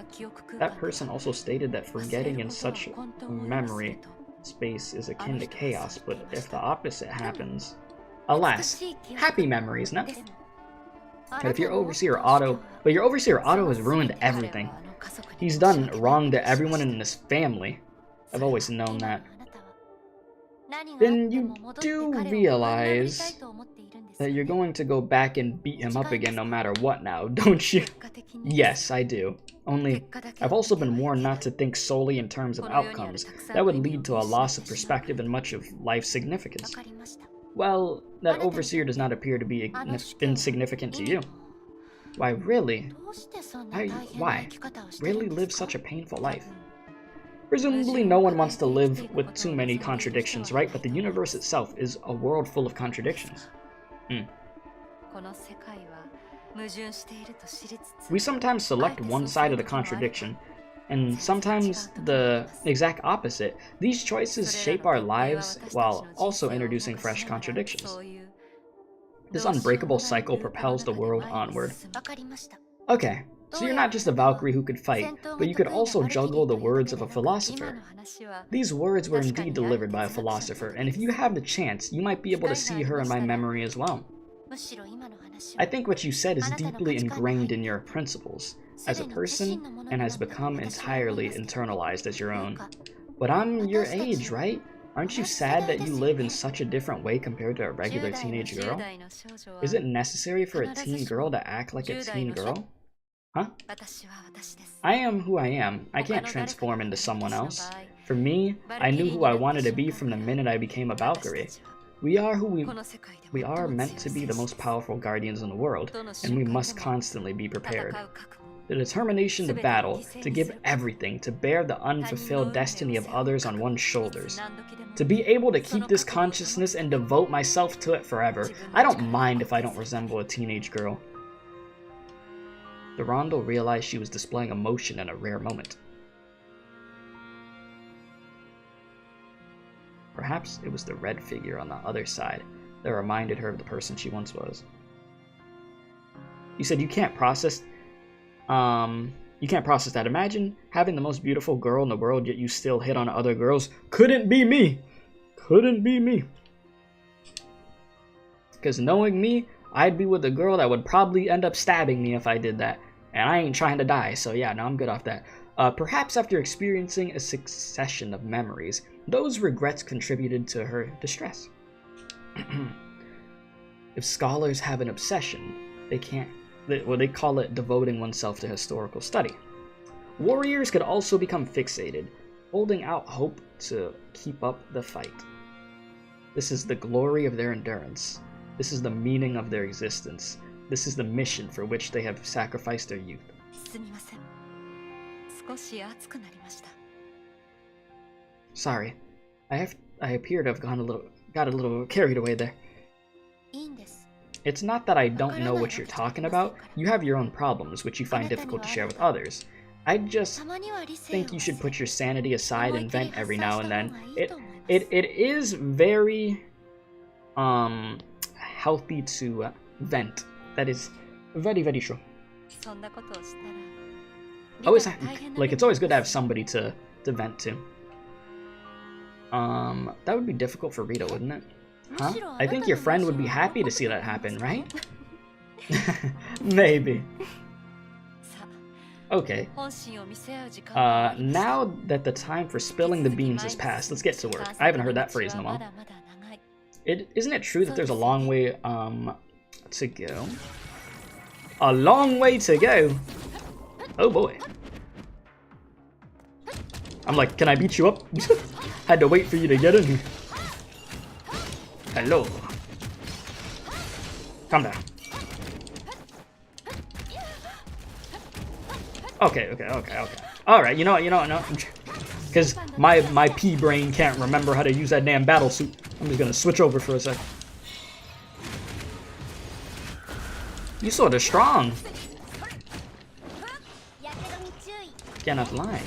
That person also stated that forgetting in such memory space is akin to chaos, but if the opposite happens... Alas, happy memories, no? But if your overseer Otto, has ruined everything. He's done wrong to everyone in this family. I've always known that. Then you do realize that you're going to go back and beat him up again no matter what now, don't you? Yes, I do. Only, I've also been warned not to think solely in terms of outcomes. That would lead to a loss of perspective and much of life's significance. Well, that overseer does not appear to be insignificant to you. Why, really? Why? Really live such a painful life? Presumably no one wants to live with too many contradictions, right? But the universe itself is a world full of contradictions. We sometimes select one side of the contradiction, and sometimes the exact opposite. These choices shape our lives while also introducing fresh contradictions. This unbreakable cycle propels the world onward. Okay, so you're not just a Valkyrie who could fight, but you could also juggle the words of a philosopher. These words were indeed delivered by a philosopher, and if you have the chance, you might be able to see her in my memory as well. I think what you said is deeply ingrained in your principles as a person and has become entirely internalized as your own. But I'm your age, right? Aren't you sad that you live in such a different way compared to a regular teenage girl? Is it necessary for a teen girl to act like a teen girl? Huh? I am who I am. I can't transform into someone else. For me, I knew who I wanted to be from the minute I became a Valkyrie. We are meant to be the most powerful guardians in the world, and we must constantly be prepared. The determination to battle, to give everything, to bear the unfulfilled destiny of others on one's shoulders. To be able to keep this consciousness and devote myself to it forever. I don't mind if I don't resemble a teenage girl. Durandal realized she was displaying emotion in a rare moment. Perhaps it was the red figure on the other side that reminded her of the person she once was. You said you can't process that. Imagine having the most beautiful girl in the world, yet you still hit on other girls. Couldn't be me. Couldn't be me. Because knowing me, I'd be with a girl that would probably end up stabbing me if I did that. And I ain't trying to die, so yeah, no, I'm good off that. Perhaps after experiencing a succession of memories, those regrets contributed to her distress. If scholars have an obsession, they call it devoting oneself to historical study. Warriors could also become fixated, holding out hope to keep up the fight. This is the glory of their endurance. This is the meaning of their existence. This is the mission for which they have sacrificed their youth. Sorry, I appear to have got a little carried away there. It's not that I don't know what you're talking about. You have your own problems, which you find difficult to share with others. I just think you should put your sanity aside and vent every now and then. It is very healthy to vent. That is very, very true. It's always good to have somebody to vent to. That would be difficult for Rita, wouldn't it? Huh? I think your friend would be happy to see that happen, right? Maybe. Okay. Now that the time for spilling the beans has passed, let's get to work. I haven't heard that phrase in a while. Isn't it true that there's a long way, to go? A long way to go? Oh boy. I'm like, can I beat you up? Had to wait for you to get in here. Hello. Calm down. Okay. Alright, you know what, no. Because my pea brain can't remember how to use that damn battle suit. I'm just gonna switch over for a sec. You sorta strong. Cannot lie.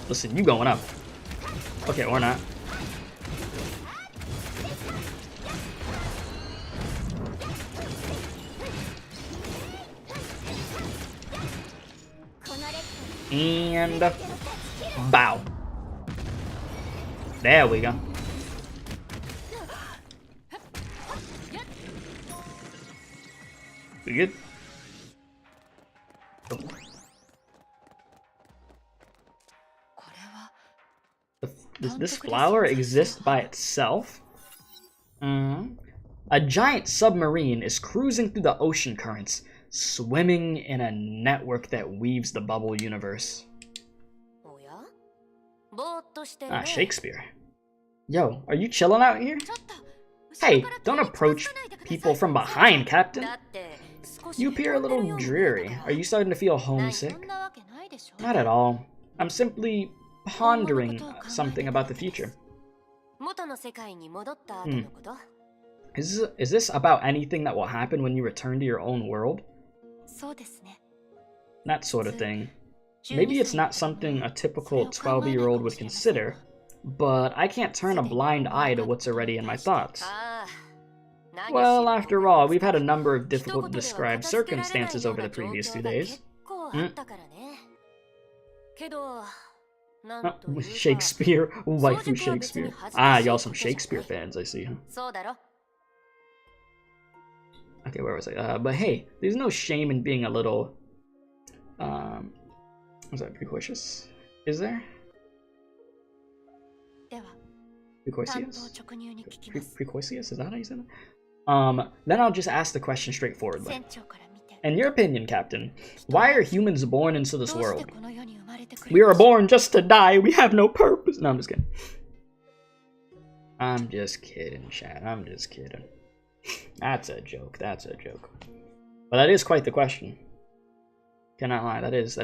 Listen, you going up. Okay, or not. And bow. There we go. We good? Oh. Does this flower exist by itself? A giant submarine is cruising through the ocean currents, swimming in a network that weaves the bubble universe. Ah, Shakespeare. Yo, are you chilling out here? Hey, don't approach people from behind, Captain. You appear a little dreary. Are you starting to feel homesick? Not at all. I'm simply pondering something about the future. Is this about anything that will happen when you return to your own world? That sort of thing. Maybe it's not something a typical 12-year-old would consider, but I can't turn a blind eye to what's already in my thoughts. Well, after all, we've had a number of difficult to describe circumstances over the previous 2 days. Shakespeare, waifu Shakespeare. Ah, y'all some Shakespeare fans, I see. Okay, where was I? But hey, there's no shame in being a little, was that precocious? Is there? Precocious? Precocious? Is that how you say that? Then I'll just ask the question straightforwardly. In your opinion, Captain, why are humans born into this world? We are born just to die. We have no purpose. No, I'm just kidding. I'm just kidding, chat. I'm just kidding. That's a joke. That's a joke. But that is quite the question. Cannot lie. That is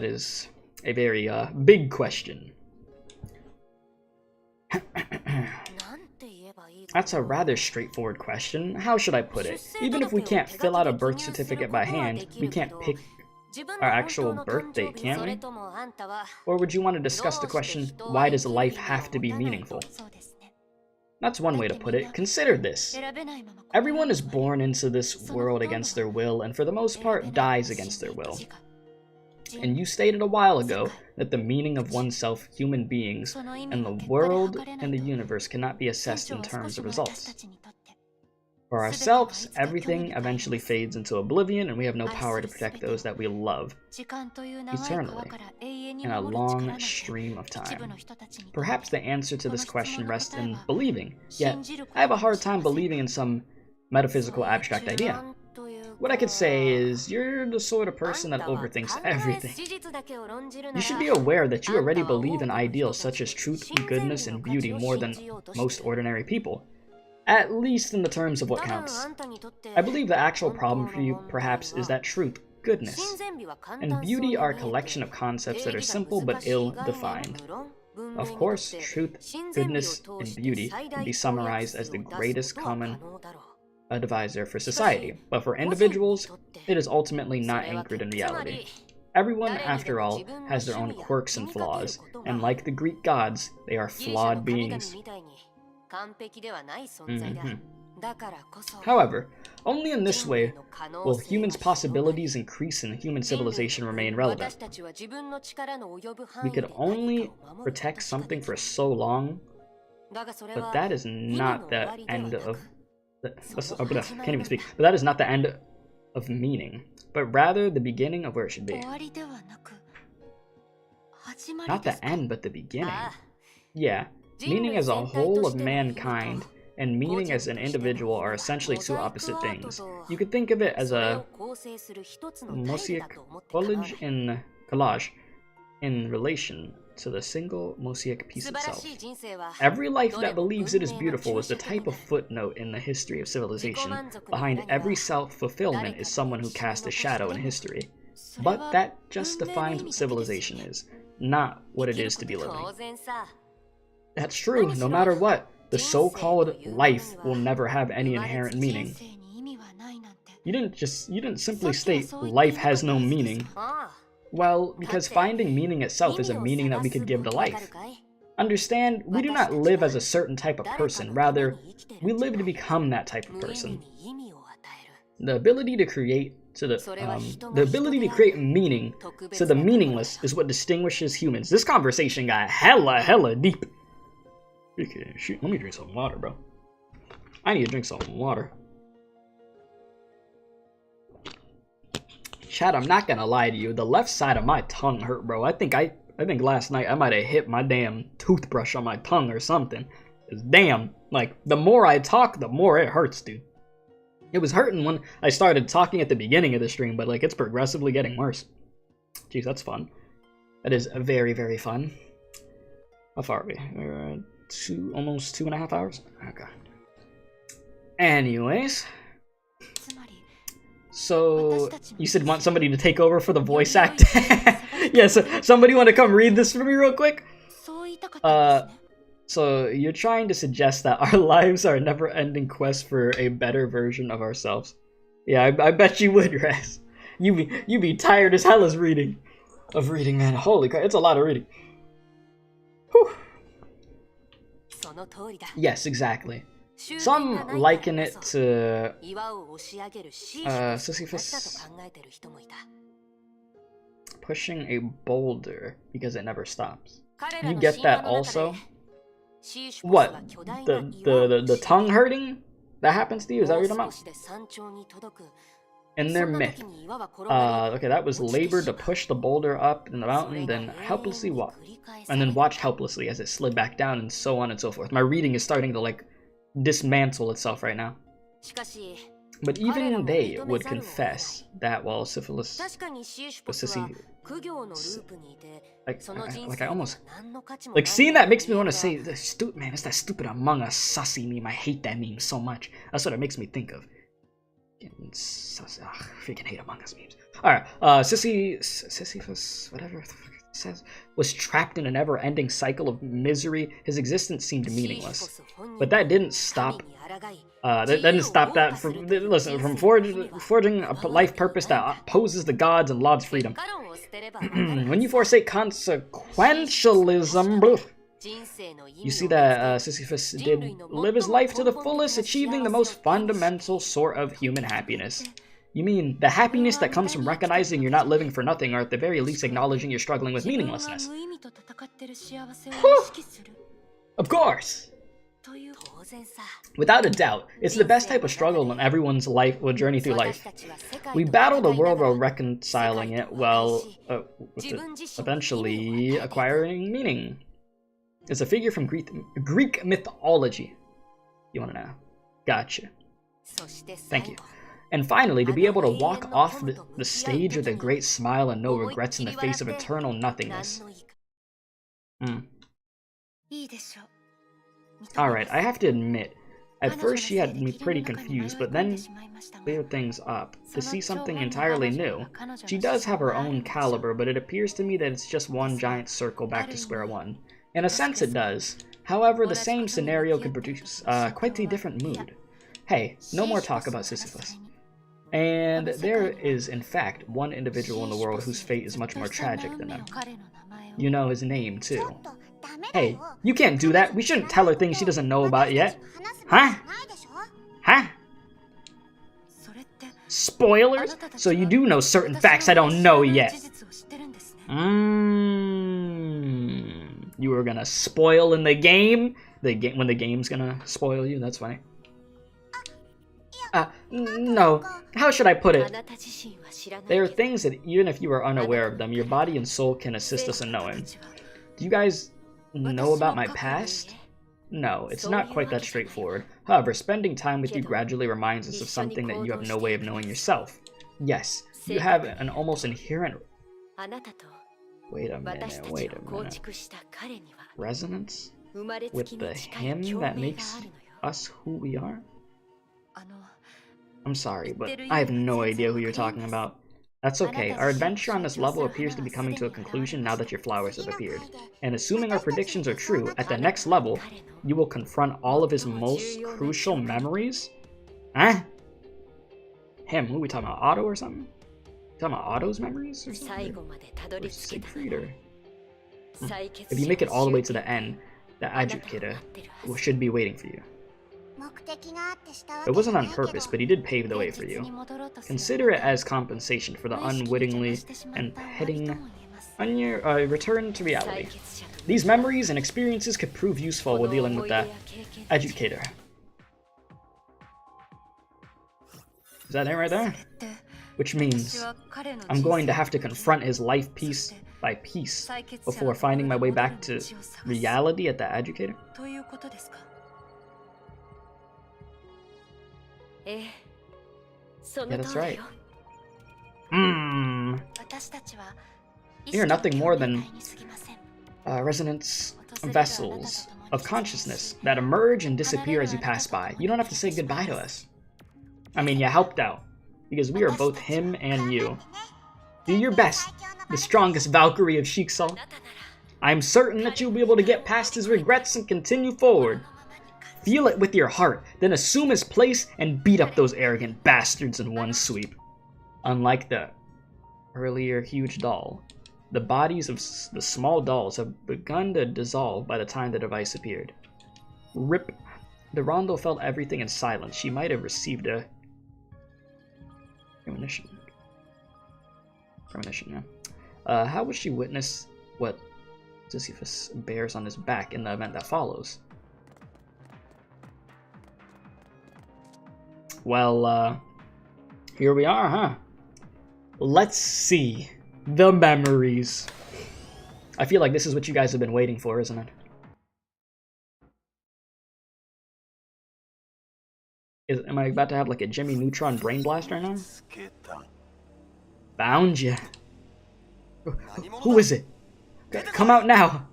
a very big question. That's a rather straightforward question. How should I put it? Even if we can't fill out a birth certificate by hand, we can't pick our actual birth date, can't we? Or would you want to discuss the question, why does life have to be meaningful? That's one way to put it. Consider this. Everyone is born into this world against their will, and for the most part, dies against their will. And you stated a while ago that the meaning of oneself, human beings, and the world and the universe cannot be assessed in terms of results. For ourselves, everything eventually fades into oblivion, and we have no power to protect those that we love eternally in a long stream of time. Perhaps the answer to this question rests in believing, yet I have a hard time believing in some metaphysical abstract idea. What I could say is, you're the sort of person that overthinks everything. You should be aware that you already believe in ideals such as truth, goodness, and beauty more than most ordinary people. At least in the terms of what counts. I believe the actual problem for you, perhaps, is that truth, goodness, and beauty are a collection of concepts that are simple but ill-defined. Of course, truth, goodness, and beauty can be summarized as the greatest common divisor for society, but for individuals, it is ultimately not anchored in reality. Everyone, after all, has their own quirks and flaws, and like the Greek gods, they are flawed beings. However, only in this way will humans' possibilities increase and human civilization remain relevant. We could only protect something for so long, but that is not the end of... can't even speak. But that is not the end of meaning, but rather the beginning of where it should be. Not the end, but the beginning. Yeah, meaning as a whole of mankind and meaning as an individual are essentially two opposite things. You could think of it as a mosaic collage in relation to the single mosaic piece itself. Every life that believes it is beautiful is the type of footnote in the history of civilization. Behind every self-fulfillment is someone who cast a shadow in history. But that just defines what civilization is, not what it is to be living. That's true, no matter what. The so-called life will never have any inherent meaning. You didn't simply state life has no meaning. Well, because finding meaning itself is a meaning that we could give to life. Understand, we do not live as a certain type of person, rather, we live to become that type of person. The ability to create meaning to the meaningless is what distinguishes humans. This conversation got hella deep. Shoot, let me drink some water, bro. I need to drink some water. Chad, I'm not gonna lie to you. The left side of my tongue hurt, bro. I think last night I might have hit my damn toothbrush on my tongue or something. 'Cause damn, like, the more I talk, the more it hurts, dude. It was hurting when I started talking at the beginning of the stream, but like it's progressively getting worse. Jeez, that's fun. That is very, very fun. How far are we? We're almost 2.5 hours. Okay. Anyways, so you said want somebody to take over for the voice act? Yeah, so somebody want to come read this for me real quick? So you're trying to suggest that our lives are a never-ending quest for a better version of ourselves. Yeah, I bet you would, Raz. You be tired as hell of reading, man. Holy crap, it's a lot of reading. Whew. Yes, exactly. Some liken it to Sisyphus pushing a boulder because it never stops. You get that also? What? The tongue hurting that happens to you? Is that what you're talking about? In their myth. Okay, that was labor to push the boulder up in the mountain, then helplessly walk. And then watch helplessly as it slid back down, and so on and so forth. My reading is starting to, like, dismantle itself right now. But even they would confess that while syphilis was like I almost like seeing that makes me want to say man, it's that stupid Among Us sussy meme. I hate that meme so much. That's what it makes me think of. Freaking hate Among Us memes. Alright, Sisyphus, whatever the fuck it says, was trapped in a never-ending cycle of misery. His existence seemed meaningless. But that didn't stop that didn't stop that from forging a life purpose that opposes the gods and lauds freedom. When you forsake consequentialism, you see that Sisyphus did live his life to the fullest, achieving the most fundamental sort of human happiness. You mean the happiness that comes from recognizing you're not living for nothing, or at the very least acknowledging you're struggling with meaninglessness? Of course! Without a doubt, it's the best type of struggle in everyone's life or journey through life. We battle the world while reconciling it, eventually acquiring meaning. It's a figure from Greek mythology. You want to know? Gotcha. Thank you. And finally, to be able to walk off the stage with a great smile and no regrets in the face of eternal nothingness. Alright, I have to admit, at first she had me pretty confused, but then cleared things up. To see something entirely new. She does have her own caliber, but it appears to me that it's just one giant circle back to square one. In a sense it does. However, the same scenario could produce quite a different mood. Hey, no more talk about Sisyphus. And there is, in fact, one individual in the world whose fate is much more tragic than them. You know his name, too. Hey, you can't do that. We shouldn't tell her things she doesn't know about yet. Huh? Huh? Spoilers? So you do know certain facts I don't know yet. You were gonna spoil in the game? When the game's gonna spoil you? That's funny. No. How should I put it? There are things that even if you are unaware of them, your body and soul can assist us in knowing. Do you guys know about my past? No, it's not quite that straightforward. However, spending time with you gradually reminds us of something that you have no way of knowing yourself. Yes, you have an almost inherent... Wait a minute. Resonance? With the him that makes us who we are? I'm sorry, but I have no idea who you're talking about. That's okay, our adventure on this level appears to be coming to a conclusion now that your flowers have appeared. And assuming our predictions are true, at the next level, you will confront all of his most crucial memories? Huh? Him, who are we talking about, Otto or something? Talking about Otto's memories or something? Or Siegfried or... If you make it all the way to the end, the adjudicator should be waiting for you. It wasn't on purpose, but he did pave the way for you. Consider it as compensation for the unwittingly and petting on your return to reality. These memories and experiences could prove useful when dealing with the adjudicator. Is that it right there? which means I'm going to have to confront his life piece by piece before finding my way back to reality at the educator. Yeah, that's right. We are nothing more than resonance vessels of consciousness that emerge and disappear as you pass by. You don't have to say goodbye to us. I mean, you helped out, because we are both him and you. Do your best, the strongest Valkyrie of Shikso. I'm certain that you'll be able to get past his regrets and continue forward. Feel it with your heart, then assume his place and beat up those arrogant bastards in one sweep. Unlike the earlier huge doll, the bodies of the small dolls have begun to dissolve by the time the device appeared. Rip. The Rondo felt everything in silence. She might have received a premonition. Yeah. How would she witness what Sisyphus bears on his back in the event that follows? Well, here we are, huh? Let's see the memories. I feel like this is what you guys have been waiting for, isn't it? Am I about to have like a Jimmy Neutron brain blast right now? Found ya. Who is it? Come out now.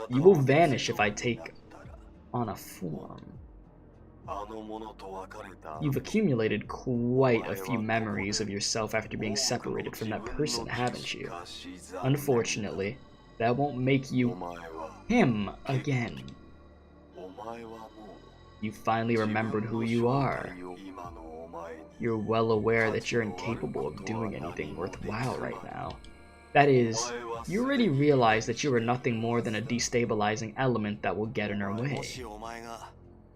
You will vanish if I take on a form. You've accumulated quite a few memories of yourself after being separated from that person, haven't you? Unfortunately, that won't make you him again. You finally remembered who you are. You're well aware that you're incapable of doing anything worthwhile right now. That is, you already realize that you are nothing more than a destabilizing element that will get in her way.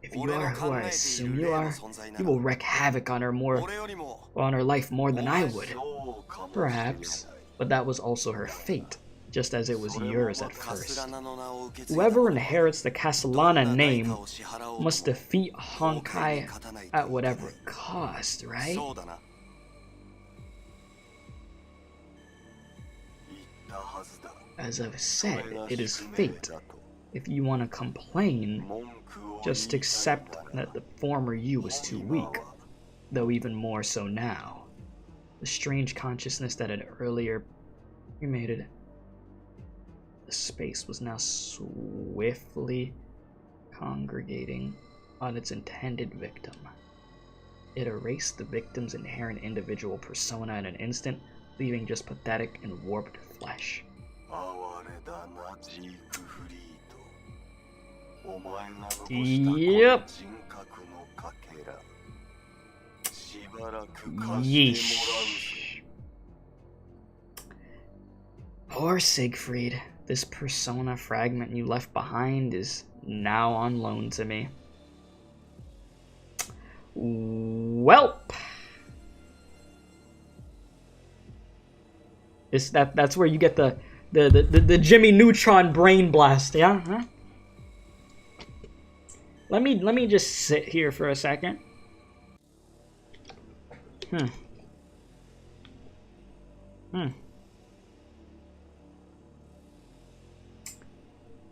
If you are who I assume you are, you will wreak havoc on her life more than I would. Perhaps, but that was also her fate, just as it was yours at first. Whoever inherits the Castellana name must defeat Honkai at whatever cost, right? As I've said, it is fate. If you want to complain, just accept that the former you was too weak, though even more so now. The strange consciousness that had earlier cremated the space was now swiftly congregating on its intended victim. It erased the victim's inherent individual persona in an instant, leaving just pathetic and warped flesh. Yep. Yeesh. Poor Siegfried. This persona fragment you left behind is now on loan to me. Welp. That's where you get the Jimmy Neutron brain blast, yeah? Huh? Let me just sit here for a second.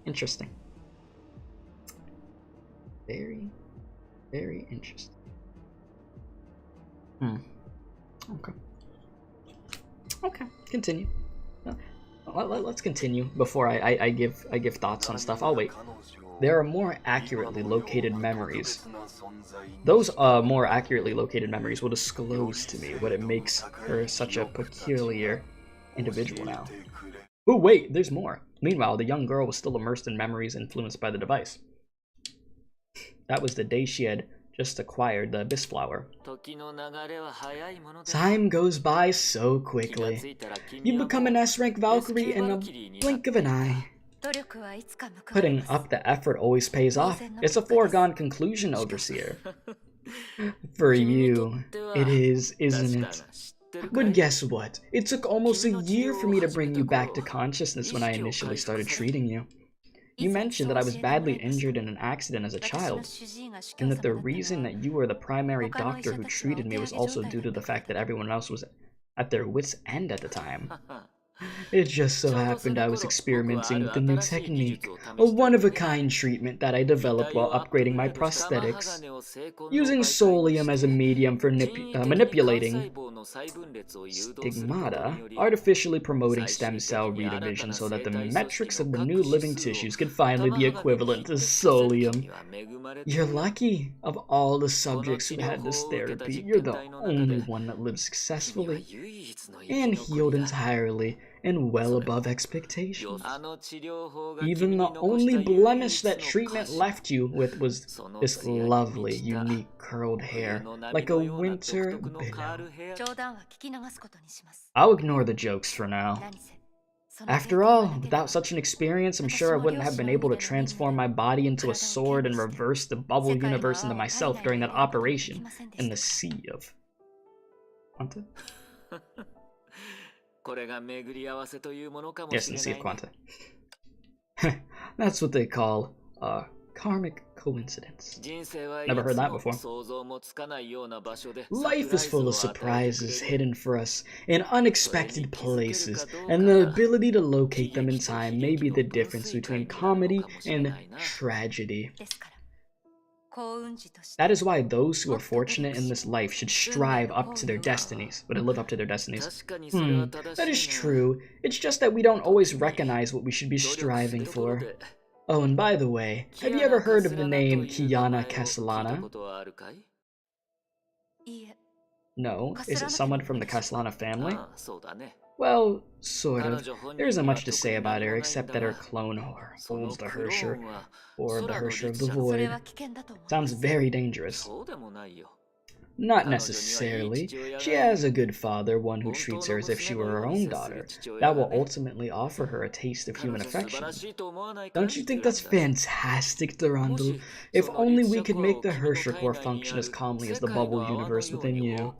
Interesting. Very, very interesting. Okay, continue. Let's continue before I give thoughts on stuff. I'll wait. There are more accurately located memories. Those more accurately located memories will disclose to me what it makes her such a peculiar individual now. Oh wait, there's more. Meanwhile, the young girl was still immersed in memories influenced by the device. That was the day she had just acquired the Abyss Flower. Time goes by so quickly. You become an S-rank Valkyrie in a blink of an eye. Putting up the effort always pays off. It's a foregone conclusion, Overseer. For you, it is, isn't it? But guess what? It took almost a year for me to bring you back to consciousness when I initially started treating you. You mentioned that I was badly injured in an accident as a child, and that the reason that you were the primary doctor who treated me was also due to the fact that everyone else was at their wits' end at the time. It just so happened I was experimenting with a new technique, a one-of-a-kind treatment that I developed while upgrading my prosthetics. Using solium as a medium for manipulating stigmata, artificially promoting stem cell redivision so that the metrics of the new living tissues could finally be equivalent to solium. You're lucky. Of all the subjects who had this therapy, you're the only one that lived successfully and healed entirely and well above expectations. Even the only blemish that treatment left you with was this lovely, unique curled hair, like a winter billow. I'll ignore the jokes for now. After all, without such an experience, I'm sure I wouldn't have been able to transform my body into a sword and reverse the bubble universe into myself during that operation in the sea of... Quanta? Yes, in the Sea of Quanta. That's what they call a karmic coincidence. Never heard that before. Life is full of surprises hidden for us in unexpected places, and the ability to locate them in time may be the difference between comedy and tragedy. That is why those who are fortunate in this life should strive up to their destinies, but live up to their destinies. That is true. It's just that we don't always recognize what we should be striving for. Oh, and by the way, have you ever heard of the name Kiana Castellana? No. Is it someone from the Castellana family? Well, sort of. There isn't much to say about her, except that her clone holds the Hersher, or the Hersher of the Void. Sounds very dangerous. Not necessarily. She has a good father, one who treats her as if she were her own daughter. That will ultimately offer her a taste of human affection. Don't you think that's fantastic, Durandal? If only we could make the Hersher Core function as calmly as the bubble universe within you.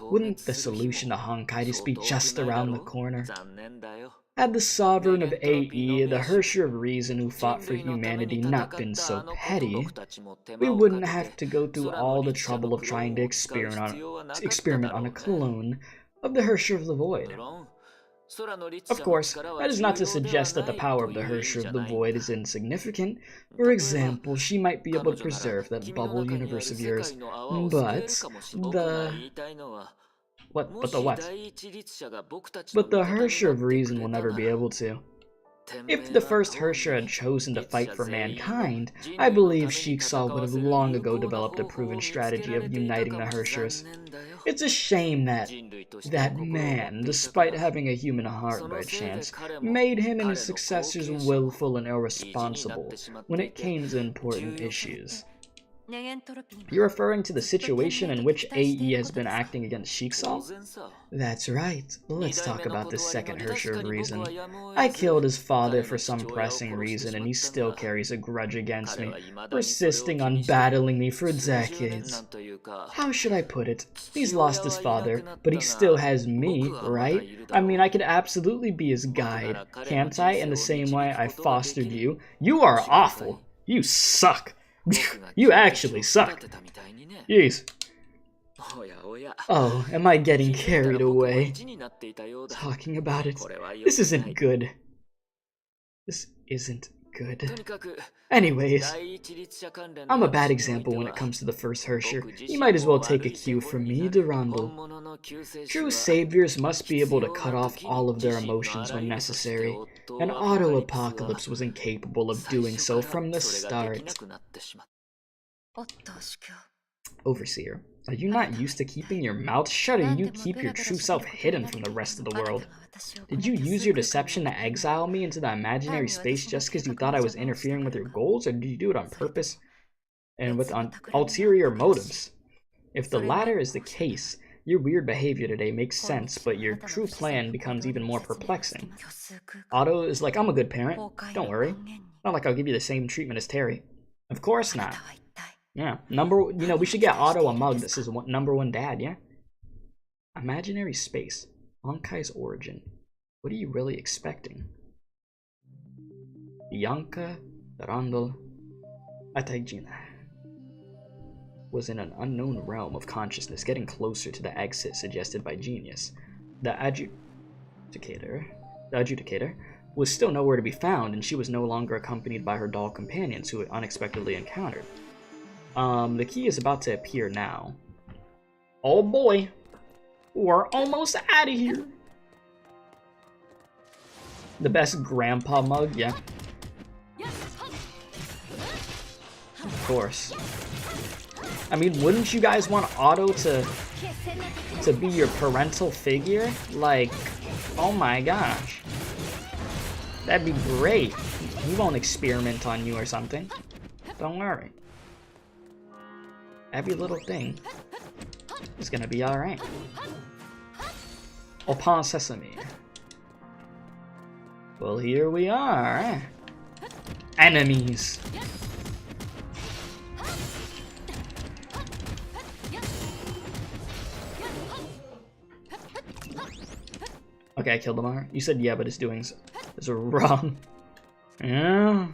Wouldn't the solution to Honkai just be just around the corner? Had the Sovereign of AE, the Hersher of Reason who fought for humanity, not been so petty, we wouldn't have to go through all the trouble of trying to experiment on a clone of the Hersher of the Void. Of course, that is not to suggest that the power of the Hersher of the Void is insignificant. For example, she might be able to preserve that bubble universe of yours, but the... But the what? But the Hersher of Reason will never be able to. If the first Hersher had chosen to fight for mankind, I believe Sheiksaw would have long ago developed a proven strategy of uniting the Hershers. It's a shame that man, despite having a human heart by chance, made him and his successors willful and irresponsible when it came to important issues. You're referring to the situation in which AE has been acting against Sheiksaw? That's right. Let's talk about this second Hersher of Reason. I killed his father for some pressing reason, and he still carries a grudge against me, persisting on battling me for decades. How should I put it? He's lost his father, but he still has me, right? I mean, I could absolutely be his guide, can't I? In the same way I fostered you. You are awful. You suck. You actually suck. Jeez. Oh, am I getting carried away? Talking about it. This isn't good. This isn't good. Anyways, I'm a bad example when it comes to the first Hersher. You might as well take a cue from me, Durandal. True saviors must be able to cut off all of their emotions when necessary. An auto-apocalypse was incapable of doing so from the start. Overseer, are you not used to keeping your mouth shut, or you keep your true self hidden from the rest of the world? Did you use your deception to exile me into the imaginary space just because you thought I was interfering with your goals, or did you do it on purpose and with ulterior motives? If the latter is the case, your weird behavior today makes sense, but your true plan becomes even more perplexing. Otto is like, I'm a good parent. Don't worry. Not like I'll give you the same treatment as Terry. Of course not. Yeah, we should get Otto a mug that says #1 dad, yeah? Imaginary space. Honkai's origin. What are you really expecting? Bianca Randall Ataigina was in an unknown realm of consciousness, getting closer to the exit suggested by Genius. The adjudicator was still nowhere to be found, and she was no longer accompanied by her doll companions who it unexpectedly encountered. The key is about to appear now. Oh boy, we're almost out of here. The best grandpa mug, yeah. Of course. I mean, wouldn't you guys want Otto to be your parental figure? Like, oh my gosh. That'd be great. He won't experiment on you or something. Don't worry. Every little thing is gonna be alright. Open sesame. Well, here we are. Enemies. Okay, I killed him alright. You said yeah, but his doings is wrong. Yeah.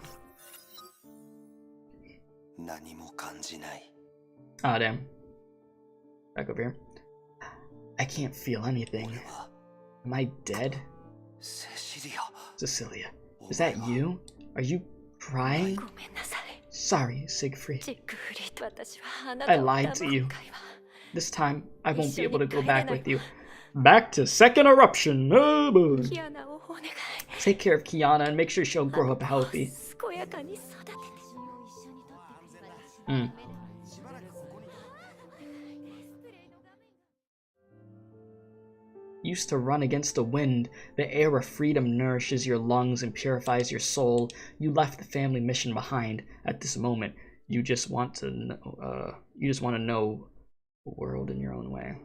Ah, damn. Back over here. I can't feel anything. Am I dead? Cecilia, is that you? Are you crying? Sorry, Siegfried. I lied to you. This time, I won't be able to go back with you. Back to second eruption. Oh boy. Take care of Kiana and make sure she'll grow up healthy. Used to run against the wind. The air of freedom nourishes your lungs and purifies your soul. You left the family mission behind. At this moment, you just want to know, the world in your own way.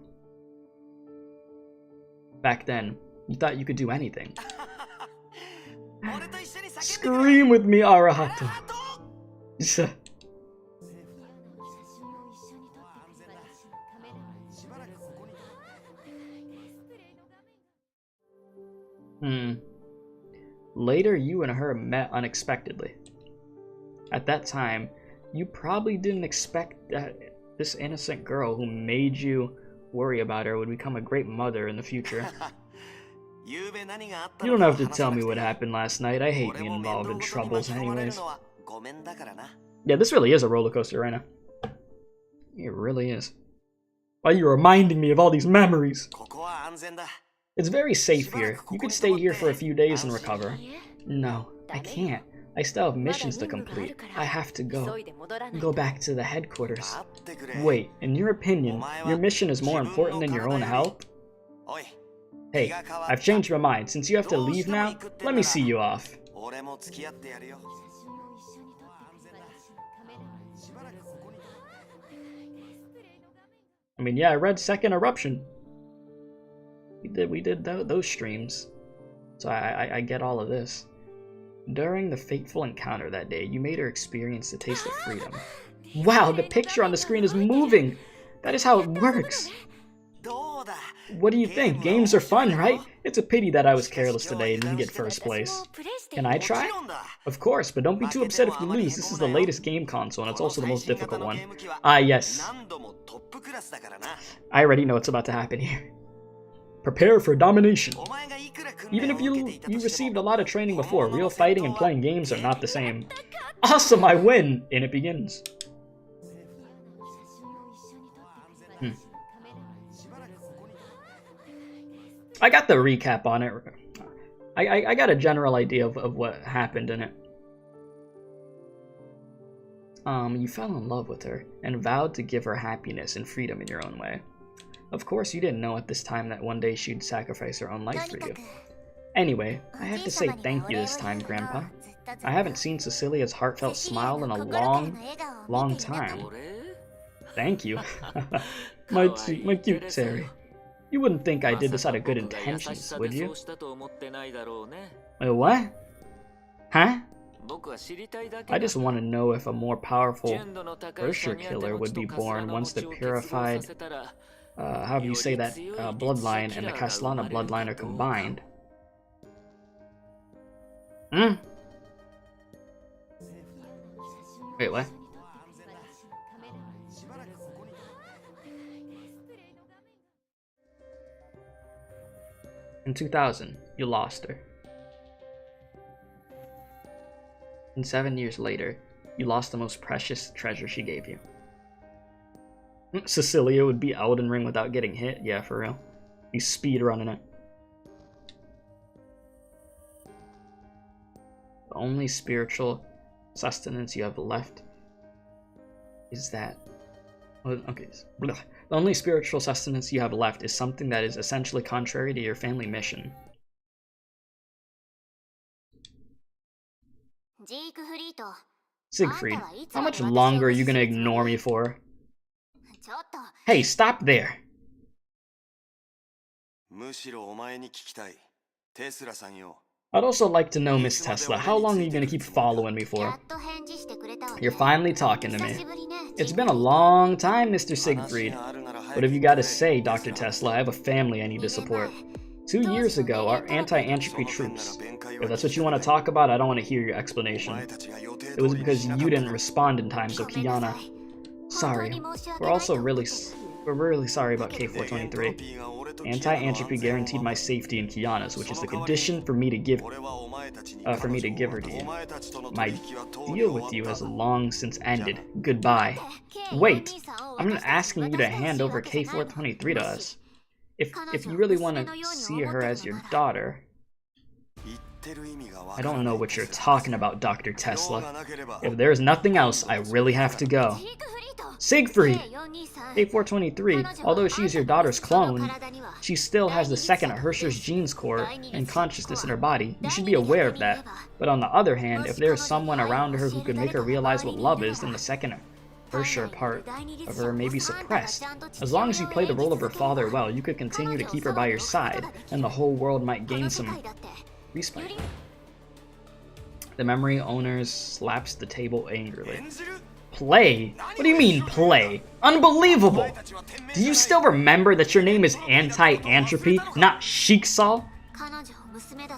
Back then, you thought you could do anything. Scream with me, Arahato. Later, you and her met unexpectedly. At that time, you probably didn't expect that this innocent girl who made you worry about her would become a great mother in the future. You don't have to tell me what happened last night. I hate being involved in troubles anyways. Yeah, this really is a roller coaster right now. It really is. Why are you reminding me of all these memories? It's very safe here. You could stay here for a few days and recover. No, I can't. I still have missions to complete. I have to go. Go back to the headquarters. Wait, in your opinion, your mission is more important than your own health? Hey, I've changed my mind. Since you have to leave now, let me see you off. I mean, yeah, I read Second Eruption. We did those streams. So I get all of this. During the fateful encounter that day, you made her experience the taste of freedom. Wow, the picture on the screen is moving! That is how it works! What do you think? Games are fun, right? It's a pity that I was careless today and didn't get first place. Can I try? Of course, but don't be too upset if you lose. This is the latest game console, and it's also the most difficult one. Ah, yes. I already know what's about to happen here. Prepare for domination. Even if you received a lot of training before, real fighting and playing games are not the same. Awesome, I win! And it begins. I got the recap on it. I got a general idea of what happened in it. You fell in love with her and vowed to give her happiness and freedom in your own way. Of course, you didn't know at this time that one day she'd sacrifice her own life for you. Anyway, I have to say thank you this time, Grandpa. I haven't seen Cecilia's heartfelt smile in a long time. Thank you. my cute Terry. You wouldn't think I did this out of good intentions, would you? Wait, what? Huh? I just want to know if a more powerful Ursher killer would be born once the purified, how do you say that, bloodline and the Castellana bloodline are combined. Wait, what? In 2000, you lost her. And 7 years later, you lost the most precious treasure she gave you. Cecilia would beat Elden Ring without getting hit? Yeah, for real. He's speed running it. The only spiritual sustenance you have left is that... Okay. The only spiritual sustenance you have left is something that is essentially contrary to your family mission. Siegfried, how much longer are you gonna ignore me for? Hey, stop there! I'd also like to know, Miss Tesla, how long are you gonna keep following me for? You're finally talking to me. It's been a long time, Mr. Siegfried. What have you got to say, Dr. Tesla? I have a family I need to support. 2 years ago, our anti-entropy troops. If that's what you want to talk about, I don't want to hear your explanation. It was because you didn't respond in time, so Kiana. Sorry. We're really sorry about K423. Anti-entropy guaranteed my safety in Kiana's, which is the condition for me to give her to you. My deal with you has long since ended. Goodbye. Wait, I'm not asking you to hand over K423 to us. If you really want to see her as your daughter... I don't know what you're talking about, Dr. Tesla. If there's nothing else, I really have to go. Siegfried! K423, although she's your daughter's clone, she still has the second Hersher's genes core and consciousness in her body. You should be aware of that. But on the other hand, if there's someone around her who could make her realize what love is, then the second Hersher part of her may be suppressed. As long as you play the role of her father well, you could continue to keep her by your side, and the whole world might gain some respite. The memory owner slaps the table angrily. Play? What do you mean, play? Unbelievable! Do you still remember that your name is Anti-Entropy, not Sheiksal?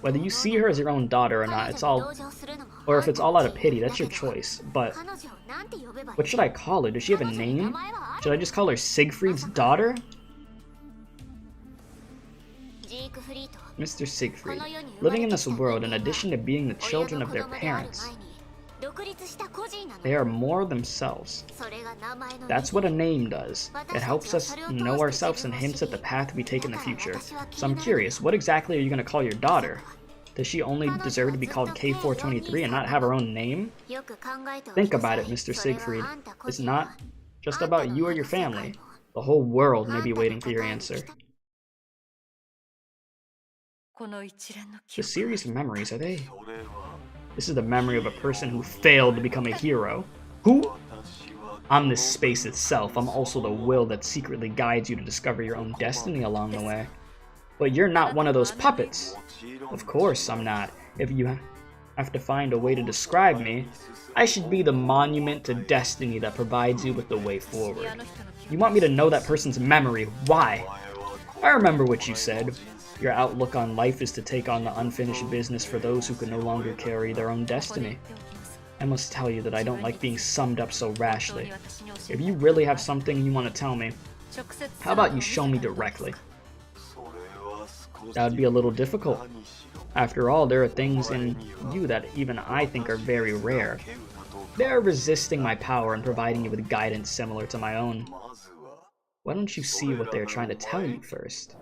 Whether you see her as your own daughter or not, or if it's all out of pity, that's your choice. But what should I call her? Does she have a name? Should I just call her Siegfried's daughter? Mr. Siegfried, living in this world, in addition to being the children of their parents, they are more themselves. That's what a name does. It helps us know ourselves and hints at the path we take in the future. So I'm curious, what exactly are you going to call your daughter? Does she only deserve to be called K423 and not have her own name? Think about it, Mr. Siegfried. It's not just about you or your family. The whole world may be waiting for your answer. The series of memories, are they? This is the memory of a person who failed to become a hero. Who? I'm this space itself. I'm also the will that secretly guides you to discover your own destiny along the way. But you're not one of those puppets. Of course I'm not. If you have to find a way to describe me, I should be the monument to destiny that provides you with the way forward. You want me to know that person's memory. Why? I remember what you said. Your outlook on life is to take on the unfinished business for those who can no longer carry their own destiny. I must tell you that I don't like being summed up so rashly. If you really have something you want to tell me, how about you show me directly? That would be a little difficult. After all, there are things in you that even I think are very rare. They are resisting my power and providing you with guidance similar to my own. Why don't you see what they are trying to tell you first?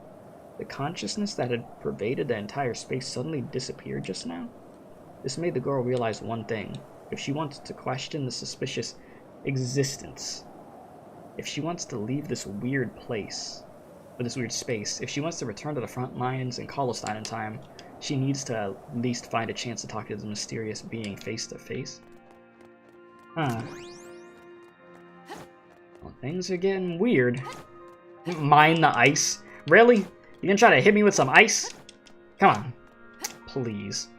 The consciousness that had pervaded the entire space suddenly disappeared just now? This made the girl realize one thing. If she wants to question the suspicious existence, if she wants to leave this weird place, or this weird space, if she wants to return to the front lines in Kolestein in time, she needs to at least find a chance to talk to this mysterious being face to face. Huh. Well, things are getting weird. Mine the ice? Really? You gonna try to hit me with some ice? Come on. Please.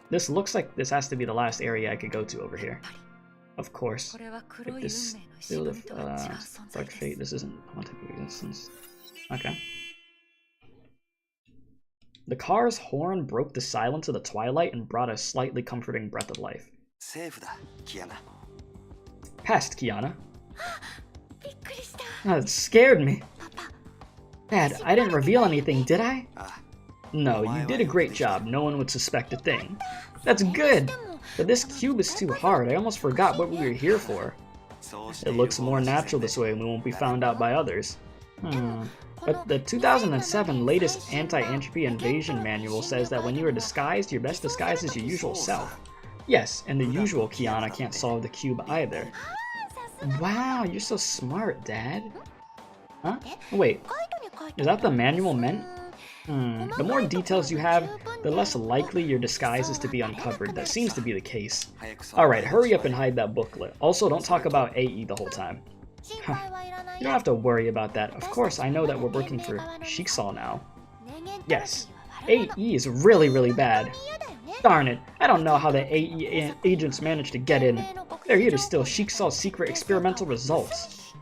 This looks like this has to be the last area I could go to over here. Of course. If this still dark fate, this isn't haunted existence. Okay. The car's horn broke the silence of the twilight and brought a slightly comforting breath of life. pest, Kiana. That scared me. Dad, I didn't reveal anything, did I? No, you did a great job. No one would suspect a thing. That's good! But this cube is too hard. I almost forgot what we were here for. It looks more natural this way and we won't be found out by others. But the 2007 latest anti-entropy invasion manual says that when you are disguised, your best disguise is your usual self. Yes, and the usual Kiana can't solve the cube either. Wow, you're so smart, Dad. Huh? Wait, is that the manual meant? The more details you have, the less likely your disguise is to be uncovered. That seems to be the case. Alright, hurry up and hide that booklet. Also, don't talk about AE the whole time. Huh. You don't have to worry about that. Of course, I know that we're working for Jigsaw now. Yes, AE is really, really bad. Darn it, I don't know how the AE agents managed to get in. They're here to steal Jigsaw's secret experimental results.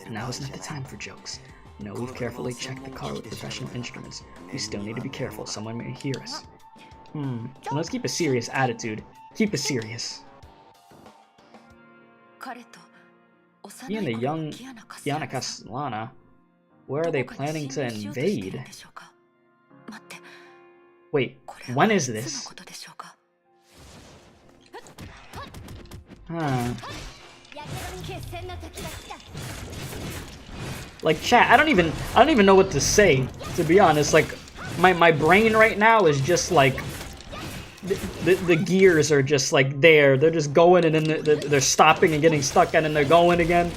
Now is not the time for jokes. No, we've carefully checked the car with professional instruments. We still need to be careful, someone may hear us. Let's keep a serious attitude. Keep it serious. He and the young Kiana Castellana, where are they planning to invade? Wait, when is this? Like, chat, I don't even know what to say, to be honest. Like, my brain right now is just like the gears are just like there. They're just going and then they're stopping and getting stuck and then they're going again.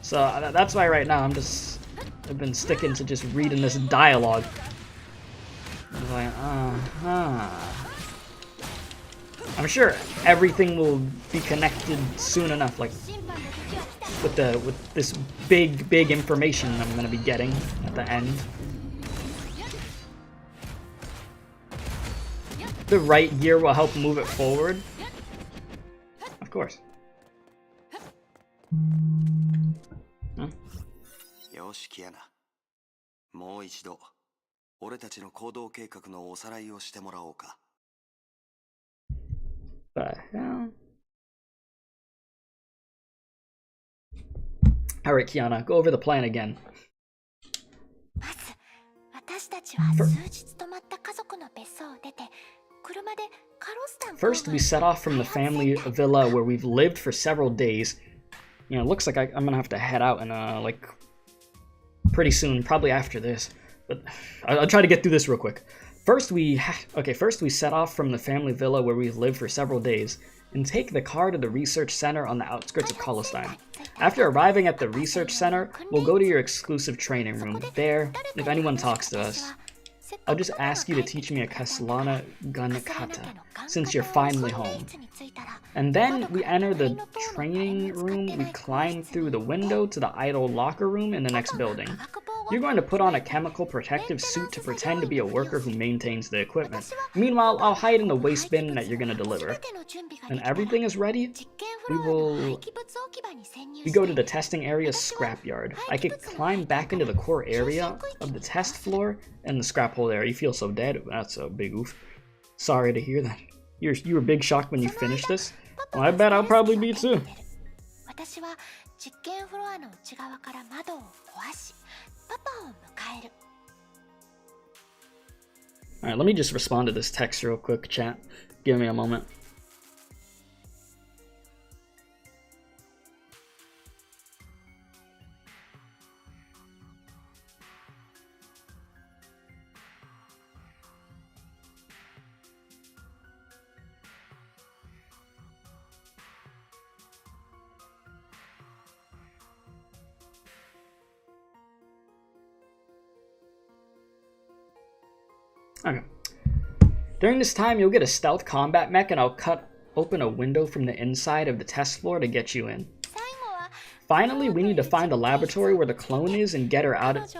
So that's why right now I've been sticking to just reading this dialogue. I'm like, I'm sure everything will be connected soon enough, like with this big information I'm gonna be getting at the end. The right gear will help move it forward. Of course. The hell? Alright, Kiana, go over the plan again. First, we set off from the family villa where we've lived for several days. You know, it looks like I'm gonna have to head out in like pretty soon, probably after this. But I'll try to get through this real quick. First we set off from the family villa where we've lived for several days and take the car to the research center on the outskirts of Kalestein. After arriving at the research center, we'll go to your exclusive training room. There, if anyone talks to us, I'll just ask you to teach me a Castellana gun kata, since you're finally home. And then we enter the training room, we climb through the window to the idle locker room in the next building. You're going to put on a chemical protective suit to pretend to be a worker who maintains the equipment. Meanwhile, I'll hide in the waste bin that you're going to deliver. When everything is ready, we go to the testing area's scrapyard. I could climb back into the core area of the test floor and the scrap hole there. You feel so dead? That's a big oof. Sorry to hear that. You were big shocked when you finished this? Well, I bet I'll probably be too. Alright, let me just respond to this text real quick, chat. Give me a moment. Okay. During this time, you'll get a stealth combat mech and I'll cut open a window from the inside of the test floor to get you in. Finally, we need to find the laboratory where the clone is and get her out of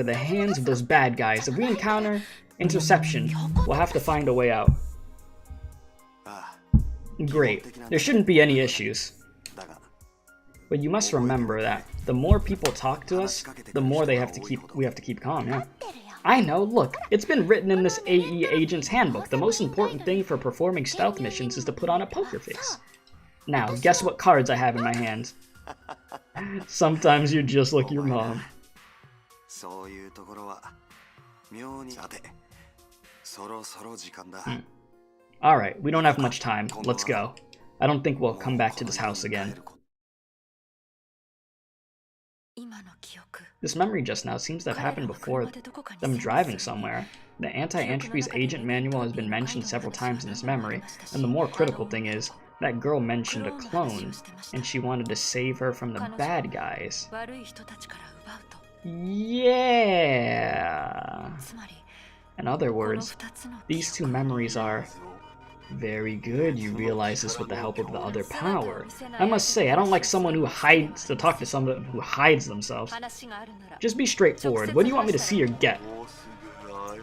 the hands of those bad guys. If we encounter interception, we'll have to find a way out. Great. There shouldn't be any issues. But you must remember that the more people talk to us, the more we have to keep calm, yeah. I know, look, it's been written in this AE Agent's Handbook. The most important thing for performing stealth missions is to put on a poker face. Now, guess what cards I have in my hands? Sometimes you're just like your mom. Alright, we don't have much time. Let's go. I don't think we'll come back to this house again. This memory just now seems to have happened before them driving somewhere. The Anti-Entropy's agent manual has been mentioned several times in this memory, and the more critical thing is, that girl mentioned a clone, and she wanted to save her from the bad guys. Yeah! In other words, these two memories are very good. You realize this with the help of the other power. I must say, I don't like someone who hides to talk to someone who hides themselves. Just be straightforward. What do you want me to see or get?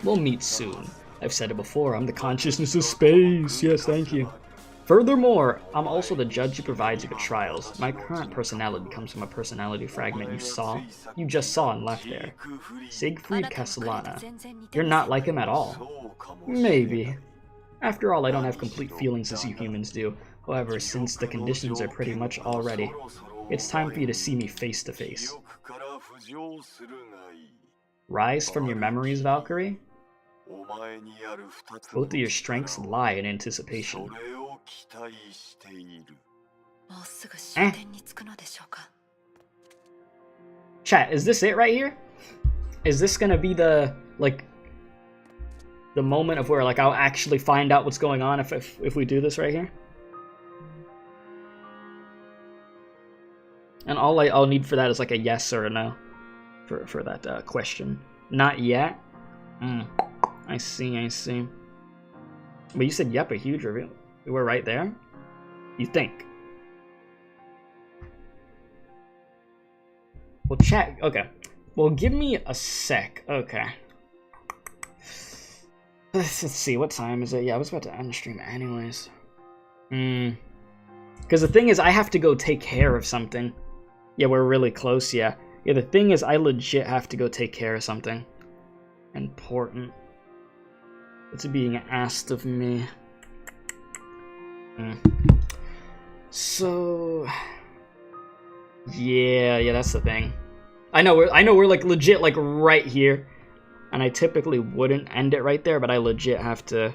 We'll meet soon. I've said it before, I'm the consciousness of space. Yes, thank you. Furthermore, I'm also the judge who provides you with trials. My current personality comes from a personality fragment you just saw and left there. Siegfried Castellana. You're not like him at all. Maybe. After all, I don't have complete feelings as you humans do. However, since the conditions are pretty much all ready, it's time for you to see me face to face. Rise from your memories, Valkyrie? Both of your strengths lie in anticipation. Chat, is this it right here? Is this gonna be the, like, the moment of where, like, I'll actually find out what's going on if we do this right here? And all I'll need for that is, like, a yes or a no for that question. Not yet? I see. But you said, yep, a huge reveal. We're right there? You think? Well, chat. Okay. Well, give me a sec. Okay. Let's see. What time is it? Yeah, I was about to end the stream anyways. Because the thing is, I have to go take care of something. Yeah, we're really close, yeah. Yeah, the thing is, I legit have to go take care of something important. It's being asked of me. So, yeah, that's the thing. I know we're like legit like right here, and I typically wouldn't end it right there, but I legit have to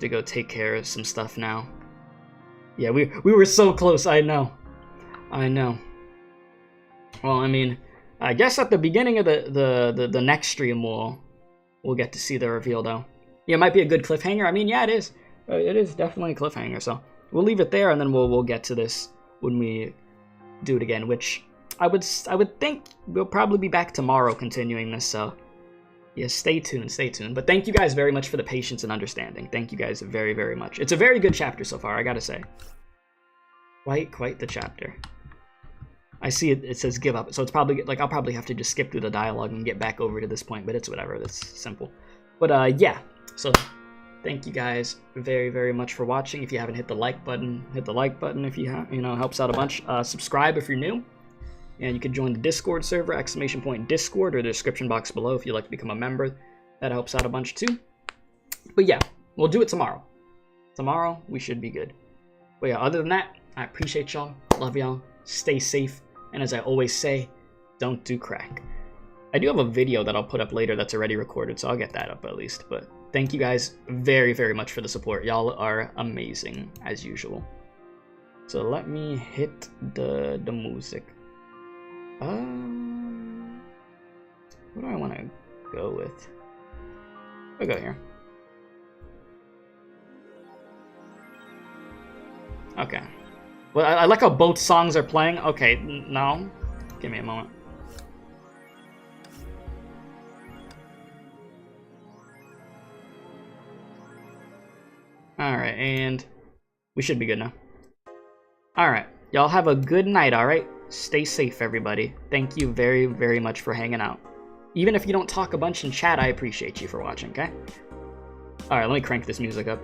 go take care of some stuff now. Yeah, we were so close. I know. Well, I mean, I guess at the beginning of the next stream we'll get to see the reveal though. Yeah, it might be a good cliffhanger. I mean, yeah, it is. It is definitely a cliffhanger, so we'll leave it there, and then we'll get to this when we do it again, which I would think we'll probably be back tomorrow continuing this, so yeah, stay tuned. But thank you guys very much for the patience and understanding. Thank you guys very, very much. It's a very good chapter so far, I gotta say. Quite the chapter. I see it says give up, so it's probably, like, I'll probably have to just skip through the dialogue and get back over to this point, but it's whatever, that's simple. But yeah, so thank you guys very, very much for watching. If you haven't hit the like button, hit the like button if you have, helps out a bunch. Subscribe if you're new, and you can join the Discord server, !Discord, or the description box below if you'd like to become a member. That helps out a bunch too. But yeah, we'll do it tomorrow. Tomorrow, we should be good. But yeah, other than that, I appreciate y'all, love y'all, stay safe, and as I always say, don't do crack. I do have a video that I'll put up later that's already recorded, so I'll get that up at least. But thank you guys very, very much for the support. Y'all are amazing, as usual. So let me hit the music. What do I want to go with? I'll go here. Okay. Well, I like how both songs are playing. Okay, no. Give me a moment. Alright, and we should be good now. Alright, y'all have a good night, alright? Stay safe, everybody. Thank you very, very much for hanging out. Even if you don't talk a bunch in chat, I appreciate you for watching, okay? Alright, let me crank this music up.